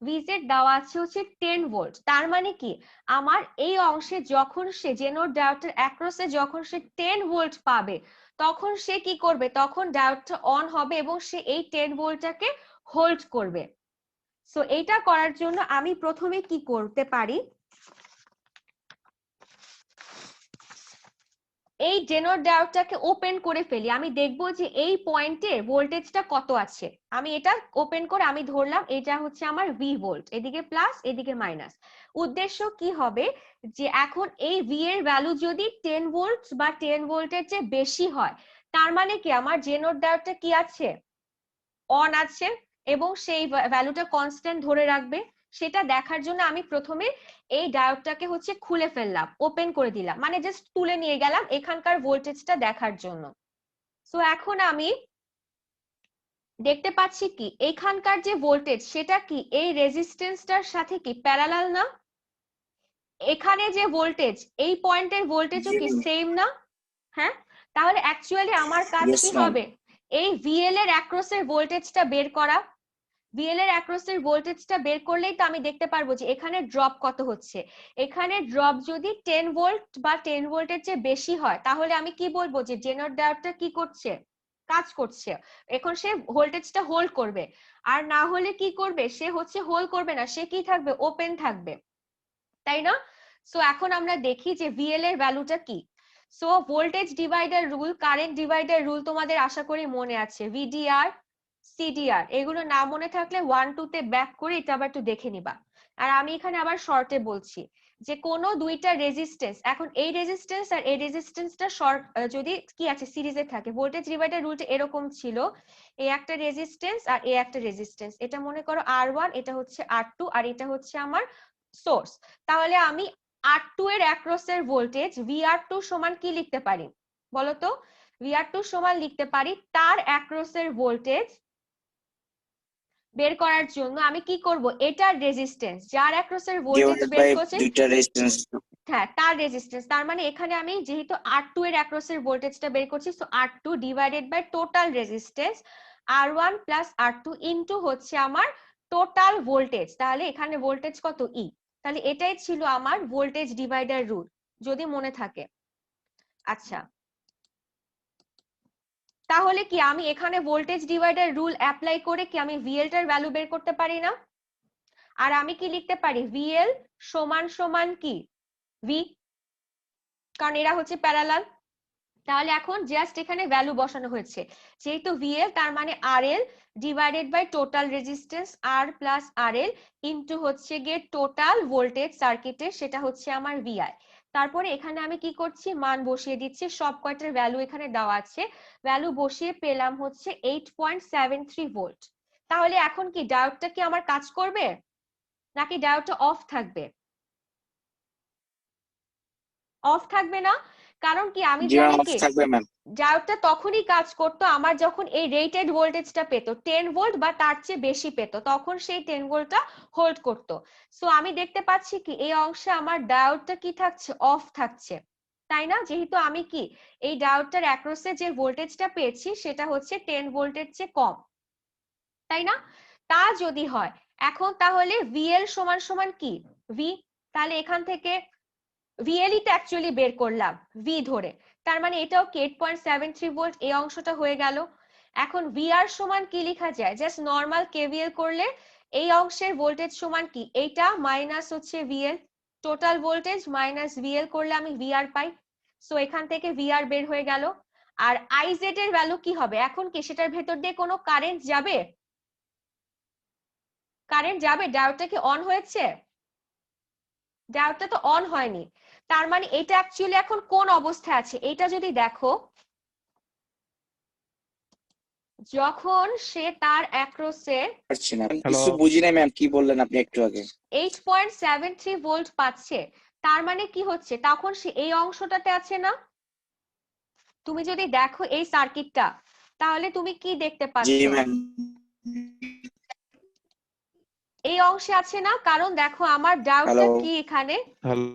[SPEAKER 1] ভিজেড দেওয়া আছে হচ্ছে 10 ভোল্ট। তার মানে কি, আমার এই অংশে যখন সে জেনোর ডায়োডের অ্যাক্রসে যখন সে 10 ভোল্ট পাবে, তখন সে কি করবে, তখন ডায়োডটা অন হবে এবং সে এই 10 ভোল্টটাকে হোল্ড করবে। সো এইটা করার জন্য আমি প্রথমে কি করতে পারি, এই জেনোর ডায়োডটাকে ওপেন করে ফেলি। আমি দেখবো যে এই পয়েন্টে ভোল্টেজটা কত আছে। আমি এটা ওপেন করে আমি ধরলাম এটা হচ্ছে আমার ভি ভোল্ট, এদিকে প্লাস এদিকে মাইনাস। উদ্দেশ্য কি হবে, যে এখন এই ভি এর ভ্যালু যদি 10 ভোল্ট বা 10 ভোল্টের চেয়ে বেশি হয়, তার মানে কি আমার জেনোর ডায়োডটা কি আছে, অন আছে, এবং সেই ভ্যালুটা কনস্ট্যান্ট ধরে রাখবে। সেটা দেখার জন্য আমি প্রথমে এই ডায়োডটাকে হচ্ছে খুলে ফেললাম, ওপেন করে দিলাম, মানে জাস্ট তুলে নিয়ে গেলাম এখানকার ভোল্টেজটা দেখার জন্য। সো এখন আমি দেখতে পাচ্ছি কি এখানকার যে ভোল্টেজ সেটা কি এই রেজিস্ট্যান্সটার সাথে কি প্যারালাল না, এখানে যে ভোল্টেজ এই পয়েন্টের ভোল্টেজও কি সেম না। হ্যাঁ, তাহলে অ্যাকচুয়ালি আমার কাজ
[SPEAKER 10] Yes,
[SPEAKER 1] কি
[SPEAKER 10] ma'am.
[SPEAKER 1] হবে, এই ভিএল এর অ্যাক্রসের ভোল্টেজটা বের করা। ভিএল এর অ্যাক্রসের ভোল্টেজটা বের করলেই তো আমি দেখতে পারবো যে এখানে ড্রপ কত হচ্ছে। এখানে ড্রপ যদি 10 ভোল্ট বা 10 ভোল্টের চেয়ে বেশি হয়, তাহলে আমি কি বলবো যে জেনার ডায়োডটা কি করছে, কাজ করছে, এখন সে ভোল্টেজটা হোল্ড করবে। আর না হলে কি করবে, সে হচ্ছে হোল্ড করবে না, সে কি থাকবে, ওপেন থাকবে, তাই না। সো এখন আমরা দেখি যে ভিএল এর ভ্যালুটা কি। So voltage divider rule, current divider rule তোমাদের আশা করি মনে আছে, ভিডিআর সিডিআর, এগুলো না মনে থাকলে 1-2 তে ব্যাক করে এটা আবার একটু দেখে নিবা। আর আমি এখানে আবার শর্টে বলছি যে কোনো দুইটা রেজিস্ট্যান্স, এখন এই রেজিস্ট্যান্স আর এই রেজিস্ট্যান্সটা শর্ট যদি কি আছে সিরিজে থাকে, ভোল্টেজ ডিভাইডার রুলটা এরকম ছিল, এই একটা রেজিস্ট্যান্স আর এই একটা রেজিস্ট্যান্স, এটা মনে করো R1, এটা হচ্ছে R2, আর এটা হচ্ছে আমার সোর্স। তাহলে আমি R2 এর অ্যাক্রসের ভোল্টেজ VR2 সমান কি লিখতে পারি বলো তো, VR2 সমান লিখতে পারি তার অ্যাক্রসের ভোল্টেজ বের করার জন্য আমি কি করব, এটার রেজিস্ট্যান্স যার অ্যাক্রসের ভোল্টেজ
[SPEAKER 10] Divided
[SPEAKER 1] বের
[SPEAKER 10] by
[SPEAKER 1] করছে,
[SPEAKER 10] দুইটা রেজিস্ট্যান্স।
[SPEAKER 1] হ্যাঁ তার রেজিস্ট্যান্স, তার মানে এখানে আমি যেহেতু R2 এর অ্যাক্রসের ভোল্টেজটা বের করছি, so R2 divided by total resistance R1 plus R2 into হচ্ছে আমার টোটাল ভোল্টেজ, তাহলে এখানে ভোল্টেজ কত ই, তাহলে এটাই ছিল আমার ভোল্টেজ ডিভাইডার রুল যদি মনে থাকে। আচ্ছা তাহলে কি আমি এখানে ভোল্টেজ ডিভাইডার রুল অ্যাপ্লাই করে কি আমি VL টার ভ্যালু বের করতে পারি না? আর আমি কি লিখতে পারি VL সমান সমান কি V, কারণ এরা হচ্ছে প্যারালাল। তাহলে এখন জাস্ট এখানে ভ্যালু বসানো হয়েছে, যেহেতু VL তার মানে RL divided by total resistance R plus RL into হচ্ছে গিয়ে টোটাল ভোল্টেজ সার্কিটের, সেটা হচ্ছে আমার VI। তারপরে এখানে আমি কি করছি, মান বসিয়ে দিচ্ছি, সব কয়টার ভ্যালু এখানে দেওয়া আছে, ভ্যালু বসিয়ে পেলাম হচ্ছে 8.73 ভোল্ট। তাহলে এখন কি ডায়োডটা কি আমার কাজ করবে নাকি ডায়োডটা অফ থাকবে? অফ থাকবে না, কারণ কি আমি
[SPEAKER 10] জি ম্যাম,
[SPEAKER 1] জানি
[SPEAKER 10] অফ
[SPEAKER 1] কি
[SPEAKER 10] থাকবে ম্যাম।
[SPEAKER 1] ডায়োডটা তখনই কাজ করতো আমার যখন এই রেটেড ভোল্টেজটা পেত 10 ভোল্ট বা তার চেয়ে বেশি পেত, তখন সেই 10 ভোল্টটা হোল্ড করতো। সো আমি দেখতে পাচ্ছি কি এই অংশে আমার ডায়োডটা কি থাকছে, অফ থাকছে, তাই না? যেহেতু আমি কি এই ডায়োডটার অ্যাক্রসে যে ভোল্টেজটা পেয়েছি সেটা হচ্ছে 10 ভোল্টের চেয়ে কম, তাই না? তা যদি হয় এখন তাহলে VL সমান সমান কি V, তাহলে এখান থেকে VL টা অ্যাকচুয়ালি বের করলাম V ধরে, তার মানে এটাও 8.73 ভোল্ট, এই অংশটা হয়ে গেল। এখন VR সমান কি লেখা যায়, জাস্ট নরমাল KVL করলে এই অংশের ভোল্টেজ সমান কি, এইটা মাইনাস হচ্ছে VL, total voltage minus VL করলে আমি VR পাই, সো এখান থেকে VR বের হয়ে গেল। আর IZ এর ভ্যালু কি হবে, এখন কি সেটার ভেতর দিয়ে কোনো কারেন্ট যাবে? কারেন্ট যাবে? ডায়োডটা কি অন হয়েছে? ডায়োডটা তো অন হয়নি, তার মানে এটা অ্যাকচুয়ালি এখন কোন অবস্থায় আছে, এটা যদি দেখো যখন সে তার অ্যাক্রসে
[SPEAKER 10] পারছি না, কিছু বুঝি নাই ম্যাম, কি বললেন আপনি একটু আগে?
[SPEAKER 1] 8.73 ভোল্ট পাচ্ছে, তার মানে কি হচ্ছে তখন সে এই অংশটাতে আছে না? তুমি যদি দেখো এই সার্কিটটা তাহলে তুমি কি দেখতে
[SPEAKER 10] জি
[SPEAKER 1] পাচ্ছ,
[SPEAKER 10] ম্যাম।
[SPEAKER 1] এই অংশে আছে না? কারণ দেখো আমার ডায়োডটা
[SPEAKER 10] হ্যালো
[SPEAKER 1] কি এখানে,
[SPEAKER 5] হ্যালো,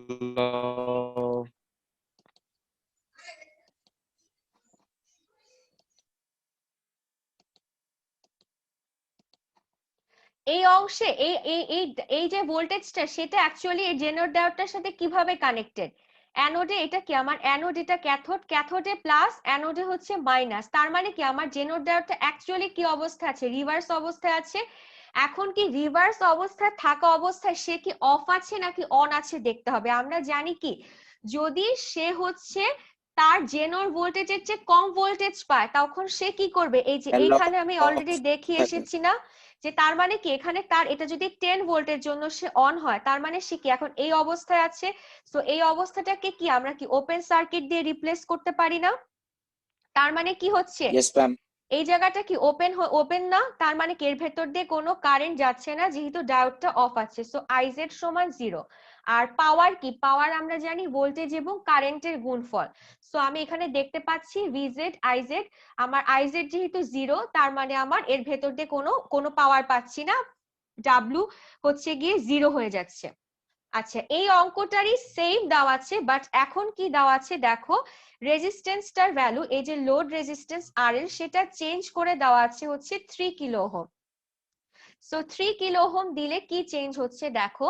[SPEAKER 1] এই অংশে এই এই এই এই যে ভোল্টেজটা সেটা অ্যাকচুয়ালি এই জেনার ডায়োডটার সাথে কিভাবে কানেক্টেড, অ্যানোডে এটা কি আমার অ্যানোড, এটা ক্যাথোড, ক্যাথোডে প্লাস অ্যানোডে হচ্ছে মাইনাস, তার মানে কি আমার জেনার ডায়োডটা অ্যাকচুয়ালি কি অবস্থায় আছে, রিভার্স অবস্থায় আছে। এখন কি রিভার্স অবস্থায় থাকা অবস্থায় সে কি অফ আছে নাকি অন আছে দেখতে হবে। আমরা জানি কি যদি সে হচ্ছে তার জেনার ভোল্টেজের চেয়ে কম ভোল্টেজ পায় তখন সে কি করবে, এই যে এইখানে আমি অলরেডি দেখিয়ে এসেছি না, যে তার মানে কি এখানে তার এটা যদি 10 ভোল্টের জন্য সে অন হয় তার মানে সে কি এখন এই অবস্থায় আছে, সো এই অবস্থাটাকে কি আমরা কি ওপেন সার্কিট দিয়ে রিপ্লেস করতে পারি না? তার মানে কি হচ্ছে
[SPEAKER 10] ইয়েস ম্যাম।
[SPEAKER 1] এই জায়গাটা কি ওপেন না, তার মানে কি এর ভেতর দিয়ে কোনো কারেন্ট যাচ্ছে না যেহেতু ডায়োডটা অফ আছে, সো IZ সমান 0। আর পাওয়ার কি, পাওয়ার আমরা জানি ভোল্টেজ এবং কারেন্টের গুণফল, সো আমি এখানে দেখতে পাচ্ছি VZ IZ, আমার IZ যেহেতু 0 তার মানে আমার এর ভেতর দিয়ে কোনো পাওয়ার পাচ্ছি না, W হচ্ছে গিয়ে 0 হয়ে যাচ্ছে। আচ্ছা এই অঙ্কটারই সেম দেওয়া আছে, বাট এখন কি দেওয়া আছে দেখো, রেজিস্ট্যান্সটার ভ্যালু এই যে লোড রেজিস্ট্যান্স RL সেটা চেঞ্জ করে দেওয়া আছে হচ্ছে 3 kilo ohm. So 3 kilo ohm দিলে কি চেঞ্জ হচ্ছে দেখো,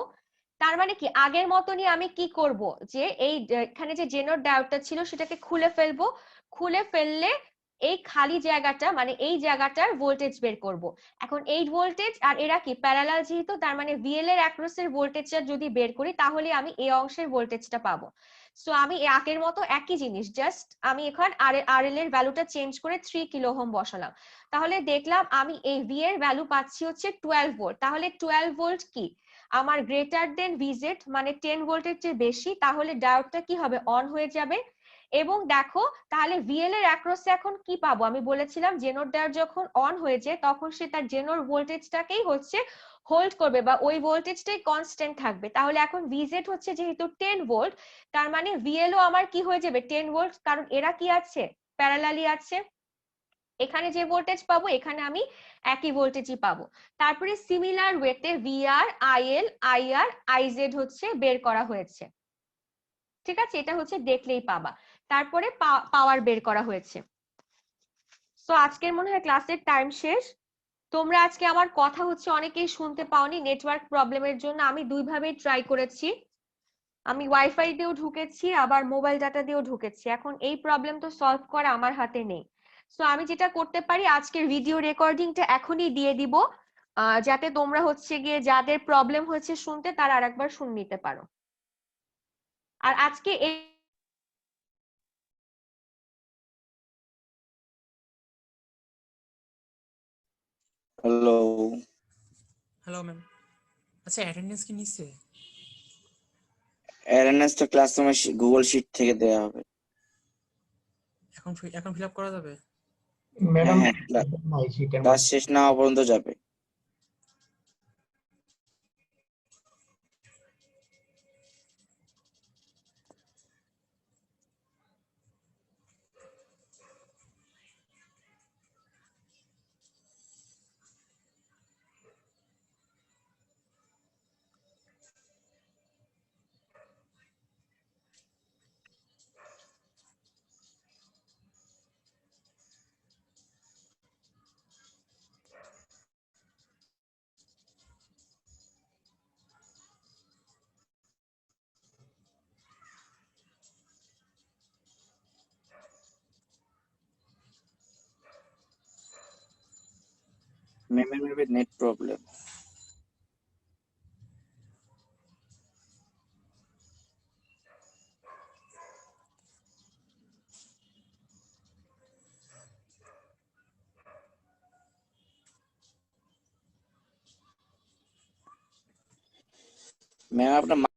[SPEAKER 1] তার মানে কি আগের মতনই আমি কি করব, যে এই এখানে যে জেনার ডায়োডটা ছিল সেটাকে খুলে ফেলবো, খুলে ফেললে এই খালি জায়গাটা মানে এই জায়গাটার ভোল্টেজ বের করব। এখন 8 ভোল্টেজ আর এরা কি প্যারালাল যেহেতু, তার মানে VL এর অ্যাক্রসের ভোল্টেজটা যদি বের করি তাহলে আমি এই অংশের ভোল্টেজটা পাবো। সো আমি আগের মতো একই জিনিস, জাস্ট আমি এখন RL এর ভ্যালুটা চেঞ্জ করে 3 কিলো ওহম বসালাম, তাহলে দেখলাম আমি এই V এর ভ্যালু পাচ্ছি হচ্ছে 12 ভোল্ট, তাহলে 12 ভোল্ট কি আমার গ্রেটার দেন VZ মানে 10 ভোল্টের চেয়ে বেশি, তাহলে ডায়োডটা কি হবে অন হয়ে যাবে। এবং দেখো তাহলে VL এর অ্যাক্রসে এখন কি পাবো, আমি বলেছিলাম জেনার ডায়োড যখন অন হয়ে যায় তখন সে তার জেনার ভোল্টেজটাকেই হচ্ছে হোল্ড করবে বা ওই ভোল্টেজটাই কনস্ট্যান্ট থাকবে, তাহলে এখন VZ হচ্ছে যেহেতু 10 ভোল্ট তার মানে VL ও আমার কি হয়ে যাবে 10 ভোল্ট, কারণ এরা কি আছে প্যারালালি আছে, এখানে যে ভোল্টেজ পাবো এখানে আমি একই ভোল্টেজই পাবো। তারপরে সিমিলার ওয়েতে VR IL IR IZ হচ্ছে বের করা হয়েছে। ঠিক আছে, এটা হচ্ছে দেখলেই পাবা। তারপরে পাওয়ার বের করা হয়েছে। সো আজকের মনে হয় ক্লাসের টাইম শেষ। তোমরা আজকে আমার কথা হচ্ছে অনেকেই শুনতে পাওনি নেটওয়ার্ক প্রবলেমের জন্য। আমি দুইভাবেই ট্রাই করেছি, আমি ওয়াইফাই দিয়েও ঢুকেছি আবার মোবাইল ডাটা দিয়েও ঢুকেছি। এখন এই প্রবলেম তো সলভ করা আমার হাতে নেই। সো আমি যেটা করতে পারি, আজকের ভিডিও রেকর্ডিংটা এখনই দিয়ে দিব, যাতে তোমরা হচ্ছে গিয়ে যাদের প্রবলেম হয়েছে শুনতে তারা আরেকবার শুনে নিতে পারো। আর আজকে এই
[SPEAKER 10] হ্যালো
[SPEAKER 7] হ্যালো ম্যাম। আচ্ছা অ্যাটেন্ডেন্স কি নিচ্ছে?
[SPEAKER 10] অ্যাটেন্ডেন্সটা ক্লাসরুমে গুগল শিট থেকে দেওয়া হবে।
[SPEAKER 7] এখন ফিল আপ করা যাবে?
[SPEAKER 10] হ্যাঁ হ্যাঁ, ক্লাস শেষ না হওয়া পর্যন্ত যাবে। ম্যামের মেবি নেট প্রবলেম। ম্যাম আপনার